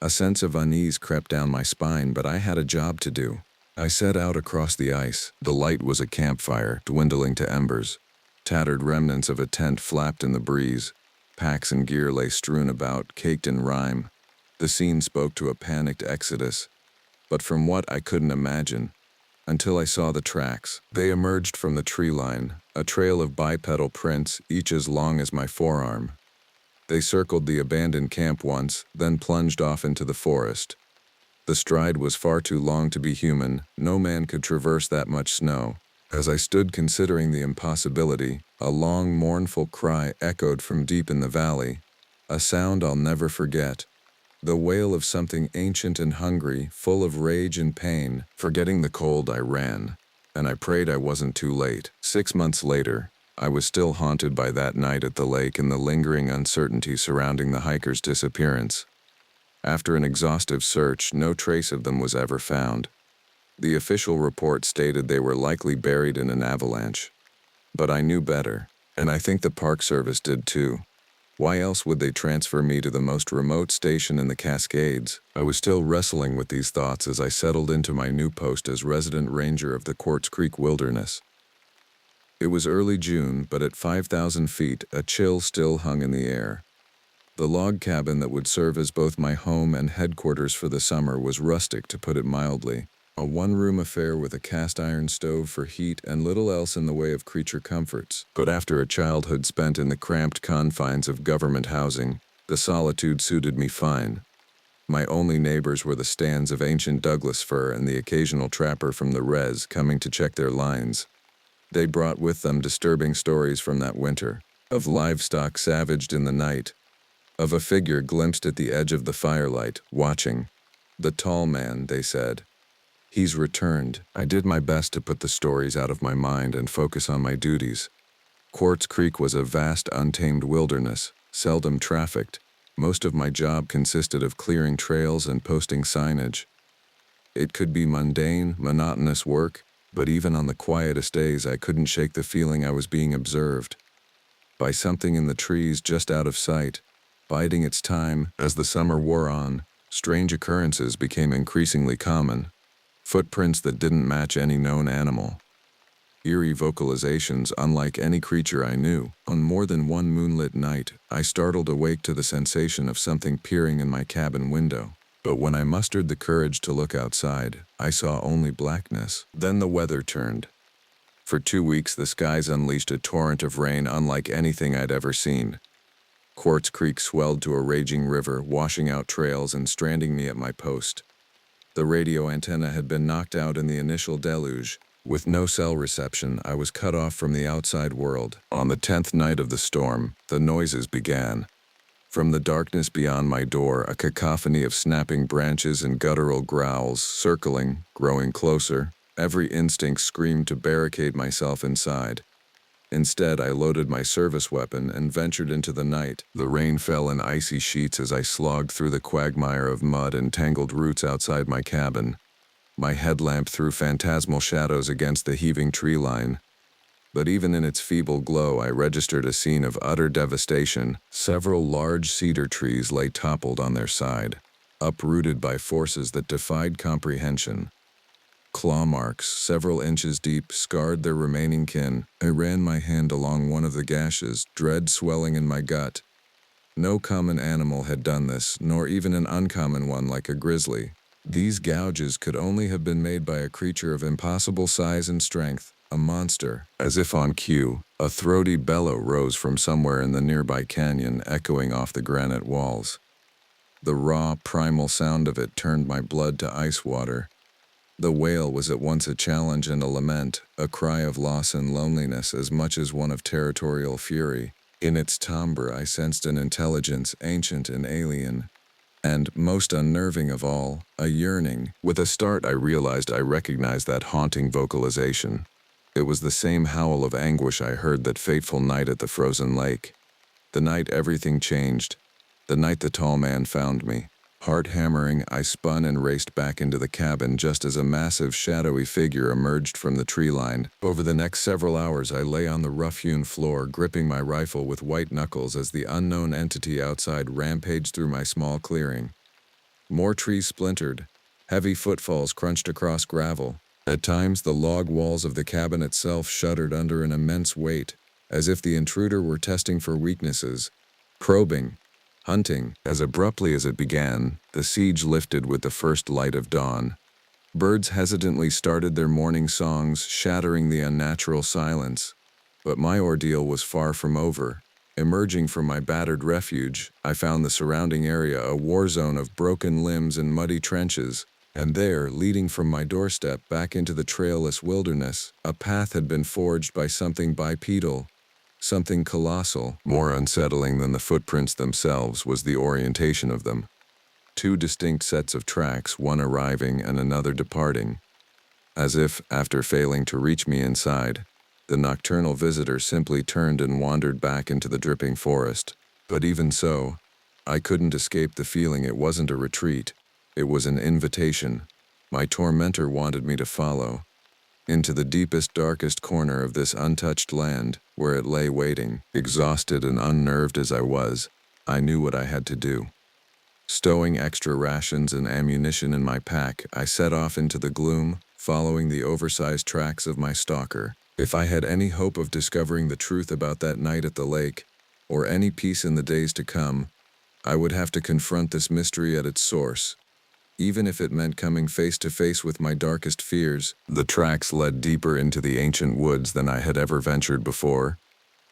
Speaker 1: A sense of unease crept down my spine, but I had a job to do. I set out across the ice. The light was a campfire, dwindling to embers. Tattered remnants of a tent flapped in the breeze. Packs and gear lay strewn about, caked in rime. The scene spoke to a panicked exodus, but from what I couldn't imagine, until I saw the tracks. They emerged from the tree line, a trail of bipedal prints, each as long as my forearm. They circled the abandoned camp once, then plunged off into the forest. The stride was far too long to be human. No man could traverse that much snow. As I stood considering the impossibility, a long, mournful cry echoed from deep in the valley, a sound I'll never forget. The wail of something ancient and hungry, full of rage and pain. Forgetting the cold, I ran, and I prayed I wasn't too late. 6 months later, I was still haunted by that night at the lake and the lingering uncertainty surrounding the hiker's disappearance. After an exhaustive search, no trace of them was ever found. The official report stated they were likely buried in an avalanche. But I knew better, and I think the Park Service did too. Why else would they transfer me to the most remote station in the Cascades? I was still wrestling with these thoughts as I settled into my new post as resident ranger of the Quartz Creek Wilderness. It was early June, but at 5,000 feet, a chill still hung in the air. The log cabin that would serve as both my home and headquarters for the summer was rustic, to put it mildly. A one-room affair with a cast-iron stove for heat and little else in the way of creature comforts. But after a childhood spent in the cramped confines of government housing, the solitude suited me fine. My only neighbors were the stands of ancient Douglas fir and the occasional trapper from the res coming to check their lines. They brought with them disturbing stories from that winter, of livestock savaged in the night, of a figure glimpsed at the edge of the firelight, watching. The tall man, they said. He's returned. I did my best to put the stories out of my mind and focus on my duties. Quartz Creek was a vast, untamed wilderness, seldom trafficked. Most of my job consisted of clearing trails and posting signage. It could be mundane, monotonous work, but even on the quietest days I couldn't shake the feeling I was being observed by something in the trees just out of sight, biding its time. As the summer wore on, strange occurrences became increasingly common. Footprints that didn't match any known animal. Eerie vocalizations unlike any creature I knew. On more than one moonlit night, I startled awake to the sensation of something peering in my cabin window. But when I mustered the courage to look outside, I saw only blackness. Then the weather turned. For 2 weeks, the skies unleashed a torrent of rain unlike anything I'd ever seen. Quartz Creek swelled to a raging river, washing out trails and stranding me at my post. The radio antenna had been knocked out in the initial deluge. With no cell reception, I was cut off from the outside world. On the 10th night of the storm, the noises began. From the darkness beyond my door, a cacophony of snapping branches and guttural growls, circling, growing closer. Every instinct screamed to barricade myself inside. Instead, I loaded my service weapon and ventured into the night. The rain fell in icy sheets as I slogged through the quagmire of mud and tangled roots outside my cabin. My headlamp threw phantasmal shadows against the heaving tree line. But even in its feeble glow, I registered a scene of utter devastation. Several large cedar trees lay toppled on their side, uprooted by forces that defied comprehension. Claw marks, several inches deep, scarred their remaining kin. I ran my hand along one of the gashes, dread swelling in my gut. No common animal had done this, nor even an uncommon one like a grizzly. These gouges could only have been made by a creature of impossible size and strength, a monster. As if on cue, a throaty bellow rose from somewhere in the nearby canyon, echoing off the granite walls. The raw, primal sound of it turned my blood to ice water. The wail was at once a challenge and a lament, a cry of loss and loneliness as much as one of territorial fury. In its timbre I sensed an intelligence ancient and alien, and, most unnerving of all, a yearning. With a start I realized I recognized that haunting vocalization. It was the same howl of anguish I heard that fateful night at the frozen lake. The night everything changed. The night the tall man found me. Heart hammering, I spun and raced back into the cabin just as a massive, shadowy figure emerged from the tree line. Over the next several hours, I lay on the rough-hewn floor, gripping my rifle with white knuckles as the unknown entity outside rampaged through my small clearing. More trees splintered. Heavy footfalls crunched across gravel. At times, the log walls of the cabin itself shuddered under an immense weight, as if the intruder were testing for weaknesses, probing, hunting. As abruptly as it began, the siege lifted with the first light of dawn. Birds hesitantly started their morning songs, shattering the unnatural silence. But my ordeal was far from over. Emerging from my battered refuge, I found the surrounding area a war zone of broken limbs and muddy trenches. And there, leading from my doorstep back into the trailless wilderness, a path had been forged by something bipedal, something colossal. More unsettling than the footprints themselves was the orientation of them. Two distinct sets of tracks, one arriving and another departing. As if, after failing to reach me inside, the nocturnal visitor simply turned and wandered back into the dripping forest. But even so, I couldn't escape the feeling it wasn't a retreat. It was an invitation. My tormentor wanted me to follow into the deepest, darkest corner of this untouched land, where it lay waiting. Exhausted and unnerved as I was, I knew what I had to do. Stowing extra rations and ammunition in my pack, I set off into the gloom, following the oversized tracks of my stalker. If I had any hope of discovering the truth about that night at the lake, or any peace in the days to come, I would have to confront this mystery at its source. Even if it meant coming face to face with my darkest fears. The tracks led deeper into the ancient woods than I had ever ventured before.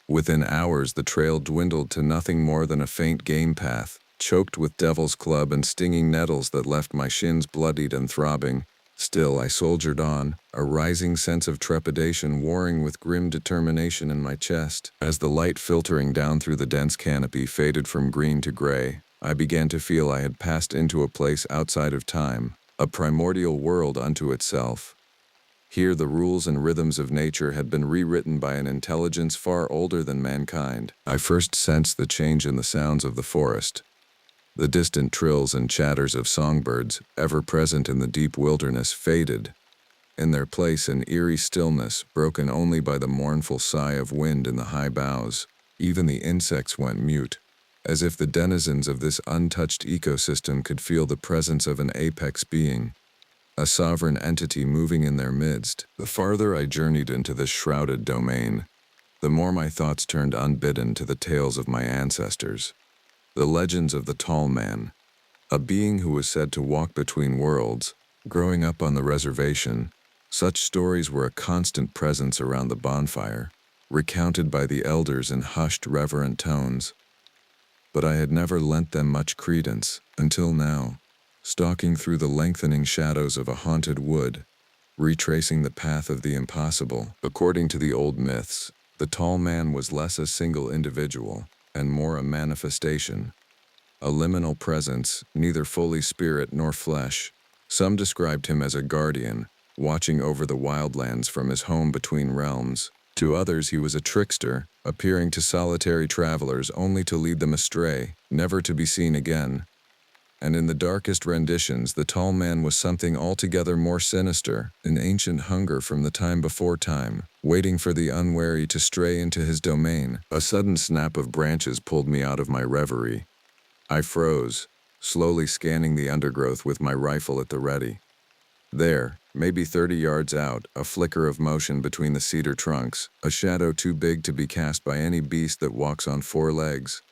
Speaker 1: Within hours, the trail dwindled to nothing more than a faint game path, choked with devil's club and stinging nettles that left my shins bloodied and throbbing. Still, I soldiered on, a rising sense of trepidation warring with grim determination in my chest. As the light filtering down through the dense canopy faded from green to gray, I began to feel I had passed into a place outside of time, a primordial world unto itself. Here the rules and rhythms of nature had been rewritten by an intelligence far older than mankind. I first sensed the change in the sounds of the forest. The distant trills and chatters of songbirds, ever present in the deep wilderness, faded. In their place, an eerie stillness, broken only by the mournful sigh of wind in the high boughs. Even the insects went mute, as if the denizens of this untouched ecosystem could feel the presence of an apex being, a sovereign entity moving in their midst. The farther I journeyed into this shrouded domain, the more my thoughts turned unbidden to the tales of my ancestors. The legends of the Tall Man, a being who was said to walk between worlds. Growing up on the reservation, such stories were a constant presence around the bonfire, recounted by the elders in hushed, reverent tones. But I had never lent them much credence, until now, stalking through the lengthening shadows of a haunted wood, retracing the path of the impossible. According to the old myths, the Tall Man was less a single individual, and more a manifestation, a liminal presence, neither fully spirit nor flesh. Some described him as a guardian, watching over the wildlands from his home between realms. To others he was a trickster, appearing to solitary travelers only to lead them astray, never to be seen again. And in the darkest renditions, the Tall Man was something altogether more sinister, an ancient hunger from the time before time, waiting for the unwary to stray into his domain. A sudden snap of branches pulled me out of my reverie. I froze, slowly scanning the undergrowth with my rifle at the ready. There, maybe 30 yards out, a flicker of motion between the cedar trunks, a shadow too big to be cast by any beast that walks on four legs.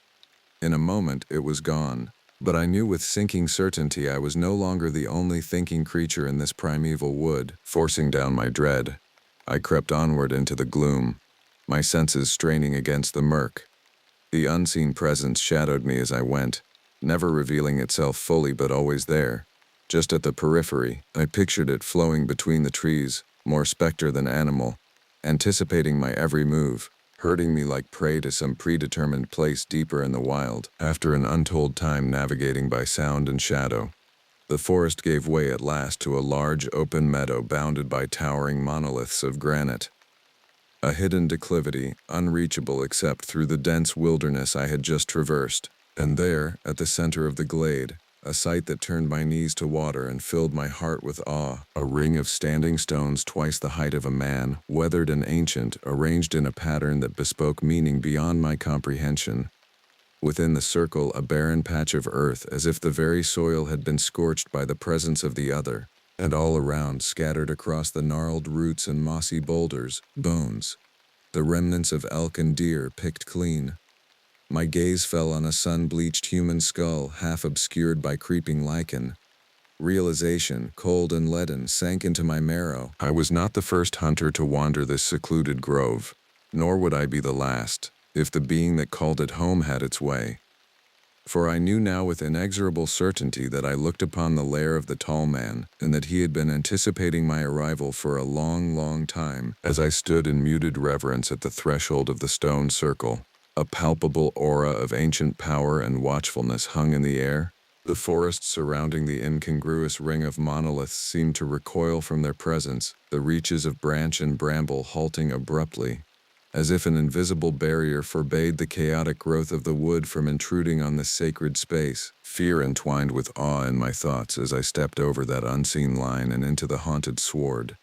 Speaker 1: In a moment, it was gone. But I knew with sinking certainty I was no longer the only thinking creature in this primeval wood. Forcing down my dread, I crept onward into the gloom, my senses straining against the murk. The unseen presence shadowed me as I went, never revealing itself fully but always there. Just at the periphery, I pictured it flowing between the trees, more specter than animal, anticipating my every move, herding me like prey to some predetermined place deeper in the wild. After an untold time navigating by sound and shadow, the forest gave way at last to a large open meadow bounded by towering monoliths of granite. A hidden declivity, unreachable except through the dense wilderness I had just traversed. And there, at the center of the glade, a sight that turned my knees to water and filled my heart with awe. A ring of standing stones twice the height of a man, weathered and ancient, arranged in a pattern that bespoke meaning beyond my comprehension. Within the circle, a barren patch of earth, as if the very soil had been scorched by the presence of the other. And all around, scattered across the gnarled roots and mossy boulders, bones. The remnants of elk and deer picked clean. My gaze fell on a sun-bleached human skull, half obscured by creeping lichen. Realization, cold and leaden, sank into my marrow. I was not the first hunter to wander this secluded grove, nor would I be the last, if the being that called it home had its way. For I knew now with inexorable certainty that I looked upon the lair of the tall man, and that he had been anticipating my arrival for a long, long time. As I stood in muted reverence at the threshold of the stone circle, a palpable aura of ancient power and watchfulness hung in the air. The forests surrounding the incongruous ring of monoliths seemed to recoil from their presence, the reaches of branch and bramble halting abruptly, as if an invisible barrier forbade the chaotic growth of the wood from intruding on this sacred space. Fear entwined with awe in my thoughts as I stepped over that unseen line and into the haunted sward.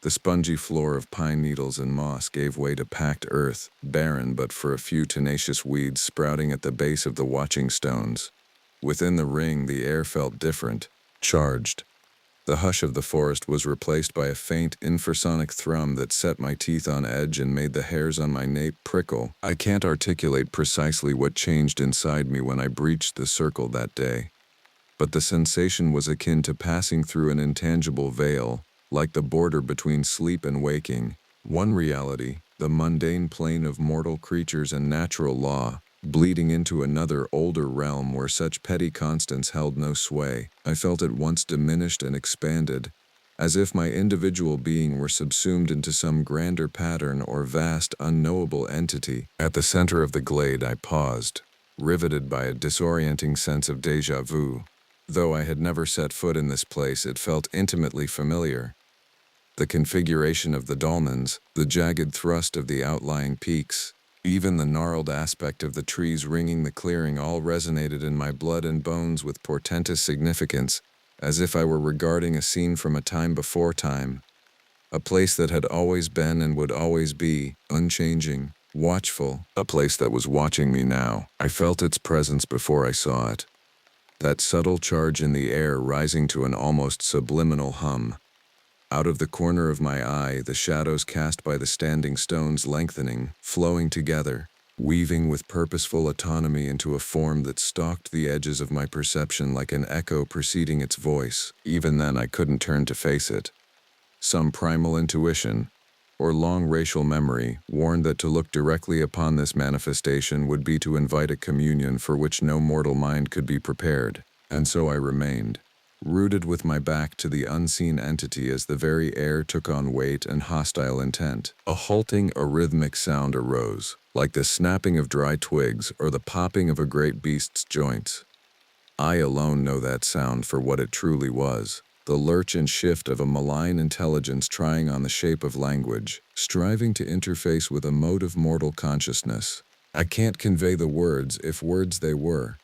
Speaker 1: The spongy floor of pine needles and moss gave way to packed earth, barren but for a few tenacious weeds sprouting at the base of the watching stones. Within the ring, the air felt different, charged. The hush of the forest was replaced by a faint, infrasonic thrum that set my teeth on edge and made the hairs on my nape prickle. I can't articulate precisely what changed inside me when I breached the circle that day, but the sensation was akin to passing through an intangible veil, like the border between sleep and waking. One reality, the mundane plane of mortal creatures and natural law, bleeding into another, older realm where such petty constants held no sway. I felt at once diminished and expanded, as if my individual being were subsumed into some grander pattern or vast, unknowable entity. At the center of the glade I paused, riveted by a disorienting sense of déjà vu. Though I had never set foot in this place, it felt intimately familiar. The configuration of the dolmens, the jagged thrust of the outlying peaks, even the gnarled aspect of the trees ringing the clearing all resonated in my blood and bones with portentous significance, as if I were regarding a scene from a time before time. A place that had always been and would always be, unchanging, watchful, a place that was watching me now. I felt its presence before I saw it. That subtle charge in the air rising to an almost subliminal hum. Out of the corner of my eye, the shadows cast by the standing stones lengthening, flowing together, weaving with purposeful autonomy into a form that stalked the edges of my perception like an echo preceding its voice. Even then I couldn't turn to face it. Some primal intuition, or long racial memory, warned that to look directly upon this manifestation would be to invite a communion for which no mortal mind could be prepared. And so I remained, rooted with my back to the unseen entity as the very air took on weight and hostile intent. A halting, arrhythmic sound arose, like the snapping of dry twigs or the popping of a great beast's joints. I alone know that sound for what it truly was, the lurch and shift of a malign intelligence trying on the shape of language, striving to interface with a mode of mortal consciousness. I can't convey the words, if words they were.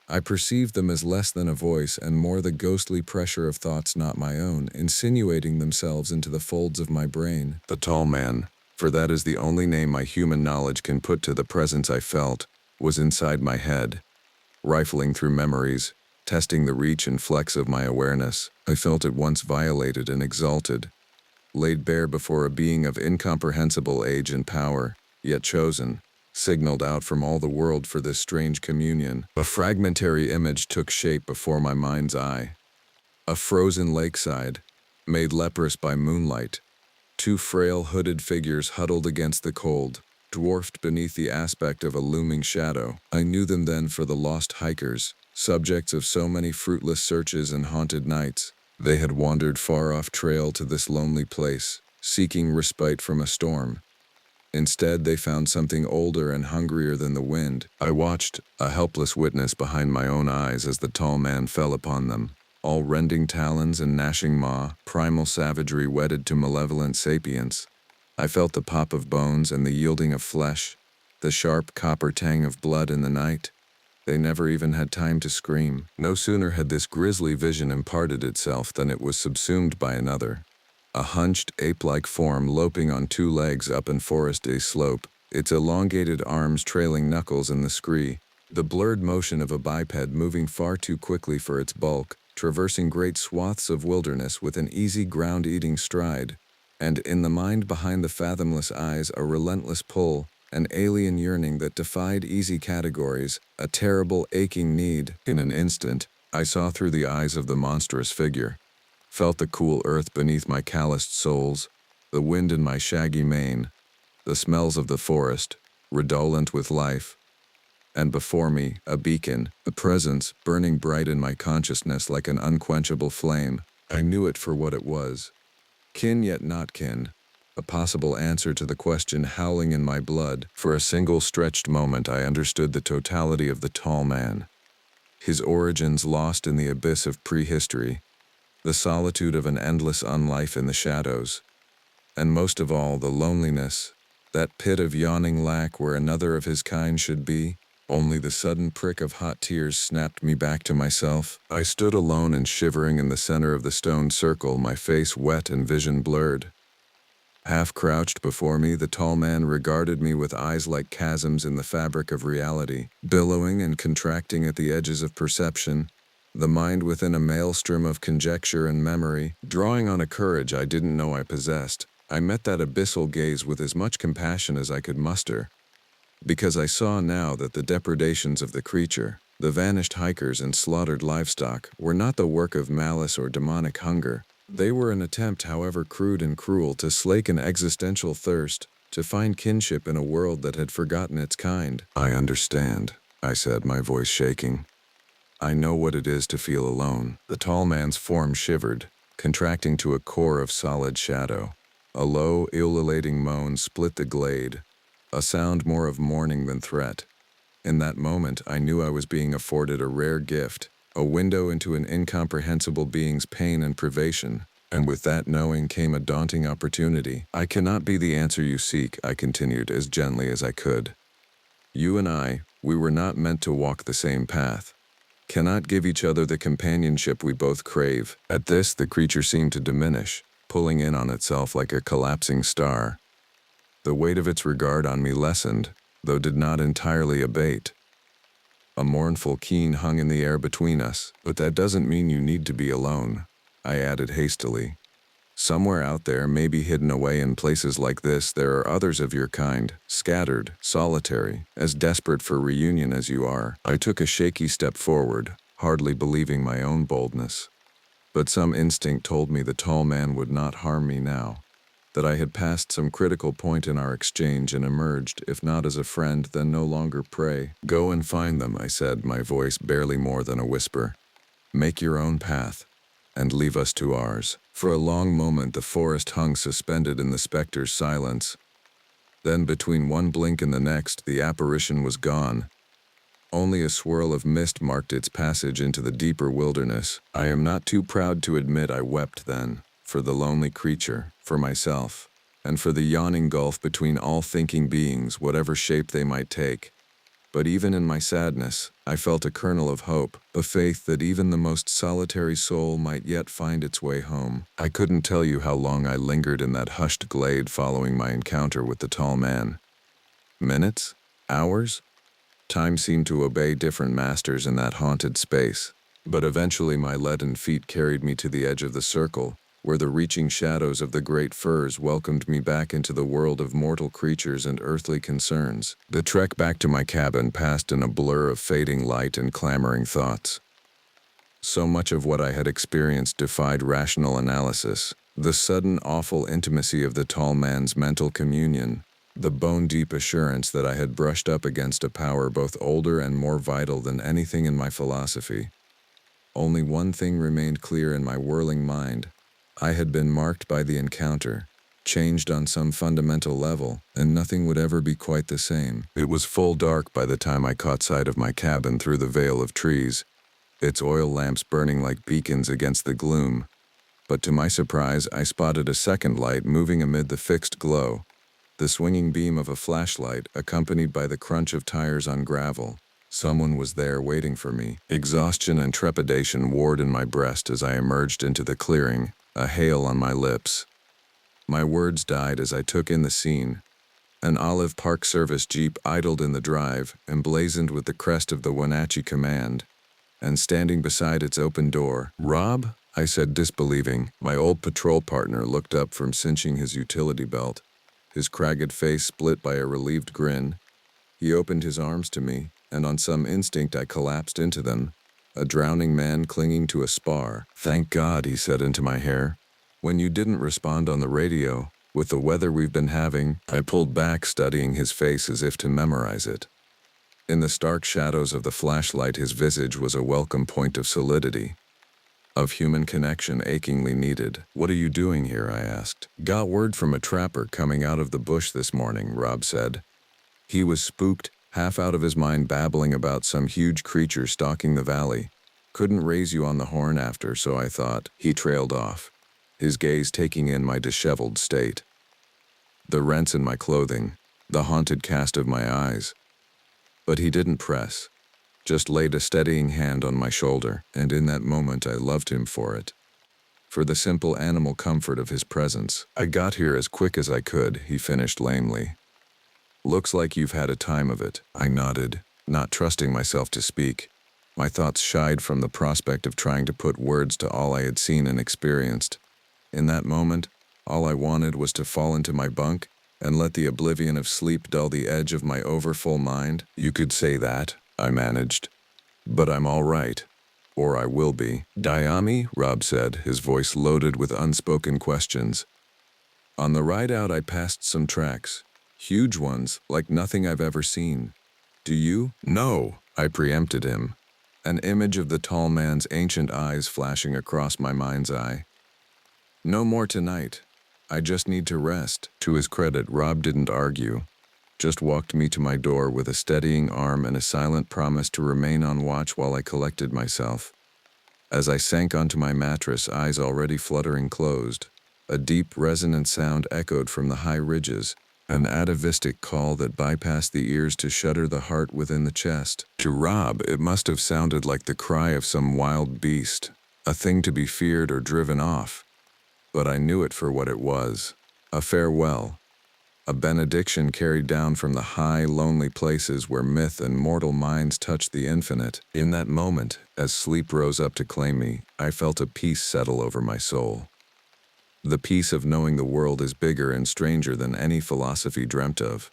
Speaker 1: I perceived them as less than a voice and more the ghostly pressure of thoughts not my own, insinuating themselves into the folds of my brain. The tall man, for that is the only name my human knowledge can put to the presence I felt, was inside my head. Rifling through memories, testing the reach and flex of my awareness, I felt at once violated and exalted, laid bare before a being of incomprehensible age and power, yet chosen, signaled out from all the world for this strange communion. A fragmentary image took shape before my mind's eye. A frozen lakeside, made leprous by moonlight. Two frail hooded figures huddled against the cold, dwarfed beneath the aspect of a looming shadow. I knew them then for the lost hikers, subjects of so many fruitless searches and haunted nights. They had wandered far off trail to this lonely place, seeking respite from a storm. Instead, they found something older and hungrier than the wind. I watched, a helpless witness behind my own eyes as the tall man fell upon them, all rending talons and gnashing maw, primal savagery wedded to malevolent sapience. I felt the pop of bones and the yielding of flesh, the sharp copper tang of blood in the night. They never even had time to scream. No sooner had this grisly vision imparted itself than it was subsumed by another. A hunched, ape-like form loping on two legs up an forest-day slope, its elongated arms trailing knuckles in the scree. The blurred motion of a biped moving far too quickly for its bulk, traversing great swaths of wilderness with an easy ground-eating stride, and in the mind behind the fathomless eyes a relentless pull, an alien yearning that defied easy categories, a terrible aching need. In an instant, I saw through the eyes of the monstrous figure, felt the cool earth beneath my calloused soles, the wind in my shaggy mane, the smells of the forest, redolent with life, and before me, a beacon, a presence burning bright in my consciousness like an unquenchable flame. I knew it for what it was. Kin yet not kin. A possible answer to the question howling in my blood. For a single stretched moment I understood the totality of the tall man. His origins lost in the abyss of prehistory, the solitude of an endless unlife in the shadows, and most of all the loneliness, that pit of yawning lack where another of his kind should be. Only the sudden prick of hot tears snapped me back to myself. I stood alone and shivering in the center of the stone circle, my face wet and vision blurred. Half crouched before me, the tall man regarded me with eyes like chasms in the fabric of reality, billowing and contracting at the edges of perception, the mind within a maelstrom of conjecture and memory, drawing on a courage I didn't know I possessed. I met that abyssal gaze with as much compassion as I could muster, because I saw now that the depredations of the creature, the vanished hikers and slaughtered livestock, were not the work of malice or demonic hunger. They were an attempt, however crude and cruel, to slake an existential thirst, to find kinship in a world that had forgotten its kind. I understand, I said, my voice shaking. I know what it is to feel alone. The tall man's form shivered, contracting to a core of solid shadow. A low, ululating moan split the glade, a sound more of mourning than threat. In that moment, I knew I was being afforded a rare gift, a window into an incomprehensible being's pain and privation, and with that knowing came a daunting opportunity. I cannot be the answer you seek, I continued as gently as I could. You and I, we were not meant to walk the same path, cannot give each other the companionship we both crave. At this, the creature seemed to diminish, pulling in on itself like a collapsing star. The weight of its regard on me lessened, though did not entirely abate. A mournful keen hung in the air between us. But that doesn't mean you need to be alone, I added hastily. Somewhere out there, maybe hidden away in places like this, there are others of your kind, scattered, solitary, as desperate for reunion as you are. I took a shaky step forward, hardly believing my own boldness. But some instinct told me the tall man would not harm me now, that I had passed some critical point in our exchange and emerged, if not as a friend, then no longer prey. Go and find them, I said, my voice barely more than a whisper. Make your own path, and leave us to ours. For a long moment the forest hung suspended in the specter's silence. Then between one blink and the next, the apparition was gone. Only a swirl of mist marked its passage into the deeper wilderness. I am not too proud to admit I wept then, for the lonely creature, for myself, and for the yawning gulf between all thinking beings, whatever shape they might take. But even in my sadness, I felt a kernel of hope, a faith that even the most solitary soul might yet find its way home. I couldn't tell you how long I lingered in that hushed glade following my encounter with the tall man. Minutes? Hours? Time seemed to obey different masters in that haunted space. But eventually my leaden feet carried me to the edge of the circle, where the reaching shadows of the great firs welcomed me back into the world of mortal creatures and earthly concerns. The trek back to my cabin passed in a blur of fading light and clamoring thoughts. So much of what I had experienced defied rational analysis. The sudden awful intimacy of the tall man's mental communion, the bone-deep assurance that I had brushed up against a power both older and more vital than anything in my philosophy. Only one thing remained clear in my whirling mind. I had been marked by the encounter, changed on some fundamental level, and nothing would ever be quite the same. It was full dark by the time I caught sight of my cabin through the veil of trees, its oil lamps burning like beacons against the gloom. But to my surprise, I spotted a second light moving amid the fixed glow, the swinging beam of a flashlight accompanied by the crunch of tires on gravel. Someone was there waiting for me. Exhaustion and trepidation warred in my breast as I emerged into the clearing, a hail on my lips. My words died as I took in the scene. An olive Park Service Jeep idled in the drive, emblazoned with the crest of the Wenatchee Command, and standing beside its open door. "Rob?" I said, disbelieving. My old patrol partner looked up from cinching his utility belt, his cragged face split by a relieved grin. He opened his arms to me, and on some instinct I collapsed into them, a drowning man clinging to a spar. "Thank God," he said into my hair. "When you didn't respond on the radio, with the weather we've been having." I pulled back, studying his face as if to memorize it. In the stark shadows of the flashlight, his visage was a welcome point of solidity, of human connection achingly needed. "What are you doing here?" I asked. "Got word from a trapper coming out of the bush this morning," Rob said. He was spooked, half out of his mind, babbling about some huge creature stalking the valley. "Couldn't raise you on the horn after, so I thought." He trailed off, his gaze taking in my disheveled state, the rents in my clothing, the haunted cast of my eyes. But he didn't press, just laid a steadying hand on my shoulder, and in that moment I loved him for it, for the simple animal comfort of his presence. "I got here as quick as I could," he finished lamely. "Looks like you've had a time of it." I nodded, not trusting myself to speak. My thoughts shied from the prospect of trying to put words to all I had seen and experienced. In that moment, all I wanted was to fall into my bunk and let the oblivion of sleep dull the edge of my overfull mind. "You could say that," I managed. "But I'm all right. Or I will be." "Diami?" Rob said, his voice loaded with unspoken questions. "On the ride out I passed some tracks. Huge ones, like nothing I've ever seen. Do you?" "No," I preempted him, an image of the tall man's ancient eyes flashing across my mind's eye. "No more tonight. I just need to rest." To his credit, Rob didn't argue, just walked me to my door with a steadying arm and a silent promise to remain on watch while I collected myself. As I sank onto my mattress, eyes already fluttering closed, a deep, resonant sound echoed from the high ridges, an atavistic call that bypassed the ears to shudder the heart within the chest. To Rob, it must have sounded like the cry of some wild beast, a thing to be feared or driven off. But I knew it for what it was, a farewell, a benediction carried down from the high, lonely places where myth and mortal minds touch the infinite. In that moment, as sleep rose up to claim me, I felt a peace settle over my soul. The peace of knowing the world is bigger and stranger than any philosophy dreamt of.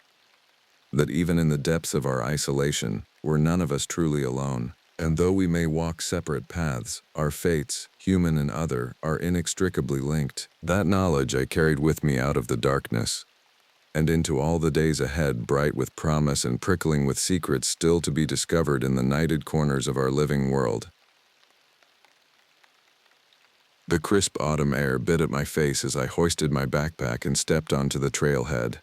Speaker 1: That even in the depths of our isolation, we're none of us truly alone. And though we may walk separate paths, our fates, human and other, are inextricably linked. That knowledge I carried with me out of the darkness, and into all the days ahead, bright with promise and prickling with secrets still to be discovered in the nighted corners of our living world. The crisp autumn air bit at my face as I hoisted my backpack and stepped onto the trailhead.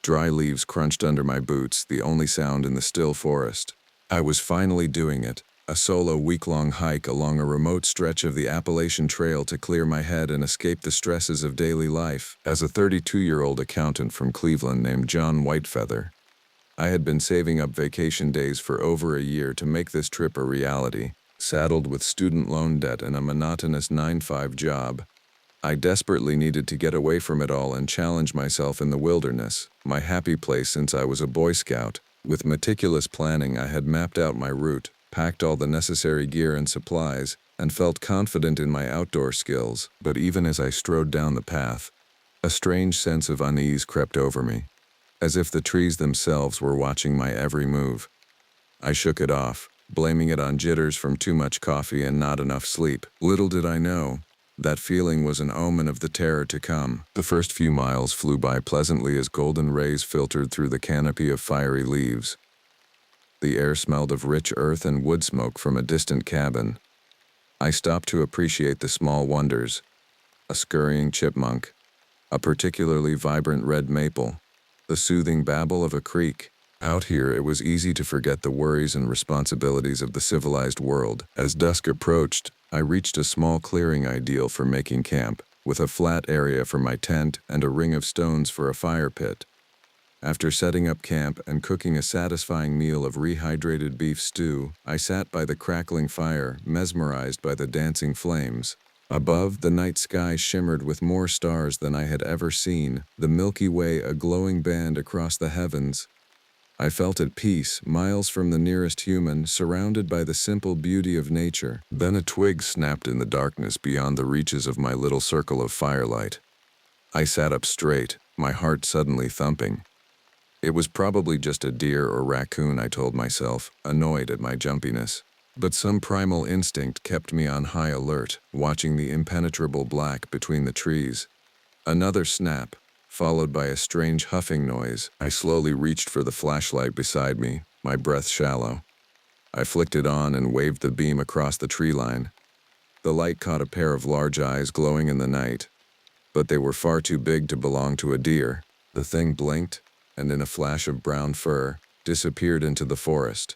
Speaker 1: Dry leaves crunched under my boots, the only sound in the still forest. I was finally doing it, a solo week-long hike along a remote stretch of the Appalachian Trail to clear my head and escape the stresses of daily life. As a 32-year-old accountant from Cleveland named John Whitefeather, I had been saving up vacation days for over a year to make this trip a reality. Saddled with student loan debt and a monotonous 9-to-5 job, I desperately needed to get away from it all and challenge myself in the wilderness, my happy place since I was a Boy Scout. With meticulous planning, I had mapped out my route, packed all the necessary gear and supplies, and felt confident in my outdoor skills. But even as I strode down the path, a strange sense of unease crept over me, as if the trees themselves were watching my every move. I shook it off, blaming it on jitters from too much coffee and not enough sleep. Little did I know, that feeling was an omen of the terror to come. The first few miles flew by pleasantly as golden rays filtered through the canopy of fiery leaves. The air smelled of rich earth and wood smoke from a distant cabin. I stopped to appreciate the small wonders: a scurrying chipmunk, a particularly vibrant red maple, the soothing babble of a creek. Out here, it was easy to forget the worries and responsibilities of the civilized world. As dusk approached, I reached a small clearing ideal for making camp, with a flat area for my tent and a ring of stones for a fire pit. After setting up camp and cooking a satisfying meal of rehydrated beef stew, I sat by the crackling fire, mesmerized by the dancing flames. Above, the night sky shimmered with more stars than I had ever seen, the Milky Way a glowing band across the heavens. I felt at peace, miles from the nearest human, surrounded by the simple beauty of nature. Then a twig snapped in the darkness beyond the reaches of my little circle of firelight. I sat up straight, my heart suddenly thumping. It was probably just a deer or raccoon, I told myself, annoyed at my jumpiness. But some primal instinct kept me on high alert, watching the impenetrable black between the trees. Another snap, followed by a strange huffing noise. I slowly reached for the flashlight beside me, my breath shallow. I flicked it on and waved the beam across the tree line. The light caught a pair of large eyes glowing in the night, but they were far too big to belong to a deer. The thing blinked, and in a flash of brown fur, disappeared into the forest.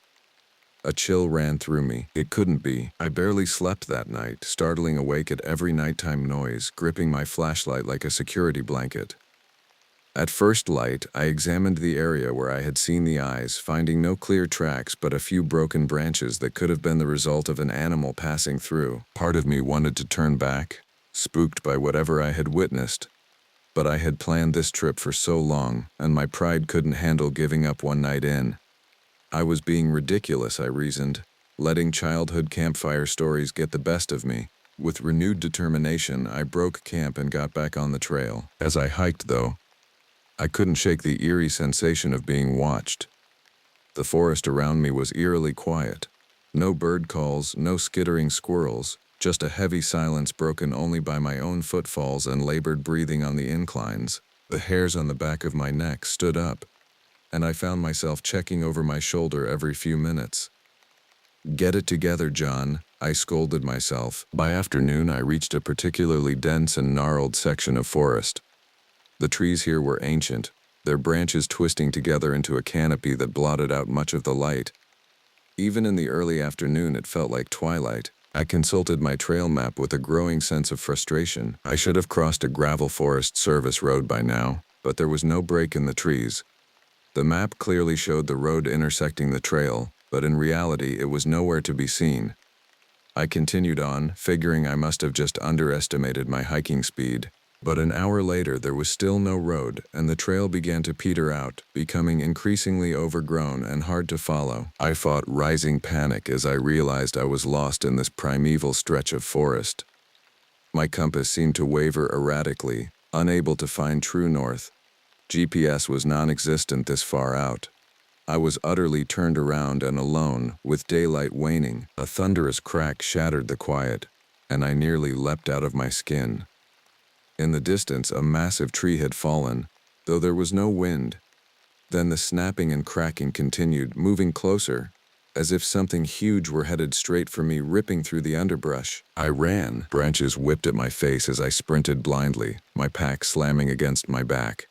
Speaker 1: A chill ran through me. It couldn't be. I barely slept that night, startling awake at every nighttime noise, gripping my flashlight like a security blanket. At first light, I examined the area where I had seen the eyes, finding no clear tracks but a few broken branches that could have been the result of an animal passing through. Part of me wanted to turn back, spooked by whatever I had witnessed. But I had planned this trip for so long, and my pride couldn't handle giving up one night in. I was being ridiculous, I reasoned, letting childhood campfire stories get the best of me. With renewed determination, I broke camp and got back on the trail. As I hiked, though, I couldn't shake the eerie sensation of being watched. The forest around me was eerily quiet. No bird calls, no skittering squirrels, just a heavy silence broken only by my own footfalls and labored breathing on the inclines. The hairs on the back of my neck stood up, and I found myself checking over my shoulder every few minutes. "Get it together, John," I scolded myself. By afternoon, I reached a particularly dense and gnarled section of forest. The trees here were ancient, their branches twisting together into a canopy that blotted out much of the light. Even in the early afternoon, it felt like twilight. I consulted my trail map with a growing sense of frustration. I should have crossed a gravel Forest Service road by now, but there was no break in the trees. The map clearly showed the road intersecting the trail, but in reality it was nowhere to be seen. I continued on, figuring I must have just underestimated my hiking speed. But an hour later there was still no road, and the trail began to peter out, becoming increasingly overgrown and hard to follow. I fought rising panic as I realized I was lost in this primeval stretch of forest. My compass seemed to waver erratically, unable to find true north. GPS was non-existent this far out. I was utterly turned around and alone, with daylight waning. A thunderous crack shattered the quiet, and I nearly leapt out of my skin. In the distance, a massive tree had fallen, though there was no wind. Then the snapping and cracking continued, moving closer, as if something huge were headed straight for me, ripping through the underbrush. I ran. Branches whipped at my face as I sprinted blindly, my pack slamming against my back.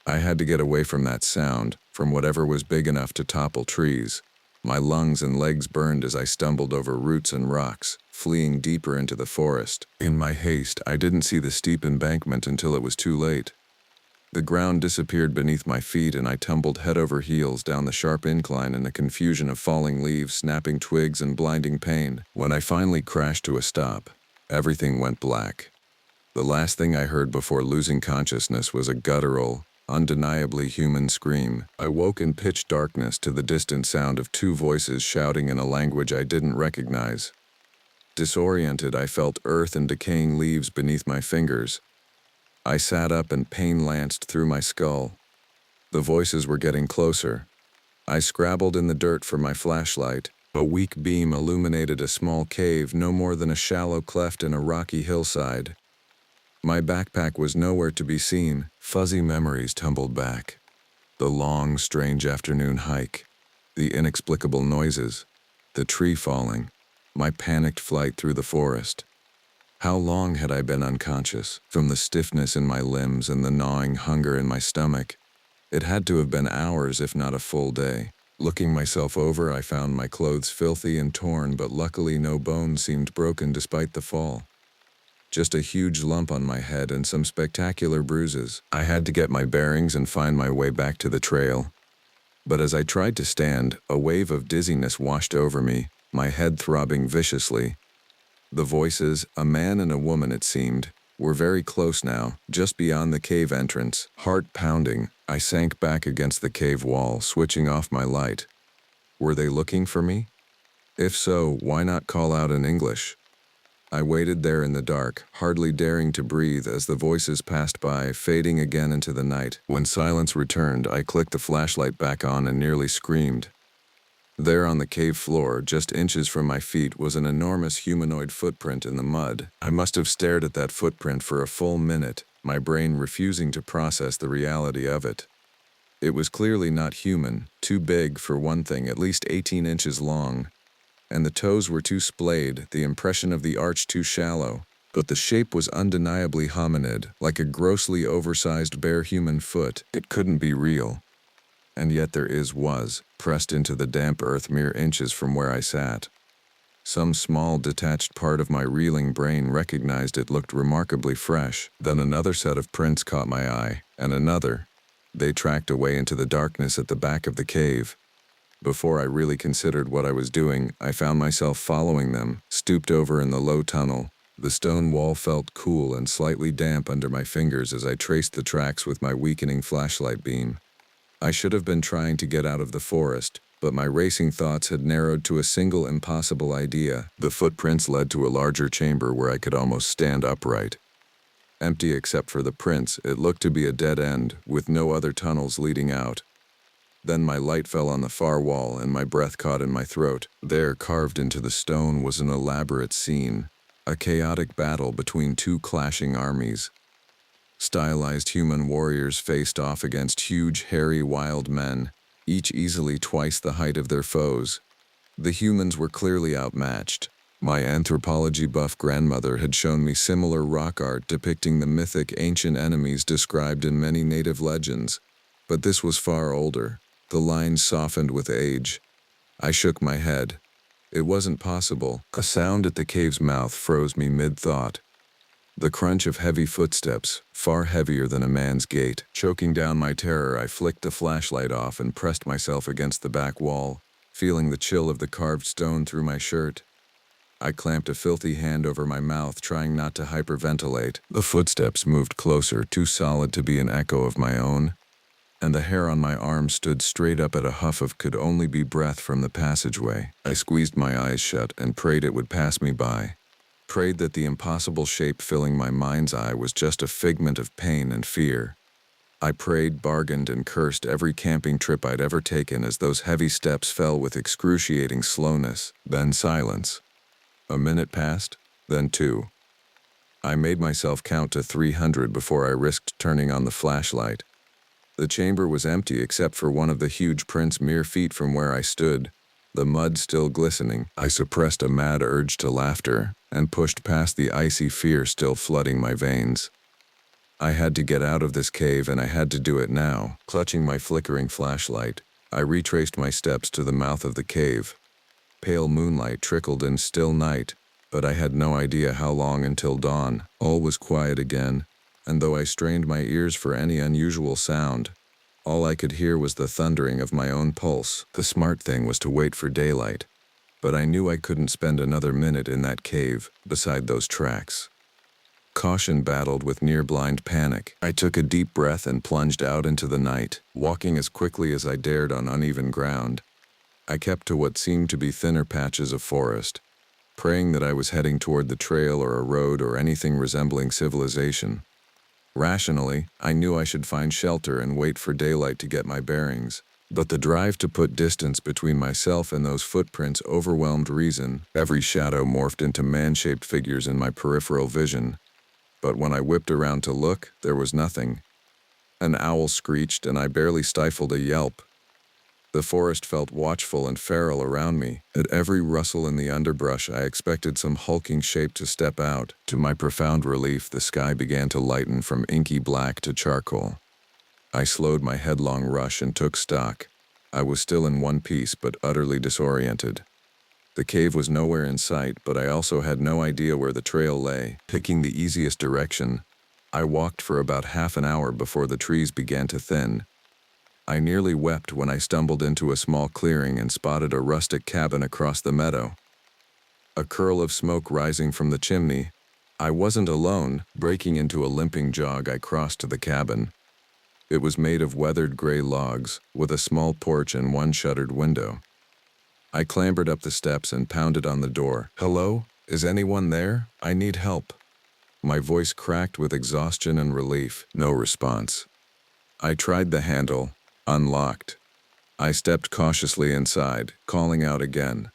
Speaker 1: I had to get away from that sound, from whatever was big enough to topple trees. My lungs and legs burned as I stumbled over roots and rocks, fleeing deeper into the forest. In my haste, I didn't see the steep embankment until it was too late. The ground disappeared beneath my feet and I tumbled head over heels down the sharp incline in a confusion of falling leaves, snapping twigs, and blinding pain. When I finally crashed to a stop, everything went black. The last thing I heard before losing consciousness was a guttural, undeniably human scream. I woke in pitch darkness to the distant sound of two voices shouting in a language I didn't recognize. Disoriented, I felt earth and decaying leaves beneath my fingers. I sat up and pain lanced through my skull. The voices were getting closer. I scrabbled in the dirt for my flashlight. A weak beam illuminated a small cave no more than a shallow cleft in a rocky hillside. My backpack was nowhere to be seen. Fuzzy memories tumbled back. The long, strange afternoon hike, the inexplicable noises, the tree falling, my panicked flight through the forest. How long had I been unconscious? From the stiffness in my limbs and the gnawing hunger in my stomach, it had to have been hours, if not a full day. Looking myself over, I found my clothes filthy and torn, but luckily no bone seemed broken despite the fall. Just a huge lump on my head and some spectacular bruises. I had to get my bearings and find my way back to the trail. But as I tried to stand, a wave of dizziness washed over me, my head throbbing viciously. The voices, a man and a woman it seemed, were very close now, just beyond the cave entrance. Heart pounding, I sank back against the cave wall, switching off my light. Were they looking for me? If so, why not call out in English? I waited there in the dark, hardly daring to breathe as the voices passed by, fading again into the night. When silence returned, I clicked the flashlight back on and nearly screamed. There on the cave floor, just inches from my feet, was an enormous humanoid footprint in the mud. I must have stared at that footprint for a full minute, my brain refusing to process the reality of it. It was clearly not human, too big for one thing, at least 18 inches long. And the toes were too splayed, the impression of the arch too shallow. But the shape was undeniably hominid, like a grossly oversized bare human foot. It couldn't be real. And yet there was, pressed into the damp earth mere inches from where I sat. Some small detached part of my reeling brain recognized it looked remarkably fresh. Then another set of prints caught my eye, and another. They tracked away into the darkness at the back of the cave. Before I really considered what I was doing, I found myself following them, stooped over in the low tunnel. The stone wall felt cool and slightly damp under my fingers as I traced the tracks with my weakening flashlight beam. I should have been trying to get out of the forest, but my racing thoughts had narrowed to a single impossible idea. The footprints led to a larger chamber where I could almost stand upright. Empty except for the prints, it looked to be a dead end, with no other tunnels leading out. Then my light fell on the far wall and my breath caught in my throat. There, carved into the stone, was an elaborate scene, a chaotic battle between two clashing armies. Stylized human warriors faced off against huge, hairy, wild men, each easily twice the height of their foes. The humans were clearly outmatched. My anthropology buff grandmother had shown me similar rock art depicting the mythic ancient enemies described in many native legends, but this was far older. The lines softened with age. I shook my head. It wasn't possible. A sound at the cave's mouth froze me mid-thought. The crunch of heavy footsteps, far heavier than a man's gait. Choking down my terror, I flicked the flashlight off and pressed myself against the back wall, feeling the chill of the carved stone through my shirt. I clamped a filthy hand over my mouth, trying not to hyperventilate. The footsteps moved closer, too solid to be an echo of my own, and the hair on my arm stood straight up at a huff of could only be breath from the passageway. I squeezed my eyes shut and prayed it would pass me by. Prayed that the impossible shape filling my mind's eye was just a figment of pain and fear. I prayed, bargained, and cursed every camping trip I'd ever taken as those heavy steps fell with excruciating slowness. Then silence. A minute passed, then 2. I made myself count to 300 before I risked turning on the flashlight. The chamber was empty except for one of the huge prints mere feet from where I stood, the mud still glistening. I suppressed a mad urge to laughter and pushed past the icy fear still flooding my veins. I had to get out of this cave, and I had to do it now. Clutching my flickering flashlight, I retraced my steps to the mouth of the cave. Pale moonlight trickled in still night, but I had no idea how long until dawn. All was quiet again, and though I strained my ears for any unusual sound, all I could hear was the thundering of my own pulse. The smart thing was to wait for daylight, but I knew I couldn't spend another minute in that cave, beside those tracks. Caution battled with near-blind panic. I took a deep breath and plunged out into the night, walking as quickly as I dared on uneven ground. I kept to what seemed to be thinner patches of forest, praying that I was heading toward the trail or a road or anything resembling civilization. Rationally, I knew I should find shelter and wait for daylight to get my bearings, but the drive to put distance between myself and those footprints overwhelmed reason. Every shadow morphed into man-shaped figures in my peripheral vision, but when I whipped around to look, there was nothing. An owl screeched and I barely stifled a yelp. The forest felt watchful and feral around me. At every rustle in the underbrush, I expected some hulking shape to step out. To my profound relief, the sky began to lighten from inky black to charcoal. I slowed my headlong rush and took stock. I was still in one piece, but utterly disoriented. The cave was nowhere in sight, but I also had no idea where the trail lay. Picking the easiest direction, I walked for about half an hour before the trees began to thin. I nearly wept when I stumbled into a small clearing and spotted a rustic cabin across the meadow. a curl of smoke rising from the chimney. I wasn't alone. Breaking into a limping jog, I crossed to the cabin. It was made of weathered gray logs, with a small porch and one shuttered window. I clambered up the steps and pounded on the door. "Hello? Is anyone there? I need help." My voice cracked with exhaustion and relief. No response. I tried the handle. Unlocked. I stepped cautiously inside, calling out again.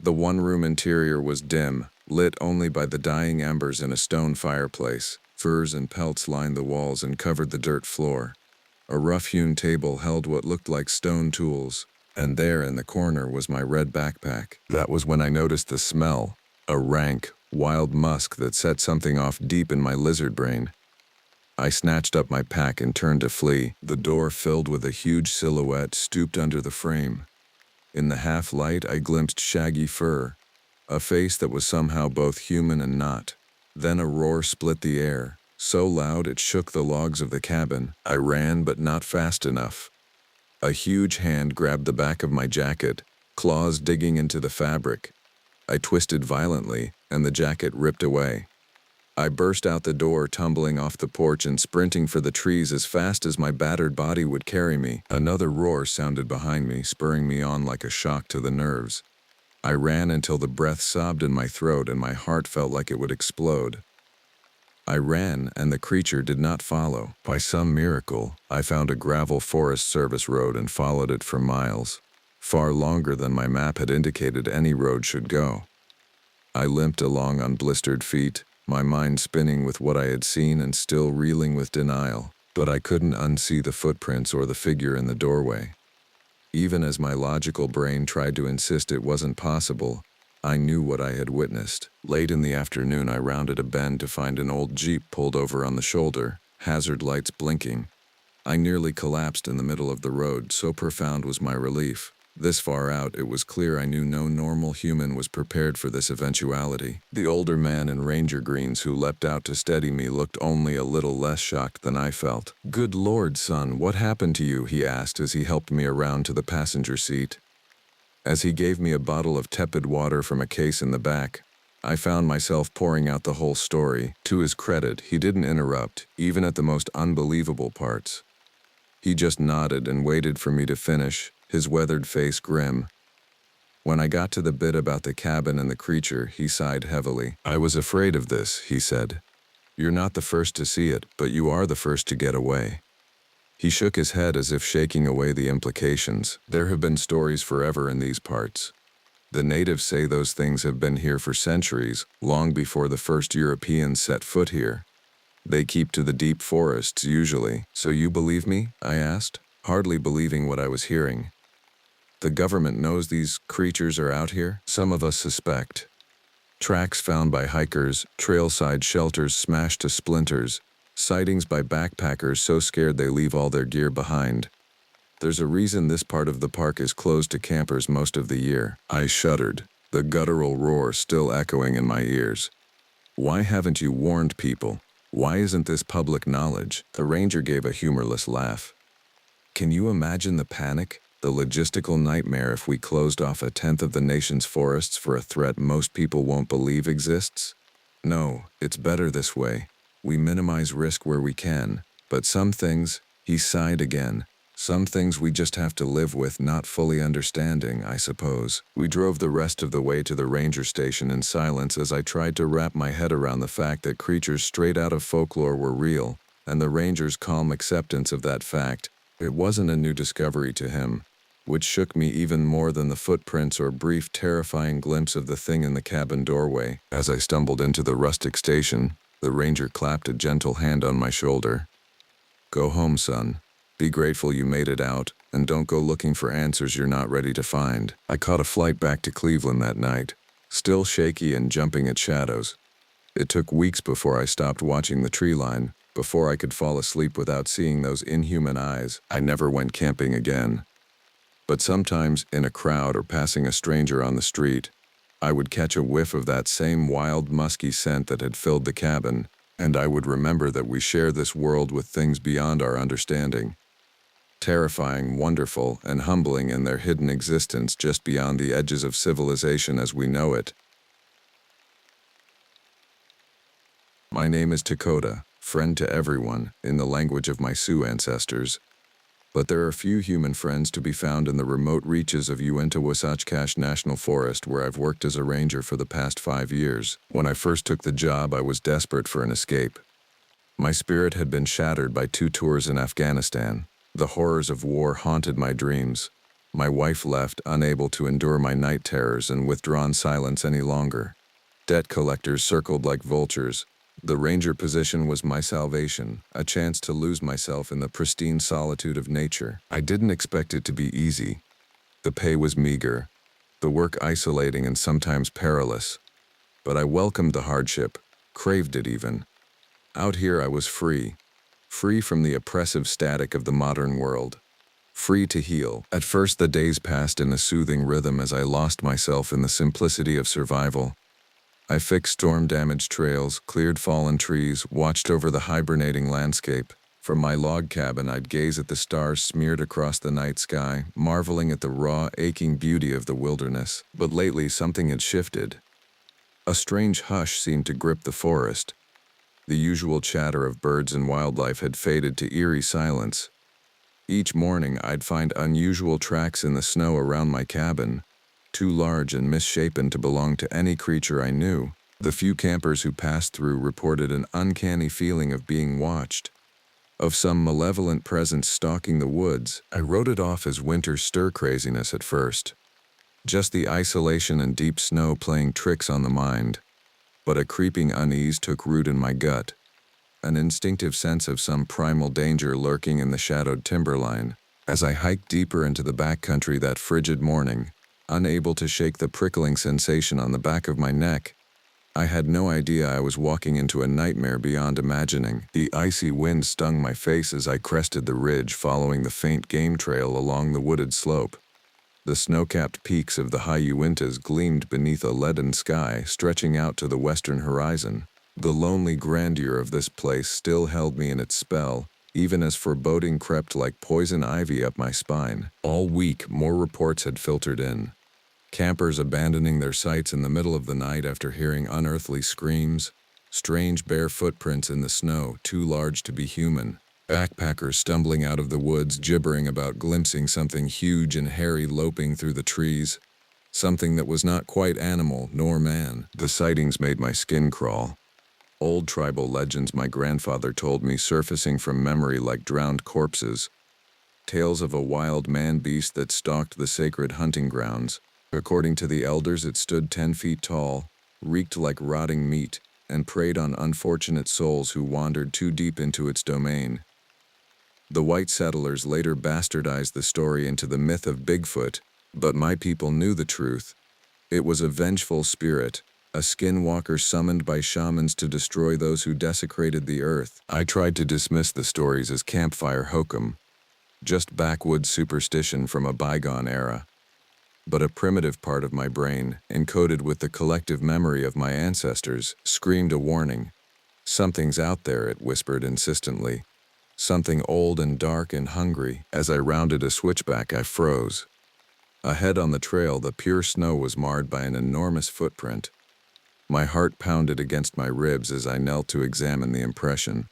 Speaker 1: The one-room interior was dim, lit only by the dying embers in a stone fireplace. Furs and pelts lined the walls and covered the dirt floor. A rough-hewn table held what looked like stone tools, and there in the corner was my red backpack. That was when I noticed the smell, a rank, wild musk that set something off deep in my lizard brain. I snatched up my pack and turned to flee. The door filled with a huge silhouette stooped under the frame. In the half-light, I glimpsed shaggy fur, a face that was somehow both human and not. Then a roar split the air, so loud it shook the logs of the cabin. I ran, but not fast enough. A huge hand grabbed the back of my jacket, claws digging into the fabric. I twisted violently, and the jacket ripped away. I burst out the door, tumbling off the porch and sprinting for the trees as fast as my battered body would carry me. Another roar sounded behind me, spurring me on like a shock to the nerves. I ran until the breath sobbed in my throat and my heart felt like it would explode. I ran, and the creature did not follow. By some miracle, I found a gravel Forest Service road and followed it for miles, far longer than my map had indicated any road should go. I limped along on blistered feet, my mind spinning with what I had seen and still reeling with denial, but I couldn't unsee the footprints or the figure in the doorway. Even as my logical brain tried to insist it wasn't possible, I knew what I had witnessed. Late in the afternoon, I rounded a bend to find an old Jeep pulled over on the shoulder, hazard lights blinking. I nearly collapsed in the middle of the road, so profound was my relief. This far out, it was clear I knew no normal human was prepared for this eventuality. The older man in ranger greens who leapt out to steady me looked only a little less shocked than I felt. "Good Lord, son, what happened to you?" he asked as he helped me around to the passenger seat. As he gave me a bottle of tepid water from a case in the back, I found myself pouring out the whole story. To his credit, he didn't interrupt, even at the most unbelievable parts. He just nodded and waited for me to finish, his weathered face grim. When I got to the bit about the cabin and the creature, he sighed heavily. "I was afraid of this," he said. "You're not the first to see it, but you are the first to get away." He shook his head as if shaking away the implications. "There have been stories forever in these parts. The natives say those things have been here for centuries, long before the first Europeans set foot here. They keep to the deep forests, usually." "So you believe me?" I asked, hardly believing what I was hearing. "The government knows these creatures are out here?" "Some of us suspect. Tracks found by hikers, trailside shelters smashed to splinters, sightings by backpackers so scared they leave all their gear behind. There's a reason this part of the park is closed to campers most of the year." I shuddered, the guttural roar still echoing in my ears. "Why haven't you warned people? Why isn't this public knowledge?" The ranger gave a humorless laugh. "Can you imagine the panic? The logistical nightmare if we closed off a tenth of the nation's forests for a threat most people won't believe exists? No, it's better this way. We minimize risk where we can, but some things," he sighed again, "some things we just have to live with not fully understanding, I suppose." We drove the rest of the way to the ranger station in silence as I tried to wrap my head around the fact that creatures straight out of folklore were real, and the ranger's calm acceptance of that fact. It wasn't a new discovery to him, which shook me even more than the footprints or brief terrifying glimpse of the thing in the cabin doorway. As I stumbled into the rustic station, the ranger clapped a gentle hand on my shoulder. "Go home, son. Be grateful you made it out, and don't go looking for answers you're not ready to find." I caught a flight back to Cleveland that night, still shaky and jumping at shadows. It took weeks before I stopped watching the tree line, before I could fall asleep without seeing those inhuman eyes. I never went camping again. But sometimes, in a crowd or passing a stranger on the street, I would catch a whiff of that same wild, musky scent that had filled the cabin, and I would remember that we share this world with things beyond our understanding. Terrifying, wonderful, and humbling in their hidden existence just beyond the edges of civilization as we know it. My name is Dakota, friend to everyone, in the language of my Sioux ancestors. But there are few human friends to be found in the remote reaches of Uinta-Wasatch National Forest, where I've worked as a ranger for the past 5 years. When I first took the job, I was desperate for an escape. My spirit had been shattered by 2 tours in Afghanistan. The horrors of war haunted my dreams. My wife left, unable to endure my night terrors and withdrawn silence any longer. Debt collectors circled like vultures. The ranger position was my salvation, a chance to lose myself in the pristine solitude of nature. I didn't expect it to be easy. The pay was meager, the work isolating and sometimes perilous. But I welcomed the hardship, craved it even. Out here I was free from the oppressive static of the modern world, free to heal. At first the days passed in a soothing rhythm as I lost myself in the simplicity of survival. I fixed storm-damaged trails, cleared fallen trees, watched over the hibernating landscape. From my log cabin I'd gaze at the stars smeared across the night sky, marveling at the raw, aching beauty of the wilderness. But lately something had shifted. A strange hush seemed to grip the forest. The usual chatter of birds and wildlife had faded to eerie silence. Each morning I'd find unusual tracks in the snow around my cabin, too large and misshapen to belong to any creature I knew. The few campers who passed through reported an uncanny feeling of being watched, of some malevolent presence stalking the woods. I wrote it off as winter stir-craziness at first, just the isolation and deep snow playing tricks on the mind. But a creeping unease took root in my gut, an instinctive sense of some primal danger lurking in the shadowed timberline. As I hiked deeper into the backcountry that frigid morning, unable to shake the prickling sensation on the back of my neck, I had no idea I was walking into a nightmare beyond imagining. The icy wind stung my face as I crested the ridge, following the faint game trail along the wooded slope. The snow-capped peaks of the high Uintas gleamed beneath a leaden sky stretching out to the western horizon. The lonely grandeur of this place still held me in its spell, even as foreboding crept like poison ivy up my spine. All week, more reports had filtered in. Campers abandoning their sites in the middle of the night after hearing unearthly screams, strange bare footprints in the snow too large to be human, backpackers stumbling out of the woods gibbering about glimpsing something huge and hairy loping through the trees, something that was not quite animal nor man. The sightings made my skin crawl. Old tribal legends my grandfather told me surfacing from memory like drowned corpses, tales of a wild man-beast that stalked the sacred hunting grounds. According to the elders, it stood 10 feet tall, reeked like rotting meat, and preyed on unfortunate souls who wandered too deep into its domain. The white settlers later bastardized the story into the myth of Bigfoot, but my people knew the truth. It was a vengeful spirit, a skinwalker summoned by shamans to destroy those who desecrated the earth. I tried to dismiss the stories as campfire hokum, just backwoods superstition from a bygone era. But a primitive part of my brain, encoded with the collective memory of my ancestors, screamed a warning. "Something's out there," it whispered insistently. Something old and dark and hungry. As I rounded a switchback, I froze. Ahead on the trail, the pure snow was marred by an enormous footprint. My heart pounded against my ribs as I knelt to examine the impression.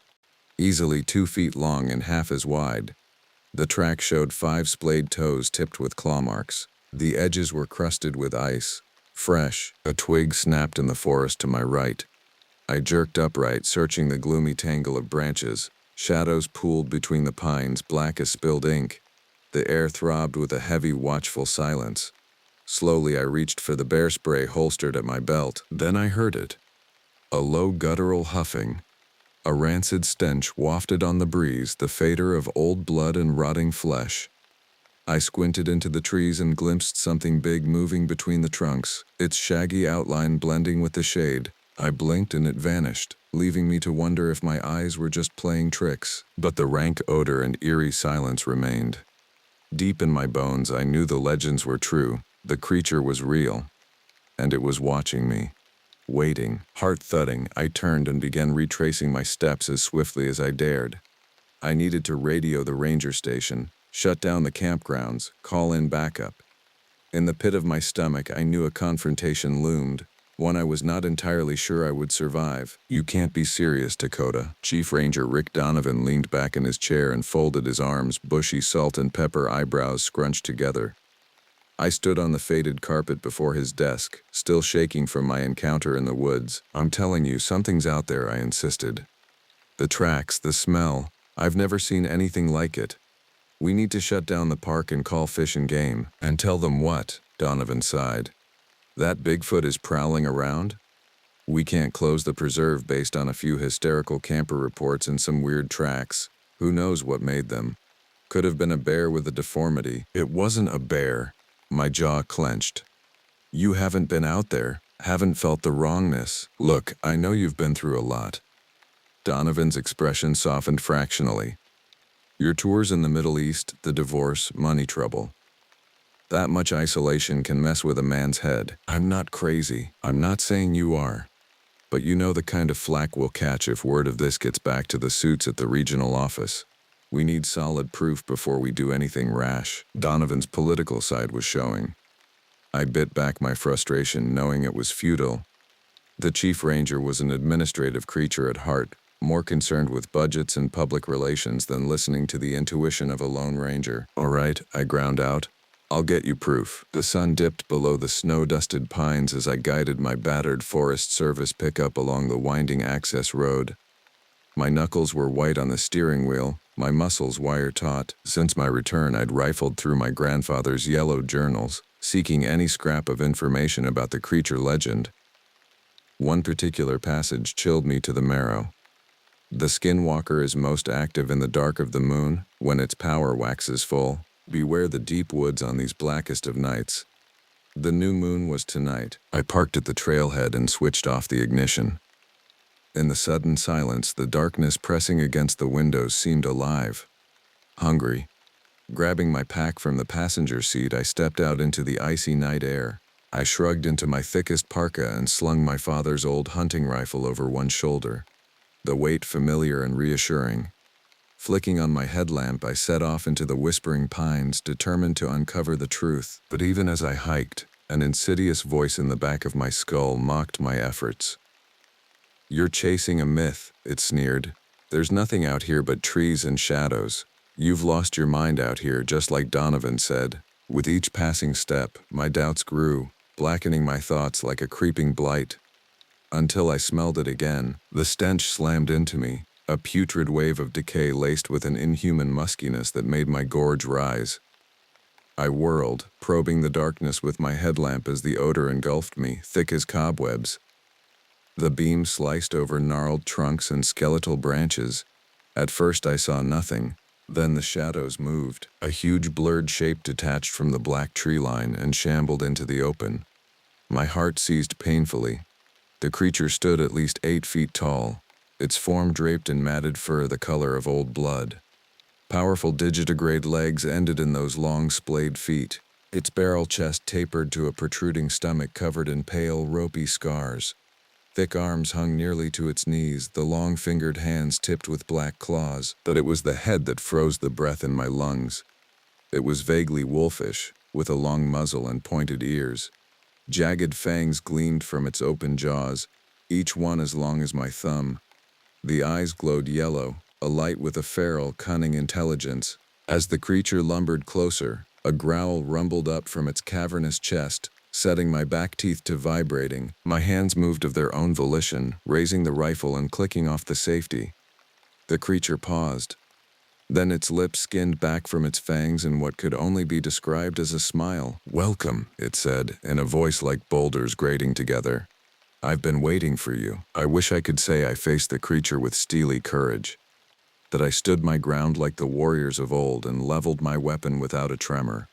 Speaker 1: Easily 2 feet long and half as wide, the track showed 5 splayed toes tipped with claw marks. The edges were crusted with ice, fresh. A twig snapped in the forest to my right. I jerked upright, searching the gloomy tangle of branches. Shadows pooled between the pines, black as spilled ink. The air throbbed with a heavy, watchful silence. Slowly I reached for the bear spray holstered at my belt. Then I heard it. A low guttural huffing. A rancid stench wafted on the breeze, the fader of old blood and rotting flesh. I squinted into the trees and glimpsed something big moving between the trunks, its shaggy outline blending with the shade. I blinked and it vanished, leaving me to wonder if my eyes were just playing tricks. But the rank odor and eerie silence remained. Deep in my bones, I knew the legends were true. The creature was real, and it was watching me, waiting. Heart thudding, I turned and began retracing my steps as swiftly as I dared. I needed to radio the ranger station, shut down the campgrounds, call in backup. In the pit of my stomach, I knew a confrontation loomed. One I was not entirely sure I would survive. You can't be serious, Dakota. Chief Ranger Rick Donovan leaned back in his chair and folded his arms, bushy salt and pepper eyebrows scrunched together. I stood on the faded carpet before his desk, still shaking from my encounter in the woods. I'm telling you, something's out there, I insisted. The tracks, the smell. I've never seen anything like it. We need to shut down the park and call Fish and Game. And tell them what? Donovan sighed. That Bigfoot is prowling around? We can't close the preserve based on a few hysterical camper reports and some weird tracks. Who knows what made them? Could have been a bear with a deformity. It wasn't a bear. My jaw clenched. You haven't been out there, haven't felt the wrongness. Look, I know you've been through a lot. Donovan's expression softened fractionally. Your tours in the Middle East, the divorce, money trouble. That much isolation can mess with a man's head. I'm not crazy. I'm not saying you are. But you know the kind of flack we'll catch if word of this gets back to the suits at the regional office. We need solid proof before we do anything rash. Donovan's political side was showing. I bit back my frustration, knowing it was futile. The Chief Ranger was an administrative creature at heart, more concerned with budgets and public relations than listening to the intuition of a lone ranger. All right, I ground out. I'll get you proof. The sun dipped below the snow-dusted pines as I guided my battered Forest Service pickup along the winding access road. My knuckles were white on the steering wheel, my muscles wire-taut. Since my return, I'd rifled through my grandfather's yellowed journals, seeking any scrap of information about the creature legend. One particular passage chilled me to the marrow. The skinwalker is most active in the dark of the moon, when its power waxes full. Beware the deep woods on these blackest of nights. The new moon was tonight. I parked at the trailhead and switched off the ignition. In the sudden silence, the darkness pressing against the windows seemed alive. Hungry. Grabbing my pack from the passenger seat, I stepped out into the icy night air. I shrugged into my thickest parka and slung my father's old hunting rifle over one shoulder, the weight familiar and reassuring. Flicking on my headlamp, I set off into the whispering pines, determined to uncover the truth. But even as I hiked, an insidious voice in the back of my skull mocked my efforts. You're chasing a myth, it sneered. There's nothing out here but trees and shadows. You've lost your mind out here, just like Donovan said. With each passing step, my doubts grew, blackening my thoughts like a creeping blight. Until I smelled it again, the stench slammed into me. A putrid wave of decay laced with an inhuman muskiness that made my gorge rise. I whirled, probing the darkness with my headlamp as the odor engulfed me, thick as cobwebs. The beam sliced over gnarled trunks and skeletal branches. At first I saw nothing, then the shadows moved. A huge blurred shape detached from the black tree line and shambled into the open. My heart seized painfully. The creature stood at least 8 feet tall, its form draped in matted fur the color of old blood. Powerful digitigrade legs ended in those long splayed feet. Its barrel chest tapered to a protruding stomach covered in pale, ropey scars. Thick arms hung nearly to its knees, the long-fingered hands tipped with black claws. But it was the head that froze the breath in my lungs. It was vaguely wolfish, with a long muzzle and pointed ears. Jagged fangs gleamed from its open jaws, each one as long as my thumb. The eyes glowed yellow, alight with a feral, cunning intelligence. As the creature lumbered closer, a growl rumbled up from its cavernous chest, setting my back teeth to vibrating. My hands moved of their own volition, raising the rifle and clicking off the safety. The creature paused. Then its lips skinned back from its fangs in what could only be described as a smile. "Welcome," it said, in a voice like boulders grating together. "I've been waiting for you." I wish I could say I faced the creature with steely courage, that I stood my ground like the warriors of old and leveled my weapon without a tremor.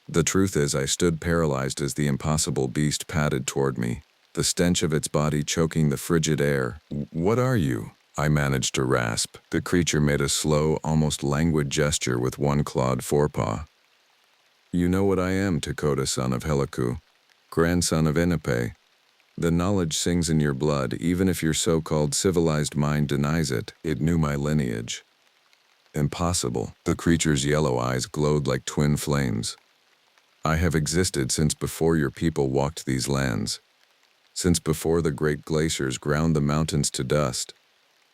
Speaker 1: The truth is, I stood paralyzed as the impossible beast padded toward me, the stench of its body choking the frigid air. "What are you?" I managed to rasp. The creature made a slow, almost languid gesture with one clawed forepaw. "You know what I am, Dakota, son of Heliku, grandson of Inepe. The knowledge sings in your blood, even if your so-called civilized mind denies it. It knew my lineage." "Impossible." The creature's yellow eyes glowed like twin flames. "I have existed since before your people walked these lands. since before the great glaciers ground the mountains to dust.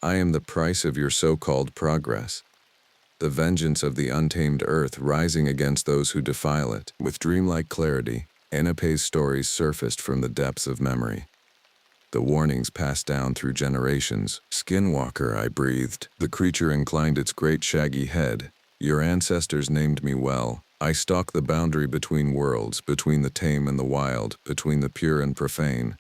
Speaker 1: I am the price of your so-called progress, the vengeance of the untamed earth rising against those who defile it. With dreamlike clarity, Anape's stories surfaced from the depths of memory. The warnings passed down through generations. Skinwalker, I breathed. The creature inclined its great shaggy head. Your ancestors named me well. I stalk the boundary between worlds, between the tame and the wild, between the pure and profane.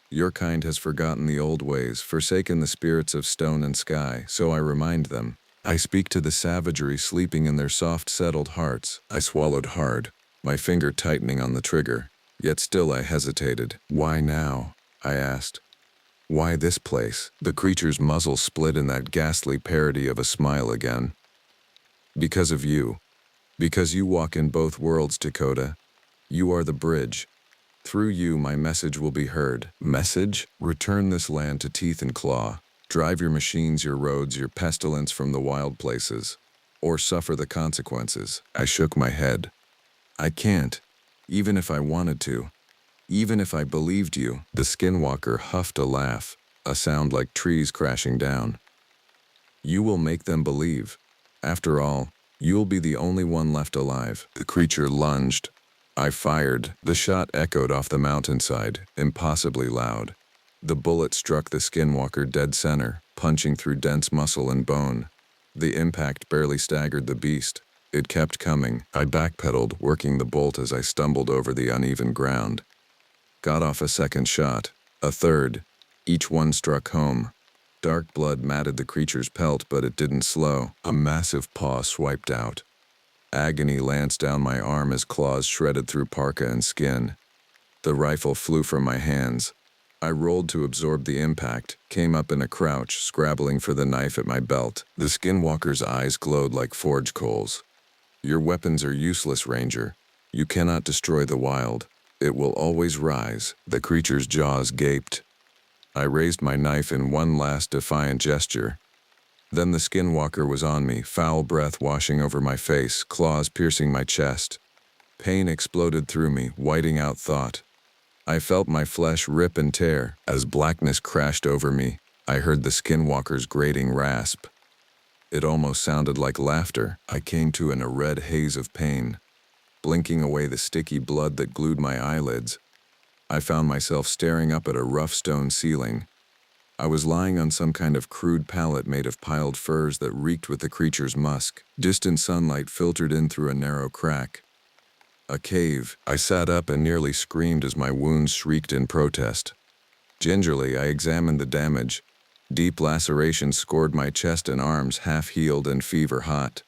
Speaker 1: Your kind has forgotten the old ways, forsaken the spirits of stone and sky, so I remind them. I speak to the savagery sleeping in their soft, settled hearts. I swallowed hard, my finger tightening on the trigger. Yet still I hesitated. Why now? I asked. Why this place? The creature's muzzle split in that ghastly parody of a smile again. Because of you. Because you walk in both worlds, Dakota. You are the bridge. Through you, my message will be heard. Message? Return this land to teeth and claw. Drive your machines, your roads, your pestilence from the wild places. Or suffer the consequences. I shook my head. I can't, even if I wanted to. Even if I believed you. The skinwalker huffed a laugh, a sound like trees crashing down. You will make them believe. After all, you'll be the only one left alive. The creature lunged. I fired. The shot echoed off the mountainside, impossibly loud. The bullet struck the skinwalker dead center, punching through dense muscle and bone. The impact barely staggered the beast. It kept coming. I backpedaled, working the bolt as I stumbled over the uneven ground. Got off a second shot, a third. Each one struck home. Dark blood matted the creature's pelt, but it didn't slow. A massive paw swiped out. Agony lanced down my arm as claws shredded through parka and skin. The rifle flew from my hands. I rolled to absorb the impact, came up in a crouch, scrabbling for the knife at my belt. The skinwalker's eyes glowed like forge coals. Your weapons are useless, Ranger. You cannot destroy the wild. It will always rise. The creature's jaws gaped. I raised my knife in one last defiant gesture. Then the skinwalker was on me, foul breath washing over my face, claws piercing my chest. Pain exploded through me, whiting out thought. I felt my flesh rip and tear. As blackness crashed over me, I heard the skinwalker's grating rasp. It almost sounded like laughter. I came to in a red haze of pain, blinking away the sticky blood that glued my eyelids. I found myself staring up at a rough stone ceiling. I was lying on some kind of crude pallet made of piled furs that reeked with the creature's musk. Distant sunlight filtered in through a narrow crack. A cave. I sat up and nearly screamed as my wounds shrieked in protest. Gingerly, I examined the damage. Deep lacerations scored my chest and arms, half-healed and fever-hot.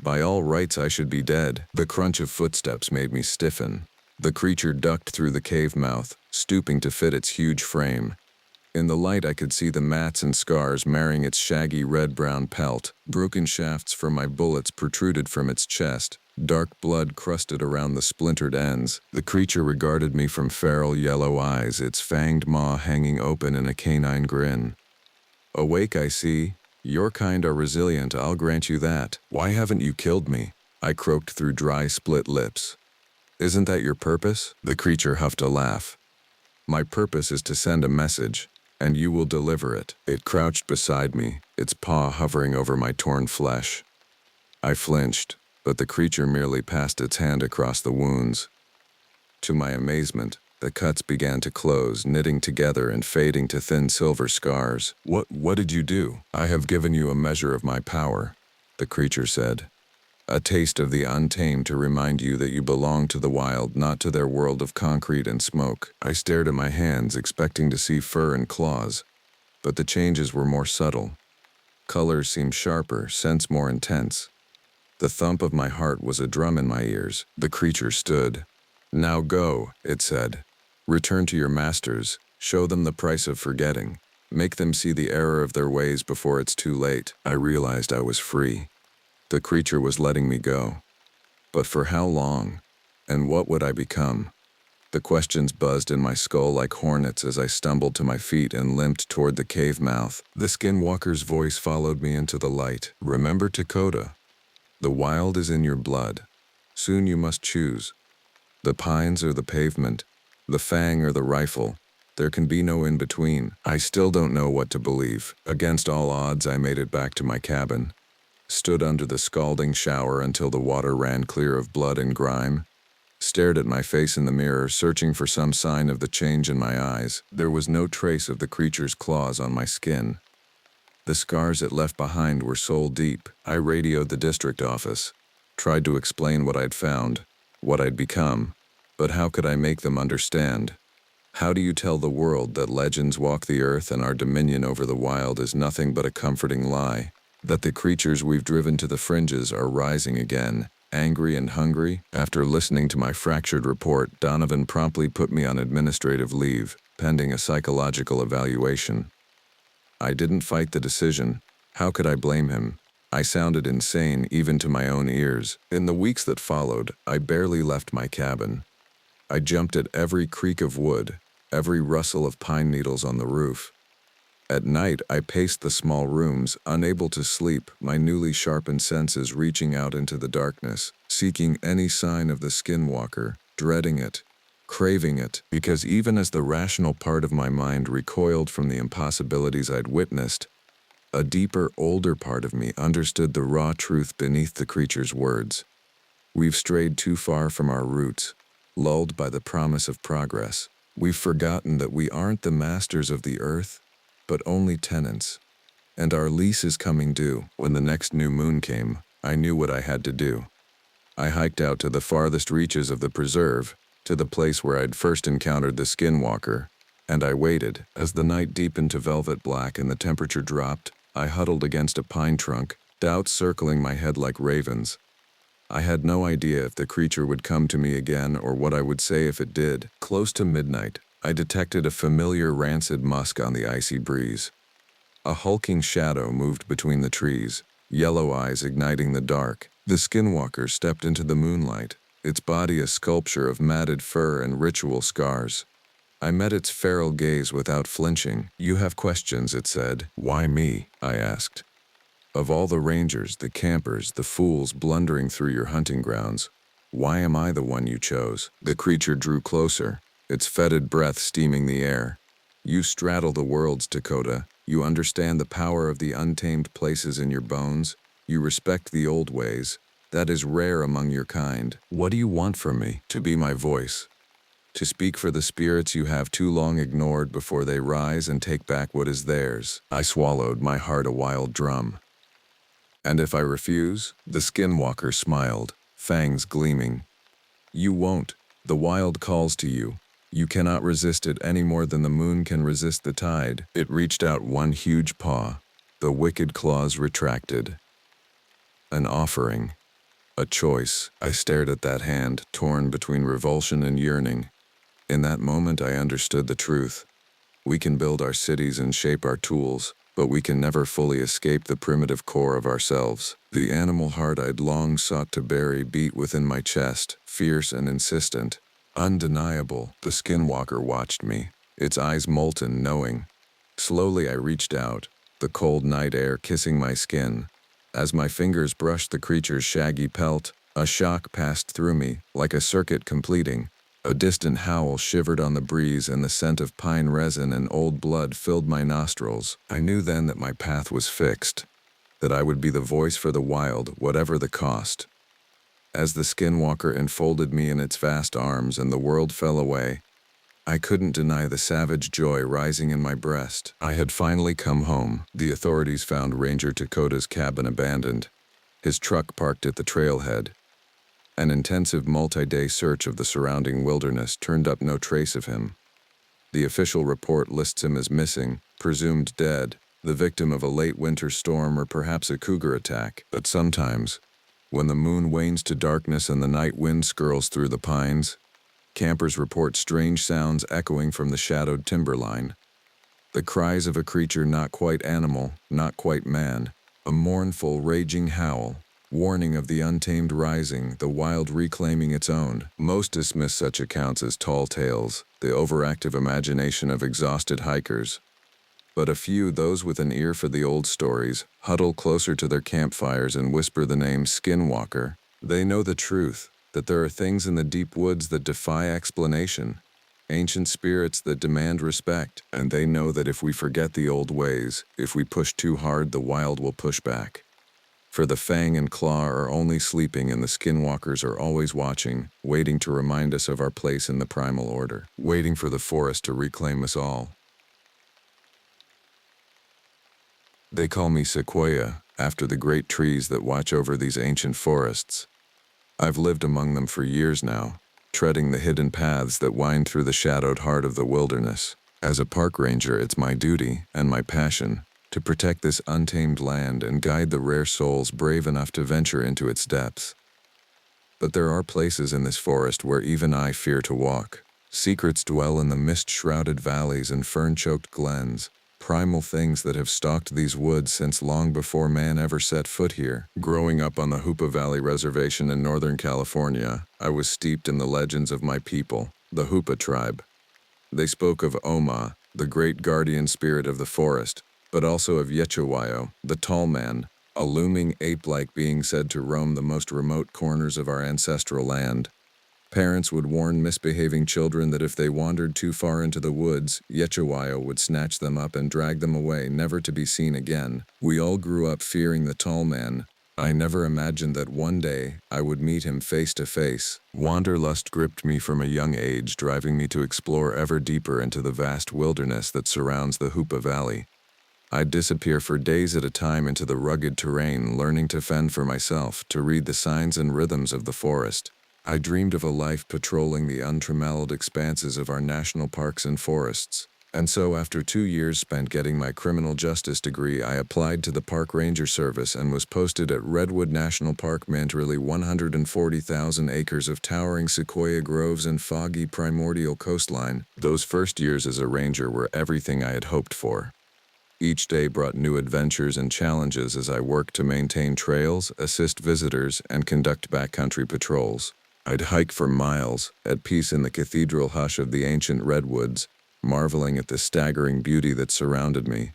Speaker 1: By all rights, I should be dead. The crunch of footsteps made me stiffen. The creature ducked through the cave mouth, stooping to fit its huge frame. In the light, I could see the mats and scars marring its shaggy red-brown pelt. Broken shafts from my bullets protruded from its chest. Dark blood crusted around the splintered ends. The creature regarded me from feral yellow eyes, its fanged maw hanging open in a canine grin. Awake, I see. Your kind are resilient, I'll grant you that. Why haven't you killed me? I croaked through dry, split lips. Isn't that your purpose? The creature huffed a laugh. My purpose is to send a message, and you will deliver it. It crouched beside me, its paw hovering over my torn flesh. I flinched, but the creature merely passed its hand across the wounds. To my amazement, the cuts began to close, knitting together and fading to thin silver scars. What did you do? I have given you a measure of my power, the creature said. A taste of the untamed to remind you that you belong to the wild, not to their world of concrete and smoke. I stared at my hands, expecting to see fur and claws, but the changes were more subtle. Colors seemed sharper, scents more intense. The thump of my heart was a drum in my ears. The creature stood. Now go, it said. Return to your masters. Show them the price of forgetting. Make them see the error of their ways before it's too late. I realized I was free. The creature was letting me go. But for how long? And what would I become? The questions buzzed in my skull like hornets as I stumbled to my feet and limped toward the cave mouth. The skinwalker's voice followed me into the light. Remember, Dakota. The wild is in your blood. Soon you must choose. The pines or the pavement, the fang or the rifle. There can be no in-between. I still don't know what to believe. Against all odds, I made it back to my cabin, stood under the scalding shower until the water ran clear of blood and grime, stared at my face in the mirror, searching for some sign of the change in my eyes. There was no trace of the creature's claws on my skin. The scars it left behind were soul deep. I radioed the district office, tried to explain what I'd found, what I'd become, but how could I make them understand? How do you tell the world that legends walk the earth and our dominion over the wild is nothing but a comforting lie? That the creatures we've driven to the fringes are rising again, angry and hungry? After listening to my fractured report, Donovan promptly put me on administrative leave, pending a psychological evaluation. I didn't fight the decision. How could I blame him? I sounded insane even to my own ears. In the weeks that followed, I barely left my cabin. I jumped at every creak of wood, every rustle of pine needles on the roof. At night, I paced the small rooms, unable to sleep, my newly sharpened senses reaching out into the darkness, seeking any sign of the skinwalker, dreading it, craving it, because even as the rational part of my mind recoiled from the impossibilities I'd witnessed, a deeper, older part of me understood the raw truth beneath the creature's words. We've strayed too far from our roots, lulled by the promise of progress. We've forgotten that we aren't the masters of the earth, but only tenants. And our lease is coming due. When the next new moon came, I knew what I had to do. I hiked out to the farthest reaches of the preserve, to the place where I'd first encountered the skinwalker, and I waited. As the night deepened to velvet black and the temperature dropped, I huddled against a pine trunk, doubts circling my head like ravens. I had no idea if the creature would come to me again or what I would say if it did. Close to midnight, I detected a familiar rancid musk on the icy breeze. A hulking shadow moved between the trees, yellow eyes igniting the dark. The skinwalker stepped into the moonlight, its body a sculpture of matted fur and ritual scars. I met its feral gaze without flinching. "You have questions," it said. "Why me?" I asked. "Of all the rangers, the campers, the fools blundering through your hunting grounds, why am I the one you chose?" The creature drew closer, its fetid breath steaming the air. "You straddle the worlds, Dakota. You understand the power of the untamed places in your bones. You respect the old ways. That is rare among your kind. What do you want from me?" "To be my voice. To speak for the spirits you have too long ignored before they rise and take back what is theirs." I swallowed, my heart a wild drum. "And if I refuse?" The skinwalker smiled, fangs gleaming. "You won't. The wild calls to you. You cannot resist it any more than the moon can resist the tide." It reached out one huge paw, the wicked claws retracted. An offering. A choice. I stared at that hand, torn between revulsion and yearning. In that moment I understood the truth. We can build our cities and shape our tools, but we can never fully escape the primitive core of ourselves. The animal heart I'd long sought to bury beat within my chest, fierce and insistent. Undeniable. The skinwalker watched me, its eyes molten, knowing. Slowly I reached out, the cold night air kissing my skin. As my fingers brushed the creature's shaggy pelt, a shock passed through me, like a circuit completing. A distant howl shivered on the breeze, and the scent of pine resin and old blood filled my nostrils. I knew then that my path was fixed, that I would be the voice for the wild, whatever the cost. As the skinwalker enfolded me in its vast arms and the world fell away, I couldn't deny the savage joy rising in my breast. I had finally come home. The authorities found Ranger Dakota's cabin abandoned, his truck parked at the trailhead. An intensive multi-day search of the surrounding wilderness turned up no trace of him. The official report lists him as missing, presumed dead, the victim of a late winter storm or perhaps a cougar attack. But sometimes, when the moon wanes to darkness and the night wind skirls through the pines, campers report strange sounds echoing from the shadowed timberline. The cries of a creature not quite animal, not quite man, a mournful, raging howl, warning of the untamed rising, the wild reclaiming its own. Most dismiss such accounts as tall tales, the overactive imagination of exhausted hikers. But a few, those with an ear for the old stories, huddle closer to their campfires and whisper the name Skinwalker. They know the truth, that there are things in the deep woods that defy explanation, Ancient spirits that demand respect, and they know that if we forget the old ways, if we push too hard, the wild will push back. For the fang and claw are only sleeping and the skinwalkers are always watching, waiting to remind us of our place in the primal order, waiting for the forest to reclaim us all. They call me Sequoia, after the great trees that watch over these ancient forests. I've lived among them for years now, treading the hidden paths that wind through the shadowed heart of the wilderness. As a park ranger, it's my duty, and my passion, to protect this untamed land and guide the rare souls brave enough to venture into its depths. But there are places in this forest where even I fear to walk. Secrets dwell in the mist-shrouded valleys and fern-choked glens, primal things that have stalked these woods since long before man ever set foot here. Growing up on the Hoopa Valley Reservation in Northern California, I was steeped in the legends of my people, the Hoopa tribe. They spoke of Oma, the great guardian spirit of the forest, but also of Yechawayo, the tall man, a looming ape-like being said to roam the most remote corners of our ancestral land. Parents would warn misbehaving children that if they wandered too far into the woods, Yechawayo would snatch them up and drag them away, never to be seen again. We all grew up fearing the tall man. I never imagined that one day I would meet him face to face. Wanderlust gripped me from a young age, driving me to explore ever deeper into the vast wilderness that surrounds the Hoopa Valley. I'd disappear for days at a time into the rugged terrain, learning to fend for myself, to read the signs and rhythms of the forest. I dreamed of a life patrolling the untrammeled expanses of our national parks and forests. And so, after 2 years spent getting my criminal justice degree, I applied to the Park Ranger Service and was posted at Redwood National Park, Mantrili, 140,000 acres of towering sequoia groves and foggy primordial coastline. Those first years as a ranger were everything I had hoped for. Each day brought new adventures and challenges as I worked to maintain trails, assist visitors, and conduct backcountry patrols. I'd hike for miles, at peace in the cathedral hush of the ancient redwoods, marveling at the staggering beauty that surrounded me.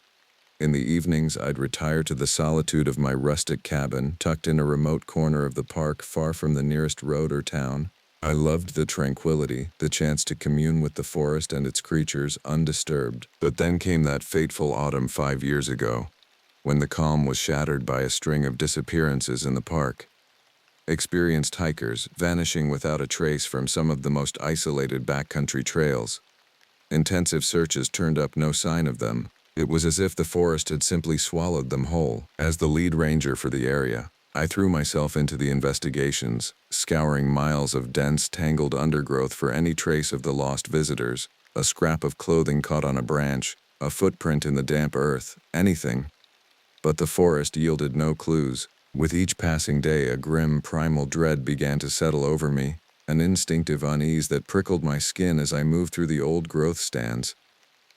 Speaker 1: In the evenings, I'd retire to the solitude of my rustic cabin, tucked in a remote corner of the park far from the nearest road or town. I loved the tranquility, the chance to commune with the forest and its creatures undisturbed. But then came that fateful autumn 5 years ago, when the calm was shattered by a string of disappearances in the park. Experienced hikers vanishing without a trace from some of the most isolated backcountry trails. Intensive searches turned up no sign of them. It was as if the forest had simply swallowed them whole. As the lead ranger for the area, I threw myself into the investigations, scouring miles of dense, tangled undergrowth for any trace of the lost visitors, a scrap of clothing caught on a branch, a footprint in the damp earth, anything. But the forest yielded no clues. With each passing day, a grim, primal dread began to settle over me, an instinctive unease that prickled my skin as I moved through the old growth stands.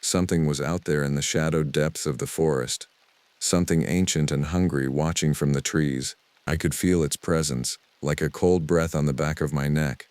Speaker 1: Something was out there in the shadowed depths of the forest, something ancient and hungry watching from the trees. I could feel its presence, like a cold breath on the back of my neck.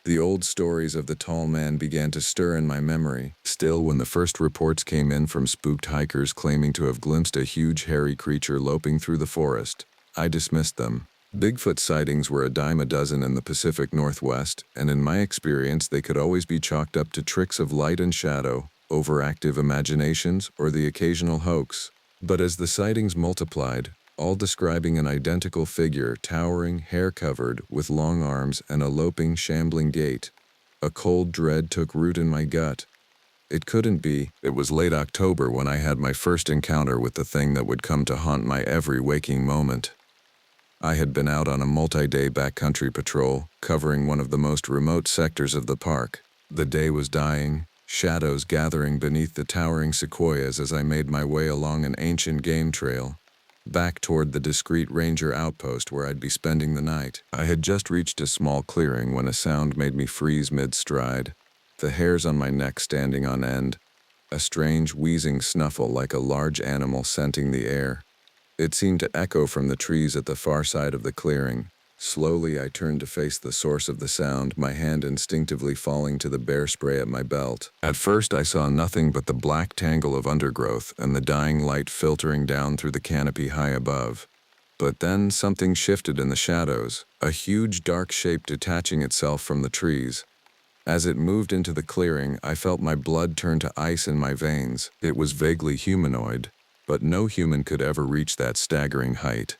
Speaker 1: The old stories of the tall man began to stir in my memory. Still, when the first reports came in from spooked hikers claiming to have glimpsed a huge hairy creature loping through the forest, I dismissed them. Bigfoot sightings were a dime a dozen in the Pacific Northwest, and in my experience they could always be chalked up to tricks of light and shadow, overactive imaginations, or the occasional hoax. But as the sightings multiplied, all describing an identical figure, towering, hair-covered, with long arms and a loping, shambling gait, a cold dread took root in my gut. It couldn't be. It was late October when I had my first encounter with the thing that would come to haunt my every waking moment. I had been out on a multi-day backcountry patrol, covering one of the most remote sectors of the park. The day was dying, shadows gathering beneath the towering sequoias as I made my way along an ancient game trail, back toward the discreet ranger outpost where I'd be spending the night. I had just reached a small clearing when a sound made me freeze mid-stride, the hairs on my neck standing on end, a strange wheezing snuffle like a large animal scenting the air. It seemed to echo from the trees at the far side of the clearing. Slowly I turned to face the source of the sound, my hand instinctively falling to the bear spray at my belt. At first I saw nothing but the black tangle of undergrowth and the dying light filtering down through the canopy high above. But then something shifted in the shadows, a huge dark shape detaching itself from the trees. As it moved into the clearing, I felt my blood turn to ice in my veins. It was vaguely humanoid, but no human could ever reach that staggering height.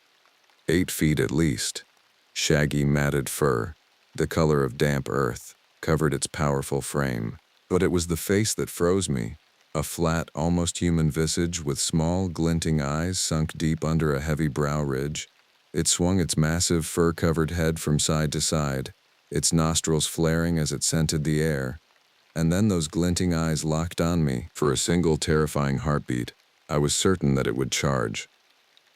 Speaker 1: 8 feet at least. Shaggy, matted fur, the color of damp earth, covered its powerful frame. But it was the face that froze me. A flat, almost human visage with small, glinting eyes sunk deep under a heavy brow ridge. It swung its massive, fur-covered head from side to side, its nostrils flaring as it scented the air. And then those glinting eyes locked on me. For a single terrifying heartbeat, I was certain that it would charge.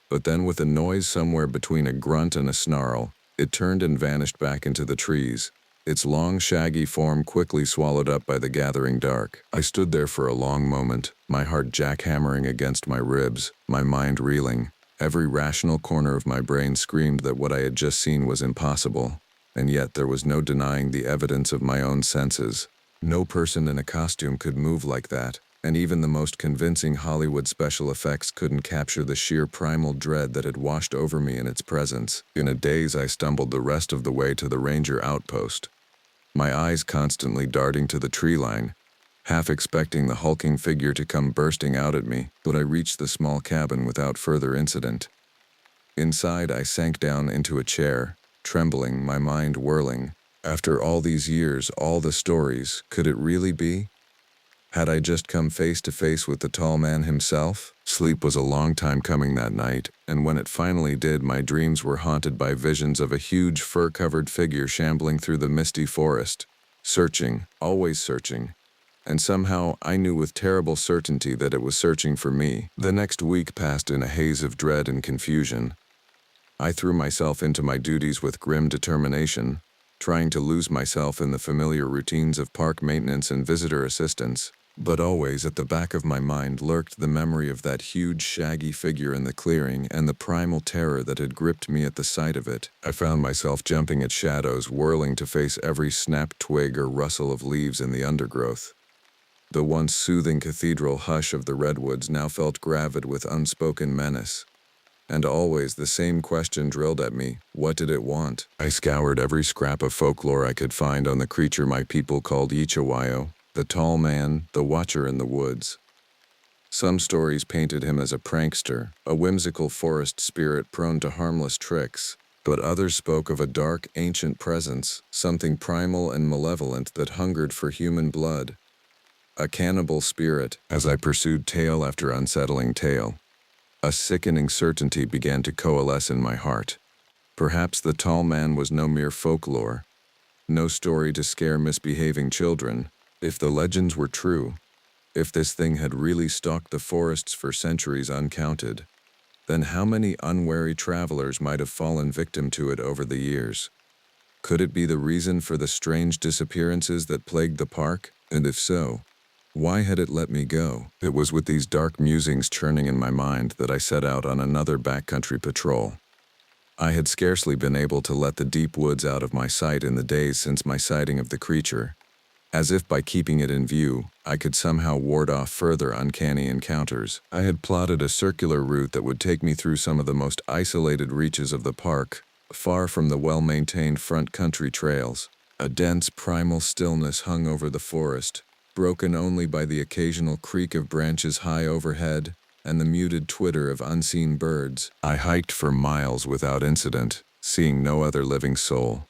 Speaker 1: But then, with a noise somewhere between a grunt and a snarl, it turned and vanished back into the trees, its long, shaggy form quickly swallowed up by the gathering dark. I stood there for a long moment, my heart jackhammering against my ribs, my mind reeling. Every rational corner of my brain screamed that what I had just seen was impossible, and yet there was no denying the evidence of my own senses. No person in a costume could move like that, and even the most convincing Hollywood special effects couldn't capture the sheer primal dread that had washed over me in its presence. In a daze, I stumbled the rest of the way to the ranger outpost, my eyes constantly darting to the tree line, half expecting the hulking figure to come bursting out at me. But I reached the small cabin without further incident. Inside, I sank down into a chair, trembling, my mind whirling. After all these years, all the stories, could it really be? Had I just come face to face with the tall man himself? Sleep was a long time coming that night, and when it finally did, my dreams were haunted by visions of a huge fur-covered figure shambling through the misty forest, searching, always searching. And somehow I knew with terrible certainty that it was searching for me. The next week passed in a haze of dread and confusion. I threw myself into my duties with grim determination, trying to lose myself in the familiar routines of park maintenance and visitor assistance. But always at the back of my mind lurked the memory of that huge, shaggy figure in the clearing and the primal terror that had gripped me at the sight of it. I found myself jumping at shadows, whirling to face every snapped twig or rustle of leaves in the undergrowth. The once soothing cathedral hush of the redwoods now felt gravid with unspoken menace. And always the same question drilled at me: what did it want? I scoured every scrap of folklore I could find on the creature my people called Ichawayo, the tall man, the watcher in the woods. Some stories painted him as a prankster, a whimsical forest spirit prone to harmless tricks, but others spoke of a dark, ancient presence, something primal and malevolent that hungered for human blood. A cannibal spirit. As I pursued tale after unsettling tale, a sickening certainty began to coalesce in my heart. Perhaps the tall man was no mere folklore, no story to scare misbehaving children. If the legends were true, if this thing had really stalked the forests for centuries uncounted, then how many unwary travelers might have fallen victim to it over the years? Could it be the reason for the strange disappearances that plagued the park? And if so, why had it let me go? It was with these dark musings churning in my mind that I set out on another backcountry patrol. I had scarcely been able to let the deep woods out of my sight in the days since my sighting of the creature, as if by keeping it in view, I could somehow ward off further uncanny encounters. I had plotted a circular route that would take me through some of the most isolated reaches of the park, far from the well-maintained front country trails. A dense primal stillness hung over the forest, broken only by the occasional creak of branches high overhead and the muted twitter of unseen birds. I hiked for miles without incident, seeing no other living soul.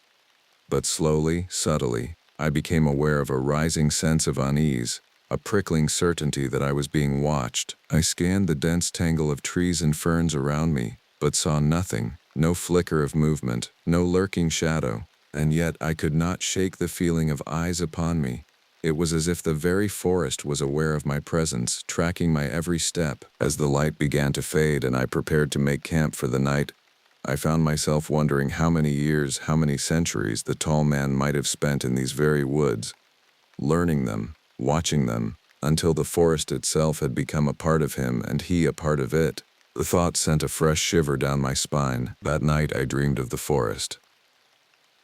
Speaker 1: But slowly, subtly, I became aware of a rising sense of unease, a prickling certainty that I was being watched. I scanned the dense tangle of trees and ferns around me, but saw nothing, no flicker of movement, no lurking shadow. And yet I could not shake the feeling of eyes upon me. It was as if the very forest was aware of my presence, tracking my every step. As the light began to fade and I prepared to make camp for the night, I found myself wondering how many years, how many centuries the tall man might have spent in these very woods, learning them, watching them, until the forest itself had become a part of him and he a part of it. The thought sent a fresh shiver down my spine. That night I dreamed of the forest.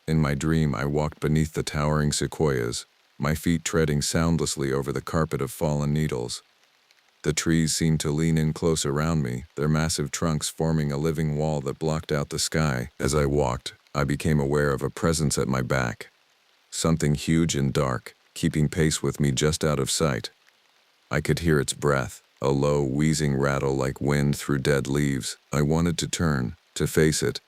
Speaker 1: In my dream I walked beneath the towering sequoias, my feet treading soundlessly over the carpet of fallen needles. The trees seemed to lean in close around me, their massive trunks forming a living wall that blocked out the sky. As I walked, I became aware of a presence at my back. something huge and dark, keeping pace with me just out of sight. I could hear its breath, a low, wheezing rattle like wind through dead leaves. I wanted to turn, to face it,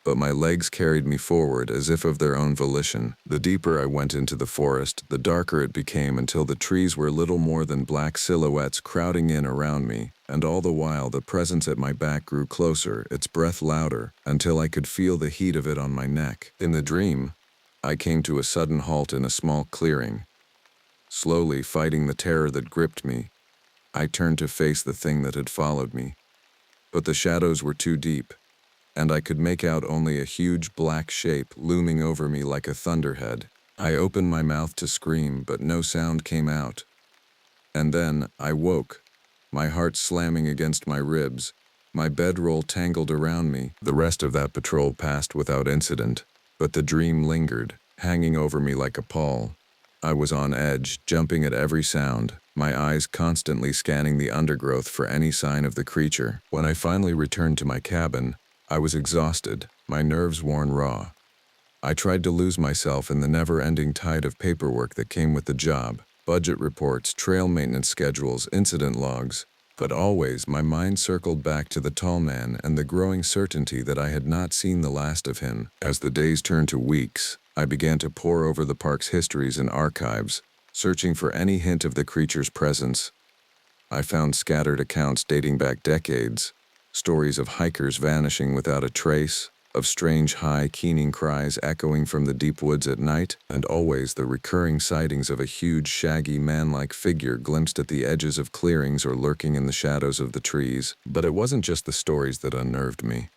Speaker 1: but my legs carried me forward as if of their own volition. The deeper I went into the forest, the darker it became until the trees were little more than black silhouettes crowding in around me, and all the while the presence at my back grew closer, its breath louder, until I could feel the heat of it on my neck. In the dream, I came to a sudden halt in a small clearing. Slowly fighting the terror that gripped me, I turned to face the thing that had followed me. But the shadows were too deep, and I could make out only a huge black shape looming over me like a thunderhead. I opened my mouth to scream, but no sound came out. And then I woke, my heart slamming against my ribs, my bedroll tangled around me. The rest of that patrol passed without incident, but the dream lingered, hanging over me like a pall. I was on edge, jumping at every sound, my eyes constantly scanning the undergrowth for any sign of the creature. When I finally returned to my cabin, I was exhausted, my nerves worn raw. I tried to lose myself in the never-ending tide of paperwork that came with the job, budget reports, trail maintenance schedules, incident logs, but always my mind circled back to the tall man and the growing certainty that I had not seen the last of him. As the days turned to weeks, I began to pore over the park's histories and archives, searching for any hint of the creature's presence. I found scattered accounts dating back decades, stories of hikers vanishing without a trace, of strange high, keening cries echoing from the deep woods at night, and always the recurring sightings of a huge, shaggy, man-like figure glimpsed at the edges of clearings or lurking in the shadows of the trees. But it wasn't just the stories that unnerved me.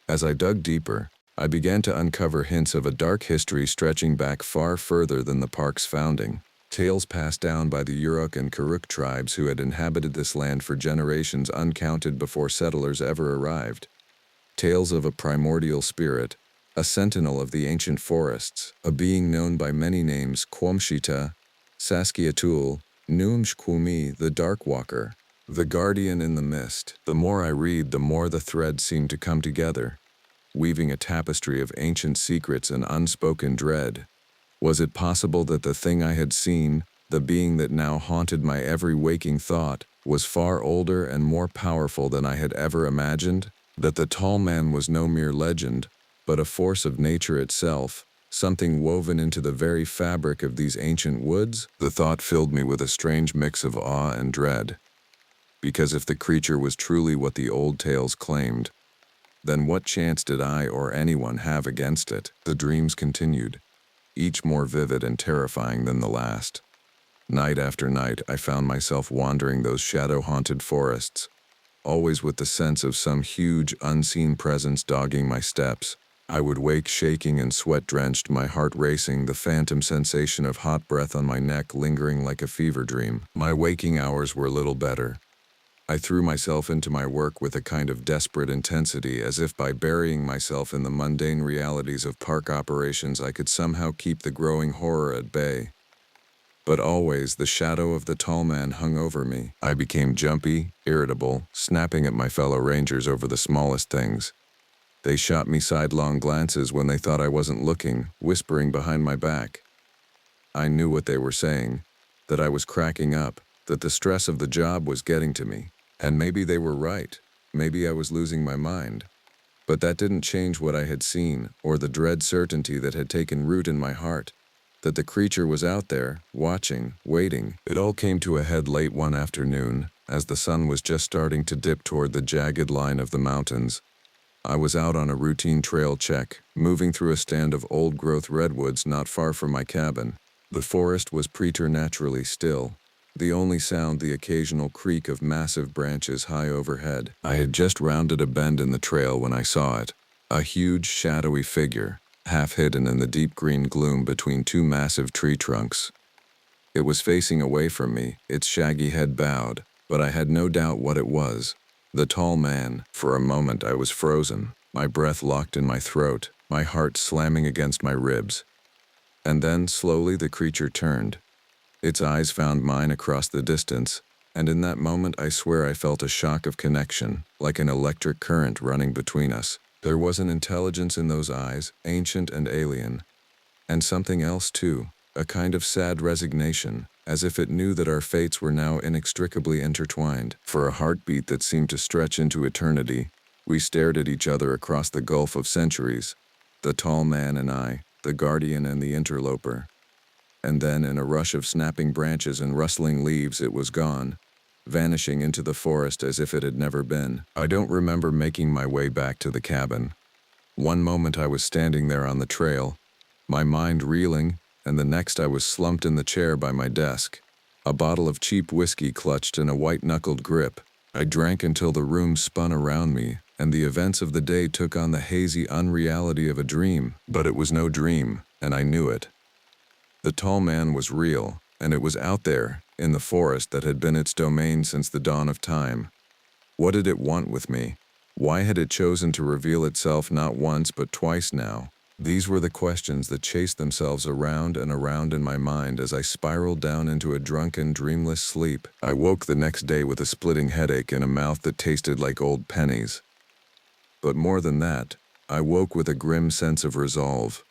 Speaker 1: As I dug deeper, I began to uncover hints of a dark history stretching back far further than the park's founding. Tales passed down by the Yurok and Karuk tribes who had inhabited this land for generations uncounted before settlers ever arrived. Tales of a primordial spirit, a sentinel of the ancient forests, a being known by many names: Kwamshita, Saskiatul, Noomshkumi, the Dark Walker, the Guardian in the Mist. The more I read, the more the threads seem to come together, weaving a tapestry of ancient secrets and unspoken dread. Was it possible that the thing I had seen, the being that now haunted my every waking thought, was far older and more powerful than I had ever imagined? That the tall man was no mere legend, but a force of nature itself, something woven into the very fabric of these ancient woods? The thought filled me with a strange mix of awe and dread. Because if the creature was truly what the old tales claimed, then what chance did I or anyone have against it? The dreams continued, each more vivid and terrifying than the last. Night after night, I found myself wandering those shadow-haunted forests, always with the sense of some huge, unseen presence dogging my steps. I would wake shaking and sweat-drenched, my heart racing, the phantom sensation of hot breath on my neck lingering like a fever dream. My waking hours were little better. I threw myself into my work with a kind of desperate intensity, as if by burying myself in the mundane realities of park operations I could somehow keep the growing horror at bay. But always the shadow of the tall man hung over me. I became jumpy, irritable, snapping at my fellow rangers over the smallest things. They shot me sidelong glances when they thought I wasn't looking, whispering behind my back. I knew what they were saying, that I was cracking up, that the stress of the job was getting to me. And maybe they were right. Maybe I was losing my mind. But that didn't change what I had seen, or the dread certainty that had taken root in my heart. That the creature was out there, watching, waiting. It all came to a head late one afternoon, as the sun was just starting to dip toward the jagged line of the mountains. I was out on a routine trail check, moving through a stand of old-growth redwoods not far from my cabin. The forest was preternaturally still, the only sound the occasional creak of massive branches high overhead. I had just rounded a bend in the trail when I saw it, a huge, shadowy figure, half hidden in the deep green gloom between two massive tree trunks. It was facing away from me, its shaggy head bowed, but I had no doubt what it was. The tall man. For a moment I was frozen, my breath locked in my throat, my heart slamming against my ribs. And then, slowly, the creature turned. Its eyes found mine across the distance, and in that moment I swear I felt a shock of connection, like an electric current running between us. There was an intelligence in those eyes, ancient and alien, And something else too, a kind of sad resignation, as if it knew that our fates were now inextricably intertwined. For a heartbeat that seemed to stretch into eternity, we stared at each other across the gulf of centuries, the tall man and I, the guardian and the interloper. And then, in a rush of snapping branches and rustling leaves, it was gone, vanishing into the forest as if it had never been. I don't remember making my way back to the cabin. One moment I was standing there on the trail, my mind reeling, and the next I was slumped in the chair by my desk, a bottle of cheap whiskey clutched in a white-knuckled grip. I drank until the room spun around me, and the events of the day took on the hazy unreality of a dream. But it was no dream, and I knew it. The tall man was real, and it was out there, in the forest that had been its domain since the dawn of time. What did it want with me? Why had it chosen to reveal itself not once but twice now? These were the questions that chased themselves around and around in my mind as I spiraled down into a drunken, dreamless sleep. I woke the next day with a splitting headache and a mouth that tasted like old pennies. But more than that, I woke with a grim sense of resolve.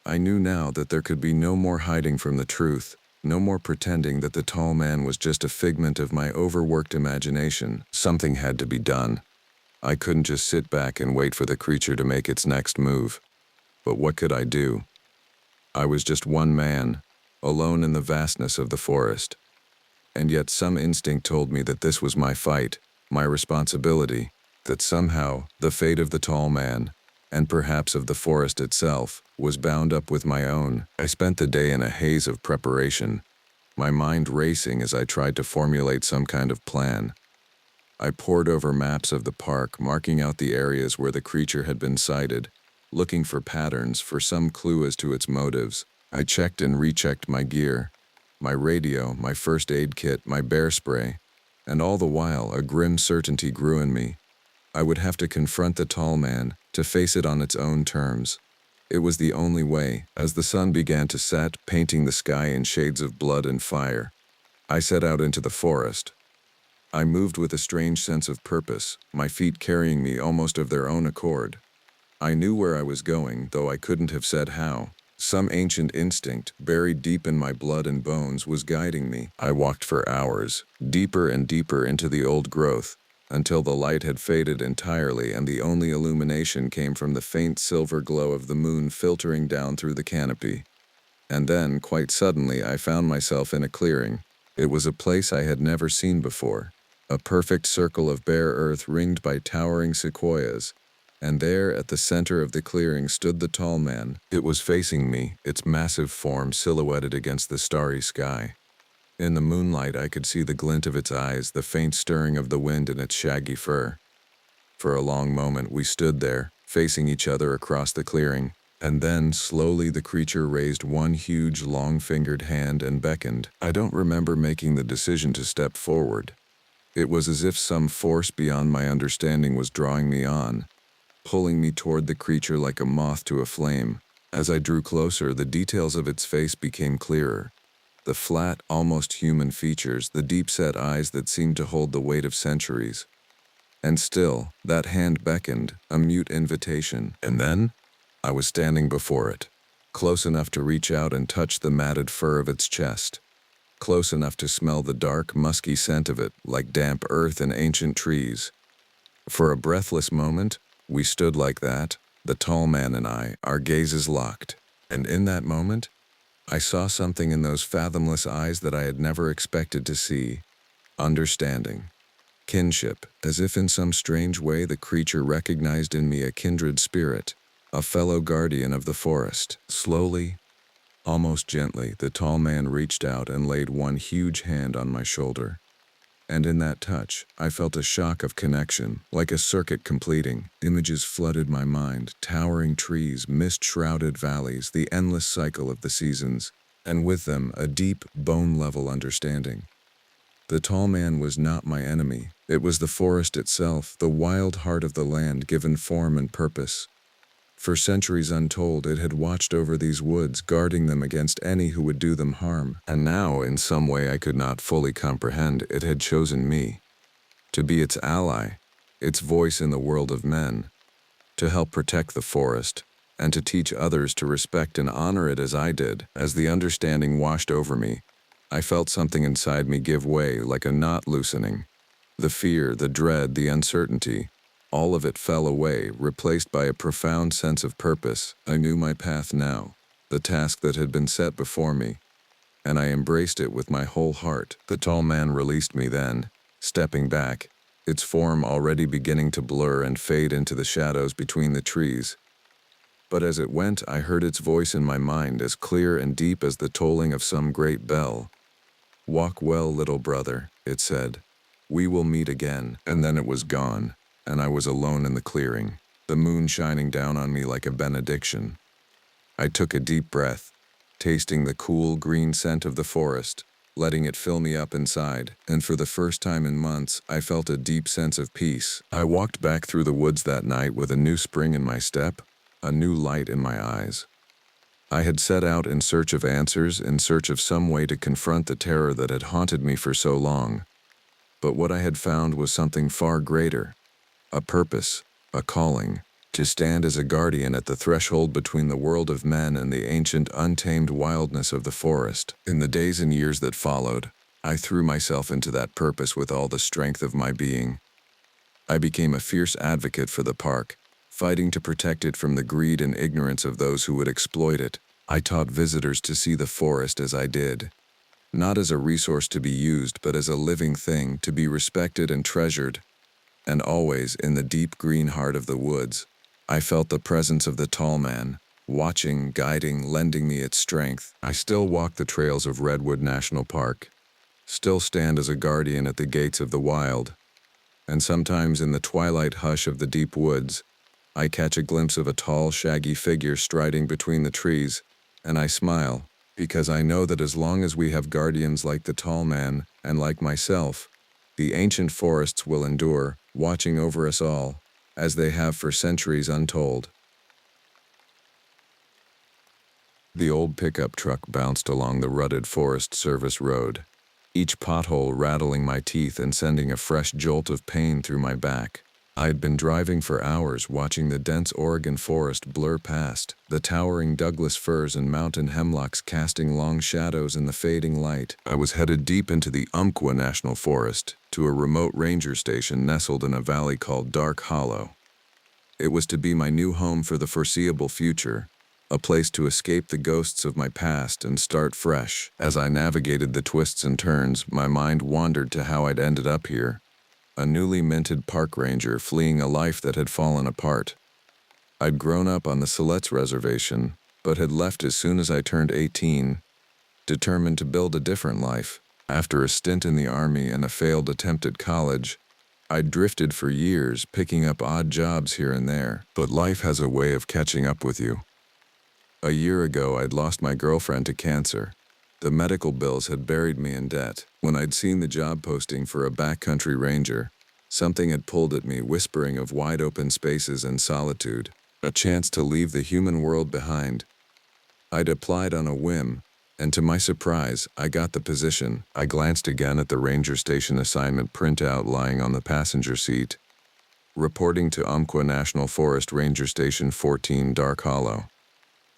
Speaker 1: I knew now that there could be no more hiding from the truth, no more pretending that the tall man was just a figment of my overworked imagination. Something had to be done. I couldn't just sit back and wait for the creature to make its next move. But what could I do? I was just one man, alone in the vastness of the forest. And yet some instinct told me that this was my fight, my responsibility, that somehow the fate of the tall man, and perhaps of the forest itself, was bound up with my own. I spent the day in a haze of preparation, my mind racing as I tried to formulate some kind of plan. I pored over maps of the park, marking out the areas where the creature had been sighted, looking for patterns, for some clue as to its motives. I checked and rechecked my gear, my radio, my first aid kit, my bear spray, and all the while a grim certainty grew in me. I would have to confront the tall man, to face it on its own terms. It was the only way. As the sun began to set, painting the sky in shades of blood and fire, I set out into the forest. I moved with a strange sense of purpose, my feet carrying me almost of their own accord. I knew where I was going, though I couldn't have said how. Some ancient instinct, buried deep in my blood and bones, was guiding me. I walked for hours, deeper and deeper into the old growth, until the light had faded entirely and the only illumination came from the faint silver glow of the moon filtering down through the canopy. And then, quite suddenly, I found myself in a clearing. It was a place I had never seen before, a perfect circle of bare earth ringed by towering sequoias. And there, at the center of the clearing, stood the tall man. It was facing me, its massive form silhouetted against the starry sky. In the moonlight, I could see the glint of its eyes, the faint stirring of the wind in its shaggy fur. For a long moment, we stood there, facing each other across the clearing. And then, slowly, the creature raised one huge, long-fingered hand and beckoned. I don't remember making the decision to step forward. It was as if some force beyond my understanding was drawing me on, pulling me toward the creature like a moth to a flame. As I drew closer, the details of its face became clearer. The flat, almost human features, the deep-set eyes that seemed to hold the weight of centuries. And still, that hand beckoned, a mute invitation. And then, I was standing before it, close enough to reach out and touch the matted fur of its chest, close enough to smell the dark, musky scent of it, like damp earth and ancient trees. For a breathless moment, we stood like that, the tall man and I, our gazes locked. And in that moment, I saw something in those fathomless eyes that I had never expected to see. Understanding. Kinship, as if in some strange way the creature recognized in me a kindred spirit, a fellow guardian of the forest. Slowly, almost gently, the tall man reached out and laid one huge hand on my shoulder. And in that touch, I felt a shock of connection, like a circuit completing. Images flooded my mind, towering trees, mist-shrouded valleys, the endless cycle of the seasons, and with them a deep, bone-level understanding. The tall man was not my enemy. It was the forest itself, the wild heart of the land given form and purpose. For centuries untold, it had watched over these woods, guarding them against any who would do them harm. And now, in some way I could not fully comprehend, it had chosen me, to be its ally, its voice in the world of men, to help protect the forest, and to teach others to respect and honor it as I did. As the understanding washed over me, I felt something inside me give way like a knot loosening. The fear, the dread, the uncertainty, all of it fell away, replaced by a profound sense of purpose. I knew my path now, the task that had been set before me, and I embraced it with my whole heart. The tall man released me then, stepping back, its form already beginning to blur and fade into the shadows between the trees. But as it went, I heard its voice in my mind, as clear and deep as the tolling of some great bell. "Walk well, little brother," it said. "We will meet again." And then it was gone, and I was alone in the clearing, the moon shining down on me like a benediction. I took a deep breath, tasting the cool, green scent of the forest, letting it fill me up inside, and for the first time in months, I felt a deep sense of peace. I walked back through the woods that night with a new spring in my step, a new light in my eyes. I had set out in search of answers, in search of some way to confront the terror that had haunted me for so long. But what I had found was something far greater, a purpose, a calling, to stand as a guardian at the threshold between the world of men and the ancient, untamed wildness of the forest. In the days and years that followed, I threw myself into that purpose with all the strength of my being. I became a fierce advocate for the park, fighting to protect it from the greed and ignorance of those who would exploit it. I taught visitors to see the forest as I did, not as a resource to be used, but as a living thing to be respected and treasured. And always, in the deep green heart of the woods, I felt the presence of the tall man, watching, guiding, lending me its strength. I still walk the trails of Redwood National Park, still stand as a guardian at the gates of the wild, and sometimes in the twilight hush of the deep woods, I catch a glimpse of a tall, shaggy figure striding between the trees, and I smile, because I know that as long as we have guardians like the tall man, and like myself, the ancient forests will endure, watching over us all, as they have for centuries untold. The old pickup truck bounced along the rutted Forest Service road, each pothole rattling my teeth and sending a fresh jolt of pain through my back. I had been driving for hours, watching the dense Oregon forest blur past, the towering Douglas firs and mountain hemlocks casting long shadows in the fading light. I was headed deep into the Umpqua National Forest, to a remote ranger station nestled in a valley called Dark Hollow. It was to be my new home for the foreseeable future, a place to escape the ghosts of my past and start fresh. As I navigated the twists and turns, my mind wandered to how I'd ended up here. A newly minted park ranger fleeing a life that had fallen apart. I'd grown up on the Siletz Reservation, but had left as soon as I turned 18, determined to build a different life. After a stint in the Army and a failed attempt at college, I'd drifted for years, picking up odd jobs here and there. But life has a way of catching up with you. A year ago, I'd lost my girlfriend to cancer. The medical bills had buried me in debt. When I'd seen the job posting for a backcountry ranger, something had pulled at me, whispering of wide open spaces and solitude, a chance to leave the human world behind. I'd applied on a whim, and to my surprise, I got the position. I glanced again at the ranger station assignment printout lying on the passenger seat. Reporting to Umpqua National Forest, Ranger Station 14, Dark Hollow.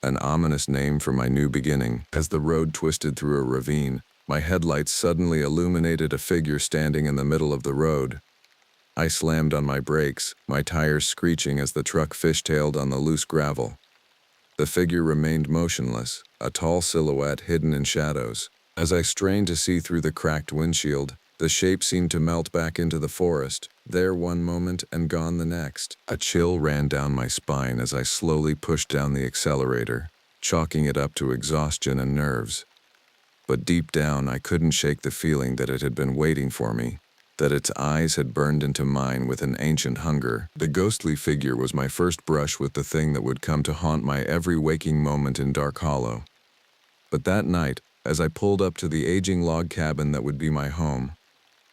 Speaker 1: An ominous name for my new beginning. As the road twisted through a ravine, my headlights suddenly illuminated a figure standing in the middle of the road. I slammed on my brakes, my tires screeching as the truck fishtailed on the loose gravel. The figure remained motionless, a tall silhouette hidden in shadows. As I strained to see through the cracked windshield, the shape seemed to melt back into the forest, there one moment and gone the next. A chill ran down my spine as I slowly pushed down the accelerator, chalking it up to exhaustion and nerves. But deep down, I couldn't shake the feeling that it had been waiting for me, that its eyes had burned into mine with an ancient hunger. The ghostly figure was my first brush with the thing that would come to haunt my every waking moment in Dark Hollow. But that night, as I pulled up to the aging log cabin that would be my home,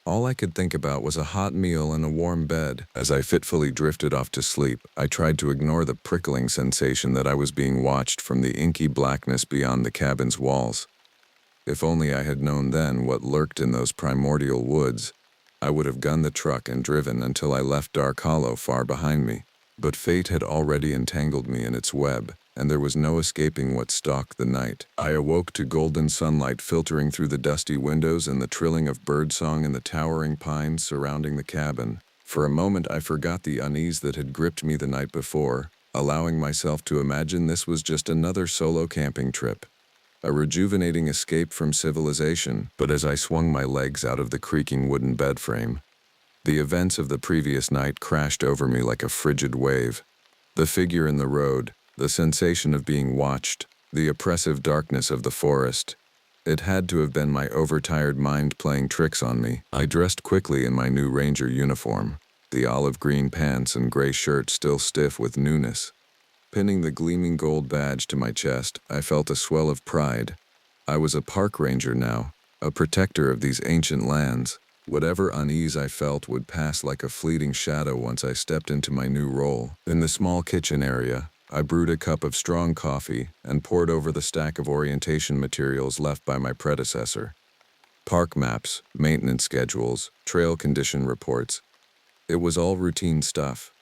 Speaker 1: all I could think about was a hot meal and a warm bed. As I fitfully drifted off to sleep, I tried to ignore the prickling sensation that I was being watched from the inky blackness beyond the cabin's walls. If only I had known then what lurked in those primordial woods, I would have gunned the truck and driven until I left Dark Hollow far behind me. But fate had already entangled me in its web. and there was no escaping what stalked the night. I awoke to golden sunlight filtering through the dusty windows and the trilling of birdsong in the towering pines surrounding the cabin. For a moment I forgot the unease that had gripped me the night before, allowing myself to imagine this was just another solo camping trip. A rejuvenating escape from civilization, but as I swung my legs out of the creaking wooden bed frame, the events of the previous night crashed over me like a frigid wave. The figure in the road, the sensation of being watched, the oppressive darkness of the forest. It had to have been my overtired mind playing tricks on me. I dressed quickly in my new ranger uniform, the olive green pants and gray shirt still stiff with newness. Pinning the gleaming gold badge to my chest, I felt a swell of pride. I was a park ranger now, a protector of these ancient lands. Whatever unease I felt would pass like a fleeting shadow once I stepped into my new role. In the small kitchen area, I brewed a cup of strong coffee and poured over the stack of orientation materials left by my predecessor. Park maps, maintenance schedules, trail condition reports. It was all routine stuff.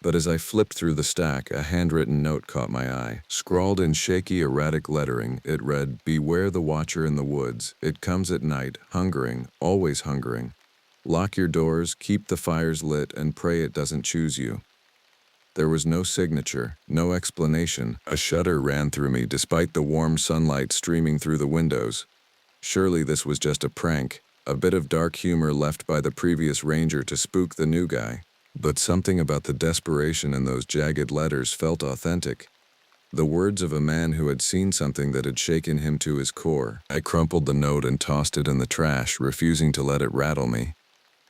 Speaker 1: But as I flipped through the stack, a handwritten note caught my eye. Scrawled in shaky, erratic lettering, it read, "Beware the watcher in the woods. It comes at night, hungering, always hungering. Lock your doors, keep the fires lit, and pray it doesn't choose you." There was no signature, no explanation. A shudder ran through me despite the warm sunlight streaming through the windows. Surely this was just a prank, a bit of dark humor left by the previous ranger to spook the new guy. But something about the desperation in those jagged letters felt authentic. The words of a man who had seen something that had shaken him to his core. I crumpled the note and tossed it in the trash, refusing to let it rattle me.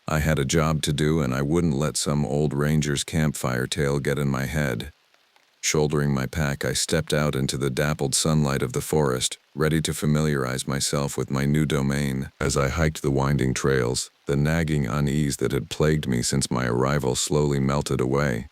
Speaker 1: I had a job to do, and I wouldn't let some old ranger's campfire tale get in my head. Shouldering my pack, I stepped out into the dappled sunlight of the forest, ready to familiarize myself with my new domain. As I hiked the winding trails, the nagging unease that had plagued me since my arrival slowly melted away.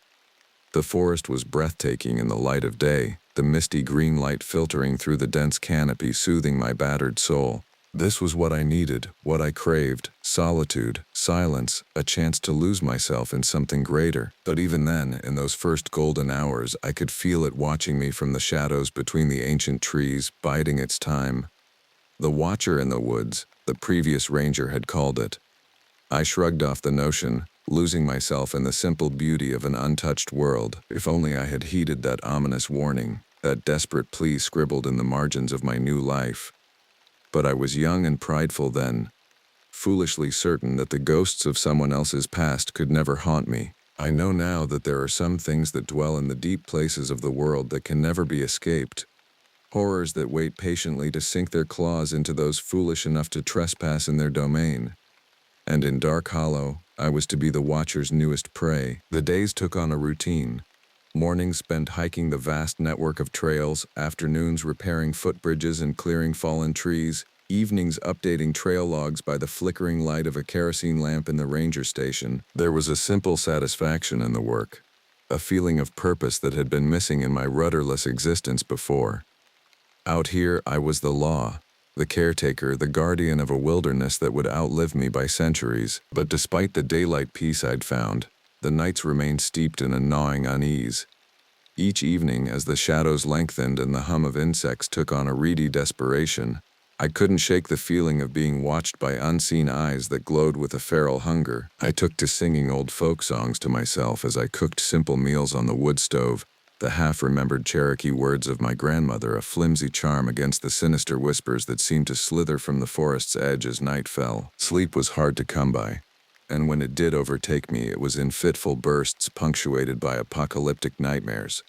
Speaker 1: The forest was breathtaking in the light of day, the misty green light filtering through the dense canopy soothing my battered soul. This was what I needed, what I craved: solitude, silence, a chance to lose myself in something greater. But even then, in those first golden hours, I could feel it watching me from the shadows between the ancient trees, biding its time. The watcher in the woods, the previous ranger had called it. I shrugged off the notion, losing myself in the simple beauty of an untouched world. If only I had heeded that ominous warning, that desperate plea scribbled in the margins of my new life. But I was young and prideful then, foolishly certain that the ghosts of someone else's past could never haunt me. I know now that there are some things that dwell in the deep places of the world that can never be escaped. Horrors that wait patiently to sink their claws into those foolish enough to trespass in their domain. And in Dark Hollow, I was to be the Watcher's newest prey. The days took on a routine. Mornings spent hiking the vast network of trails, afternoons repairing footbridges and clearing fallen trees, evenings updating trail logs by the flickering light of a kerosene lamp in the ranger station. There was a simple satisfaction in the work, a feeling of purpose that had been missing in my rudderless existence before. Out here, I was the law, the caretaker, the guardian of a wilderness that would outlive me by centuries. But despite the daylight peace I'd found, the nights remained steeped in a gnawing unease. Each evening, as the shadows lengthened and the hum of insects took on a reedy desperation, I couldn't shake the feeling of being watched by unseen eyes that glowed with a feral hunger. I took to singing old folk songs to myself as I cooked simple meals on the wood stove, the half-remembered Cherokee words of my grandmother a flimsy charm against the sinister whispers that seemed to slither from the forest's edge as night fell. Sleep was hard to come by, and when it did overtake me, it was in fitful bursts punctuated by apocalyptic nightmares.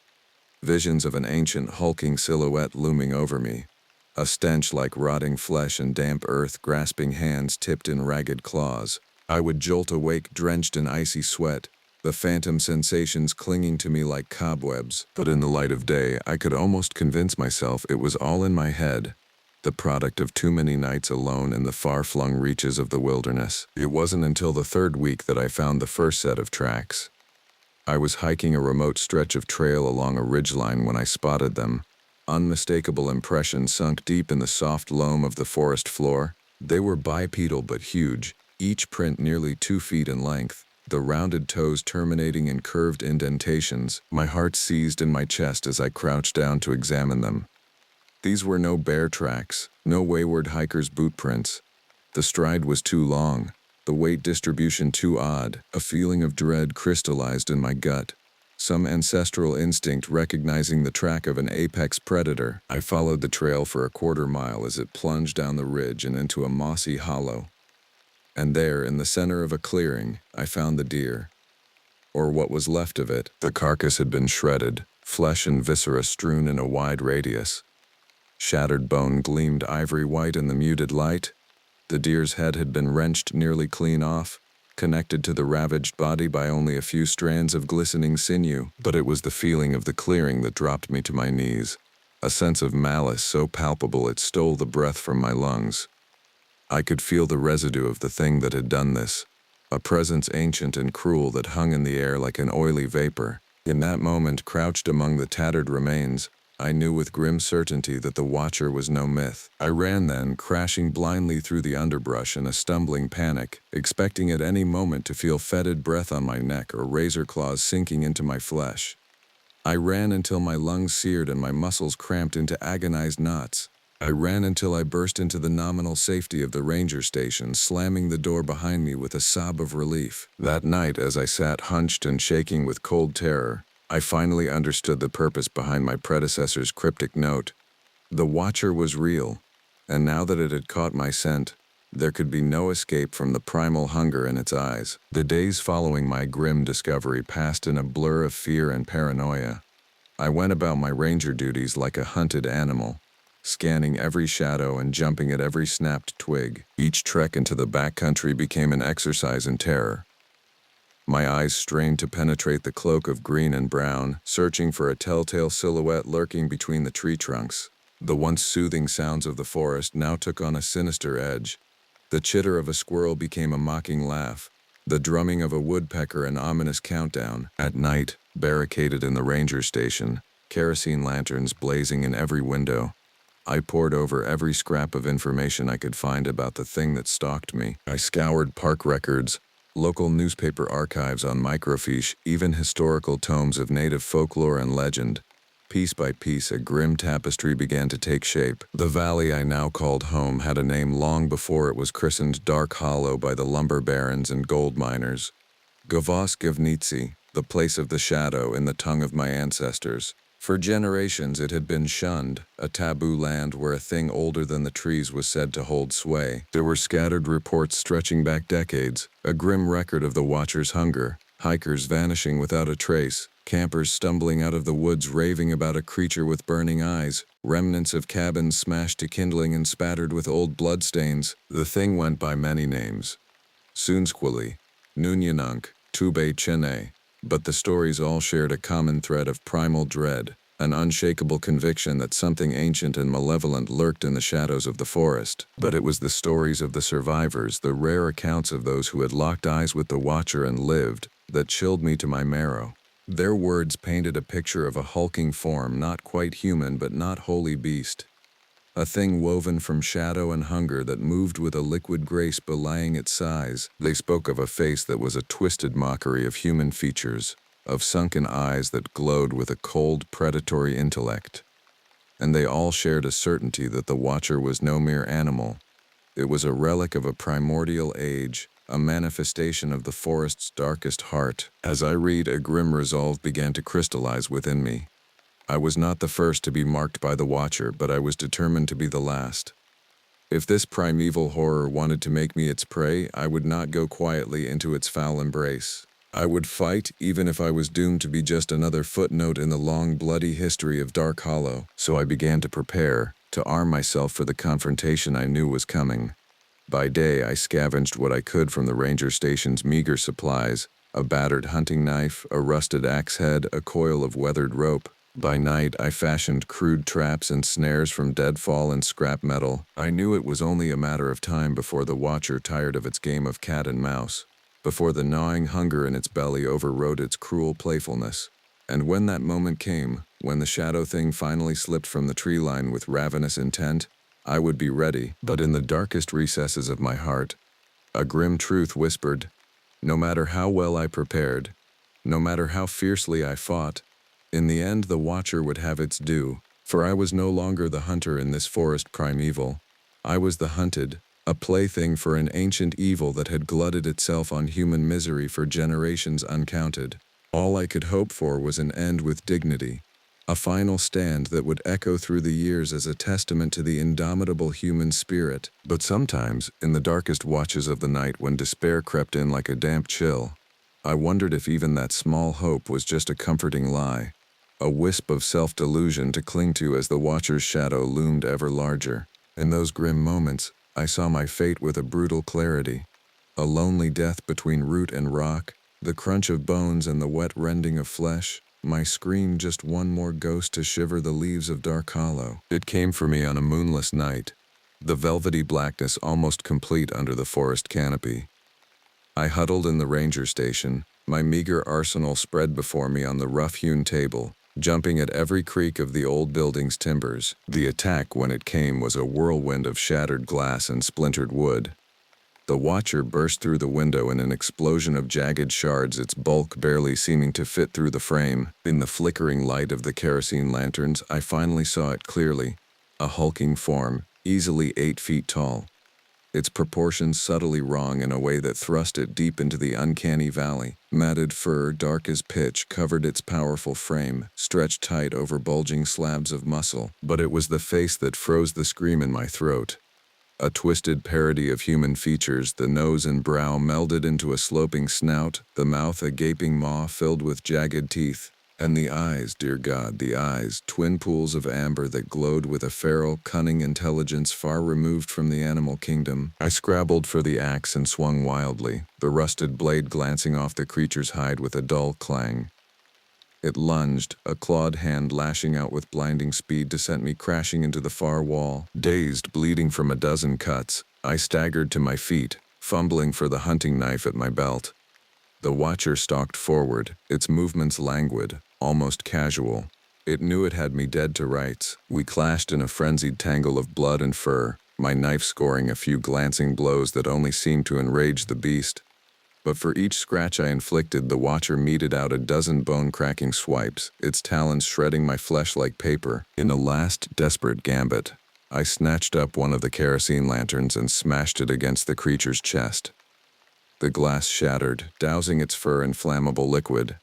Speaker 1: Visions of an ancient hulking silhouette looming over me, a stench like rotting flesh and damp earth, grasping hands tipped in ragged claws. I would jolt awake drenched in icy sweat, the phantom sensations clinging to me like cobwebs. But in the light of day, I could almost convince myself it was all in my head, the product of too many nights alone in the far-flung reaches of the wilderness. It wasn't until the third week that I found the first set of tracks. I was hiking a remote stretch of trail along a ridgeline when I spotted them. Unmistakable impressions sunk deep in the soft loam of the forest floor. They were bipedal but huge, each print nearly 2 feet in length, the rounded toes terminating in curved indentations. My heart seized in my chest as I crouched down to examine them. These were no bear tracks, no wayward hiker's boot prints. The stride was too long, the weight distribution too odd. A feeling of dread crystallized in my gut, some ancestral instinct recognizing the track of an apex predator. I followed the trail for a quarter-mile as it plunged down the ridge and into a mossy hollow. And there, in the center of a clearing, I found the deer. Or what was left of it. The carcass had been shredded, flesh and viscera strewn in a wide radius. Shattered bone gleamed ivory white in the muted light. The deer's head had been wrenched nearly clean off, connected to the ravaged body by only a few strands of glistening sinew. But it was the feeling of the clearing that dropped me to my knees, a sense of malice so palpable it stole the breath from my lungs. I could feel the residue of the thing that had done this, a presence ancient and cruel that hung in the air like an oily vapor. In that moment, crouched among the tattered remains, I knew with grim certainty that the Watcher was no myth. I ran then, crashing blindly through the underbrush in a stumbling panic, expecting at any moment to feel fetid breath on my neck or razor claws sinking into my flesh. I ran until my lungs seared and my muscles cramped into agonized knots. I ran until I burst into the nominal safety of the ranger station, slamming the door behind me with a sob of relief. That night, as I sat hunched and shaking with cold terror, I finally understood the purpose behind my predecessor's cryptic note. The Watcher was real, and now that it had caught my scent, there could be no escape from the primal hunger in its eyes. The days following my grim discovery passed in a blur of fear and paranoia. I went about my ranger duties like a hunted animal, scanning every shadow and jumping at every snapped twig. Each trek into the backcountry became an exercise in terror. My eyes strained to penetrate the cloak of green and brown, searching for a telltale silhouette lurking between the tree trunks. The once soothing sounds of the forest now took on a sinister edge. The chitter of a squirrel became a mocking laugh, the drumming of a woodpecker an ominous countdown. At night, barricaded in the ranger station, kerosene lanterns blazing in every window, I pored over every scrap of information I could find about the thing that stalked me. I scoured park records, local newspaper archives on microfiche, even historical tomes of native folklore and legend. Piece by piece, a grim tapestry began to take shape. The valley I now called home had a name long before it was christened Dark Hollow by the lumber barons and gold miners. Gavos Gavnitsi, the place of the shadow in the tongue of my ancestors. For generations it had been shunned, a taboo land where a thing older than the trees was said to hold sway. There were scattered reports stretching back decades, a grim record of the Watcher's hunger, hikers vanishing without a trace, campers stumbling out of the woods raving about a creature with burning eyes, remnants of cabins smashed to kindling and spattered with old bloodstains. The thing went by many names: Soonsquili, Nunyanunk, Tube Chene. But the stories all shared a common thread of primal dread, an unshakable conviction that something ancient and malevolent lurked in the shadows of the forest. But it was the stories of the survivors, the rare accounts of those who had locked eyes with the Watcher and lived, that chilled me to my marrow. Their words painted a picture of a hulking form, not quite human but not wholly beast. A thing woven from shadow and hunger that moved with a liquid grace belying its size. They spoke of a face that was a twisted mockery of human features, of sunken eyes that glowed with a cold, predatory intellect. And they all shared a certainty that the Watcher was no mere animal. It was a relic of a primordial age, a manifestation of the forest's darkest heart. As I read, a grim resolve began to crystallize within me. I was not the first to be marked by the Watcher, but I was determined to be the last. If this primeval horror wanted to make me its prey, I would not go quietly into its foul embrace. I would fight, even if I was doomed to be just another footnote in the long, bloody history of Dark Hollow. So I began to prepare, to arm myself for the confrontation I knew was coming. By day, I scavenged what I could from the ranger station's meager supplies: a battered hunting knife, a rusted axe head, a coil of weathered rope. By night, I fashioned crude traps and snares from deadfall and scrap metal. I knew it was only a matter of time before the Watcher tired of its game of cat and mouse, before the gnawing hunger in its belly overrode its cruel playfulness. And when that moment came, when the shadow thing finally slipped from the tree line with ravenous intent, I would be ready. But in the darkest recesses of my heart, a grim truth whispered, No matter how well I prepared, no matter how fiercely I fought, in the end the Watcher would have its due, for I was no longer the hunter in this forest primeval. I was the hunted, a plaything for an ancient evil that had glutted itself on human misery for generations uncounted. All I could hope for was an end with dignity, a final stand that would echo through the years as a testament to the indomitable human spirit. But sometimes, in the darkest watches of the night when despair crept in like a damp chill, I wondered if even that small hope was just a comforting lie, a wisp of self-delusion to cling to as the Watcher's shadow loomed ever larger. In those grim moments, I saw my fate with a brutal clarity, a lonely death between root and rock, the crunch of bones and the wet rending of flesh, my scream just one more ghost to shiver the leaves of Dark Hollow. It came for me on a moonless night, the velvety blackness almost complete under the forest canopy. I huddled in the ranger station, my meager arsenal spread before me on the rough-hewn table, jumping at every creak of the old building's timbers. The attack, when it came, was a whirlwind of shattered glass and splintered wood. The Watcher burst through the window in an explosion of jagged shards, its bulk barely seeming to fit through the frame. In the flickering light of the kerosene lanterns, I finally saw it clearly, a hulking form, easily 8 feet tall. Its proportions subtly wrong in a way that thrust it deep into the uncanny valley. Matted fur, dark as pitch, covered its powerful frame, stretched tight over bulging slabs of muscle. But it was the face that froze the scream in my throat. A twisted parody of human features, the nose and brow melded into a sloping snout, the mouth a gaping maw filled with jagged teeth, and the eyes, dear God, the eyes, twin pools of amber that glowed with a feral, cunning intelligence far removed from the animal kingdom. I scrabbled for the axe and swung wildly, the rusted blade glancing off the creature's hide with a dull clang. It lunged, a clawed hand lashing out with blinding speed to send me crashing into the far wall. Dazed, bleeding from a dozen cuts, I staggered to my feet, fumbling for the hunting knife at my belt. The Watcher stalked forward, its movements languid, almost casual. It knew it had me dead to rights. We clashed in a frenzied tangle of blood and fur, my knife scoring a few glancing blows that only seemed to enrage the beast. But for each scratch I inflicted, the Watcher meted out a dozen bone-cracking swipes, its talons shredding my flesh like paper. In a last, desperate gambit, I snatched up one of the kerosene lanterns and smashed it against the creature's chest. The glass shattered, dousing its fur in flammable liquid.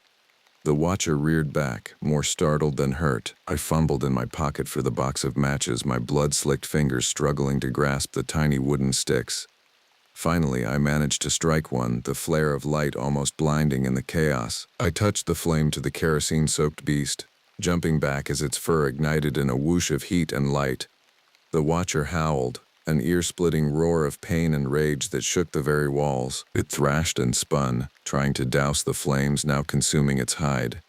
Speaker 1: The Watcher reared back, more startled than hurt. I fumbled in my pocket for the box of matches, my blood-slicked fingers struggling to grasp the tiny wooden sticks. Finally, I managed to strike one, the flare of light almost blinding in the chaos. I touched the flame to the kerosene-soaked beast, jumping back as its fur ignited in a whoosh of heat and light. The Watcher howled, an ear-splitting roar of pain and rage that shook the very walls. It thrashed and spun, trying to douse the flames now consuming its hide.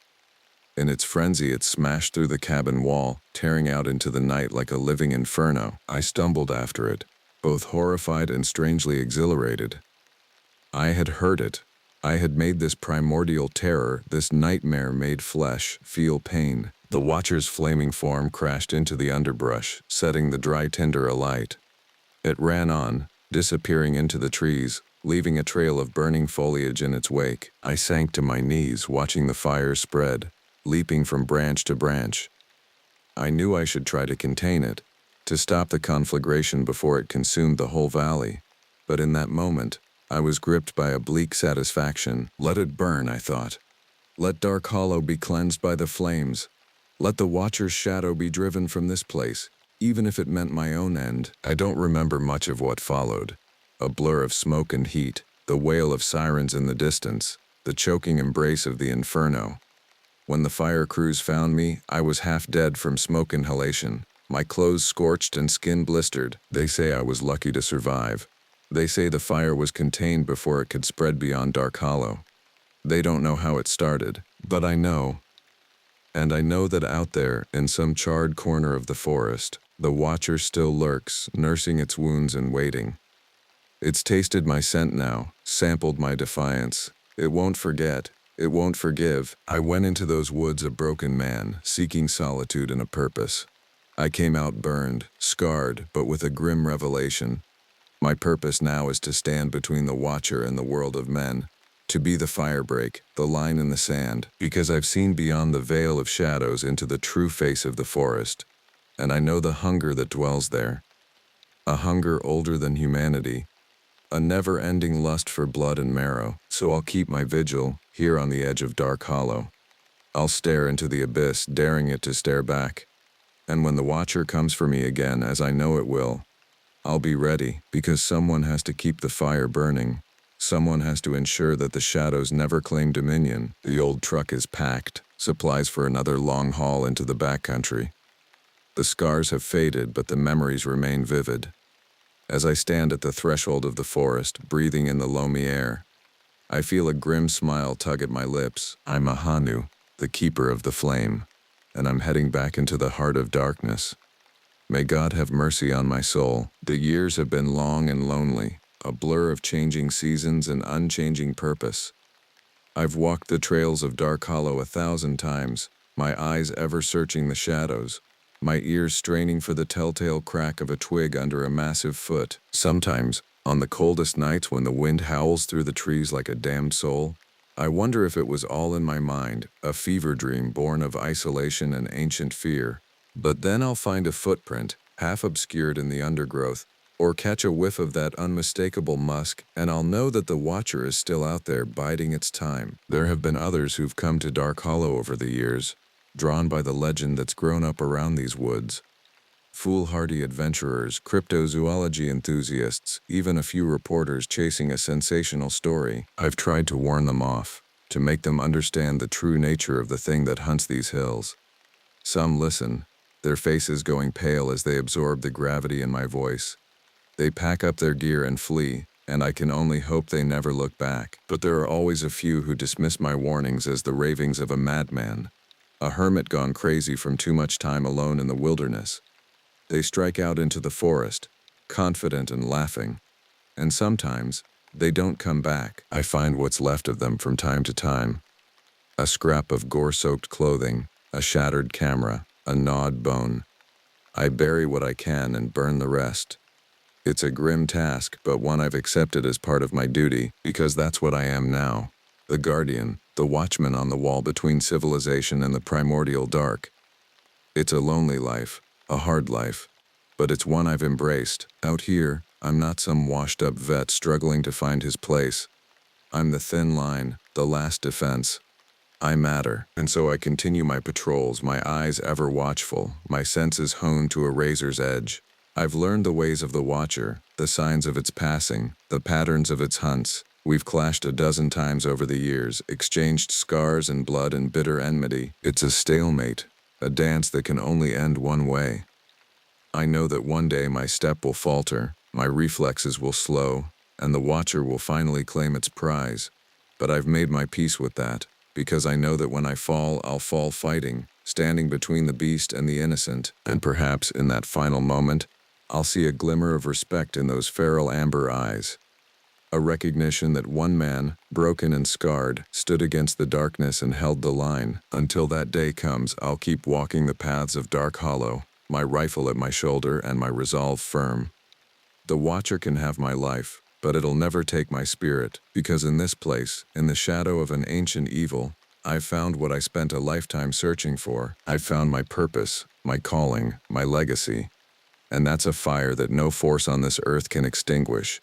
Speaker 1: In its frenzy, it smashed through the cabin wall, tearing out into the night like a living inferno. I stumbled after it, both horrified and strangely exhilarated. I had heard it. I had made this primordial terror, this nightmare-made flesh, feel pain. The Watcher's flaming form crashed into the underbrush, setting the dry tinder alight. It ran on, disappearing into the trees, leaving a trail of burning foliage in its wake. I sank to my knees, watching the fire spread, leaping from branch to branch. I knew I should try to contain it, to stop the conflagration before it consumed the whole valley. But in that moment, I was gripped by a bleak satisfaction. Let it burn, I thought. Let Dark Hollow be cleansed by the flames. Let the Watcher's shadow be driven from this place, even if it meant my own end. I don't remember much of what followed. A blur of smoke and heat, the wail of sirens in the distance, the choking embrace of the inferno. When the fire crews found me, I was half dead from smoke inhalation, my clothes scorched and skin blistered. They say I was lucky to survive. They say the fire was contained before it could spread beyond Dark Hollow. They don't know how it started, but I know. And I know that out there, in some charred corner of the forest, the Watcher still lurks, nursing its wounds and waiting. It's tasted my scent now, sampled my defiance. It won't forget. It won't forgive. I went into those woods a broken man, seeking solitude and a purpose. I came out burned, scarred, but with a grim revelation. My purpose now is to stand between the Watcher and the world of men, To be the firebreak, the line in the sand, because I've seen beyond the veil of shadows into the true face of the forest, and I know the hunger that dwells there. A hunger older than humanity, a never-ending lust for blood and marrow. So I'll keep my vigil here on the edge of Dark Hollow. I'll stare into the abyss, daring it to stare back. And when the Watcher comes for me again, as I know it will, I'll be ready, because someone has to keep the fire burning. Someone has to ensure that the shadows never claim dominion. The old truck is packed, supplies for another long haul into the backcountry. The scars have faded, but the memories remain vivid. As I stand at the threshold of the forest, breathing in the loamy air, I feel a grim smile tug at my lips. I'm a Hanu, the keeper of the flame, and I'm heading back into the heart of darkness. May God have mercy on my soul. The years have been long and lonely, a blur of changing seasons and unchanging purpose. I've walked the trails of Dark Hollow 1,000 times, my eyes ever searching the shadows, my ears straining for the telltale crack of a twig under a massive foot. Sometimes, on the coldest nights when the wind howls through the trees like a damned soul, I wonder if it was all in my mind, a fever dream born of isolation and ancient fear. But then I'll find a footprint, half obscured in the undergrowth, or catch a whiff of that unmistakable musk, and I'll know that the Watcher is still out there biding its time. There have been others who've come to Dark Hollow over the years, drawn by the legend that's grown up around these woods. Foolhardy adventurers, cryptozoology enthusiasts, even a few reporters chasing a sensational story. I've tried to warn them off, to make them understand the true nature of the thing that hunts these hills. Some listen, their faces going pale as they absorb the gravity in my voice. They pack up their gear and flee, and I can only hope they never look back. But there are always a few who dismiss my warnings as the ravings of a madman, a hermit gone crazy from too much time alone in the wilderness. They strike out into the forest, confident and laughing, and sometimes they don't come back. I find what's left of them from time to time. A scrap of gore-soaked clothing, a shattered camera, a gnawed bone. I bury what I can and burn the rest. It's a grim task, but one I've accepted as part of my duty, because that's what I am now. The guardian, the watchman on the wall between civilization and the primordial dark. It's a lonely life, a hard life, but it's one I've embraced. Out here, I'm not some washed-up vet struggling to find his place. I'm the thin line, the last defense. I matter, and so I continue my patrols, my eyes ever watchful, my senses honed to a razor's edge. I've learned the ways of the Watcher, the signs of its passing, the patterns of its hunts. We've clashed a dozen times over the years, exchanged scars and blood and bitter enmity. It's a stalemate, a dance that can only end one way. I know that one day my step will falter, my reflexes will slow, and the Watcher will finally claim its prize. But I've made my peace with that, because I know that when I fall, I'll fall fighting, standing between the beast and the innocent, and perhaps in that final moment, I'll see a glimmer of respect in those feral amber eyes. A recognition that one man, broken and scarred, stood against the darkness and held the line. Until that day comes, I'll keep walking the paths of Dark Hollow, my rifle at my shoulder and my resolve firm. The Watcher can have my life, but it'll never take my spirit, because in this place, in the shadow of an ancient evil, I've found what I spent a lifetime searching for. I've found my purpose, my calling, my legacy. And that's a fire that no force on this earth can extinguish,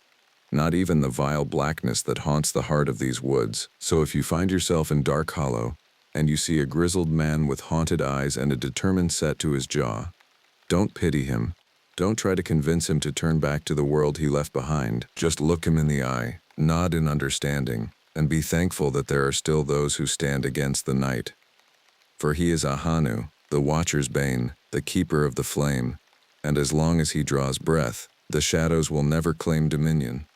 Speaker 1: not even the vile blackness that haunts the heart of these woods. So if you find yourself in Dark Hollow, and you see a grizzled man with haunted eyes and a determined set to his jaw, don't pity him. Don't try to convince him to turn back to the world he left behind. Just look him in the eye, nod in understanding, and be thankful that there are still those who stand against the night. For he is Ahanu, the Watcher's bane, the keeper of the flame, and as long as he draws breath, the shadows will never claim dominion.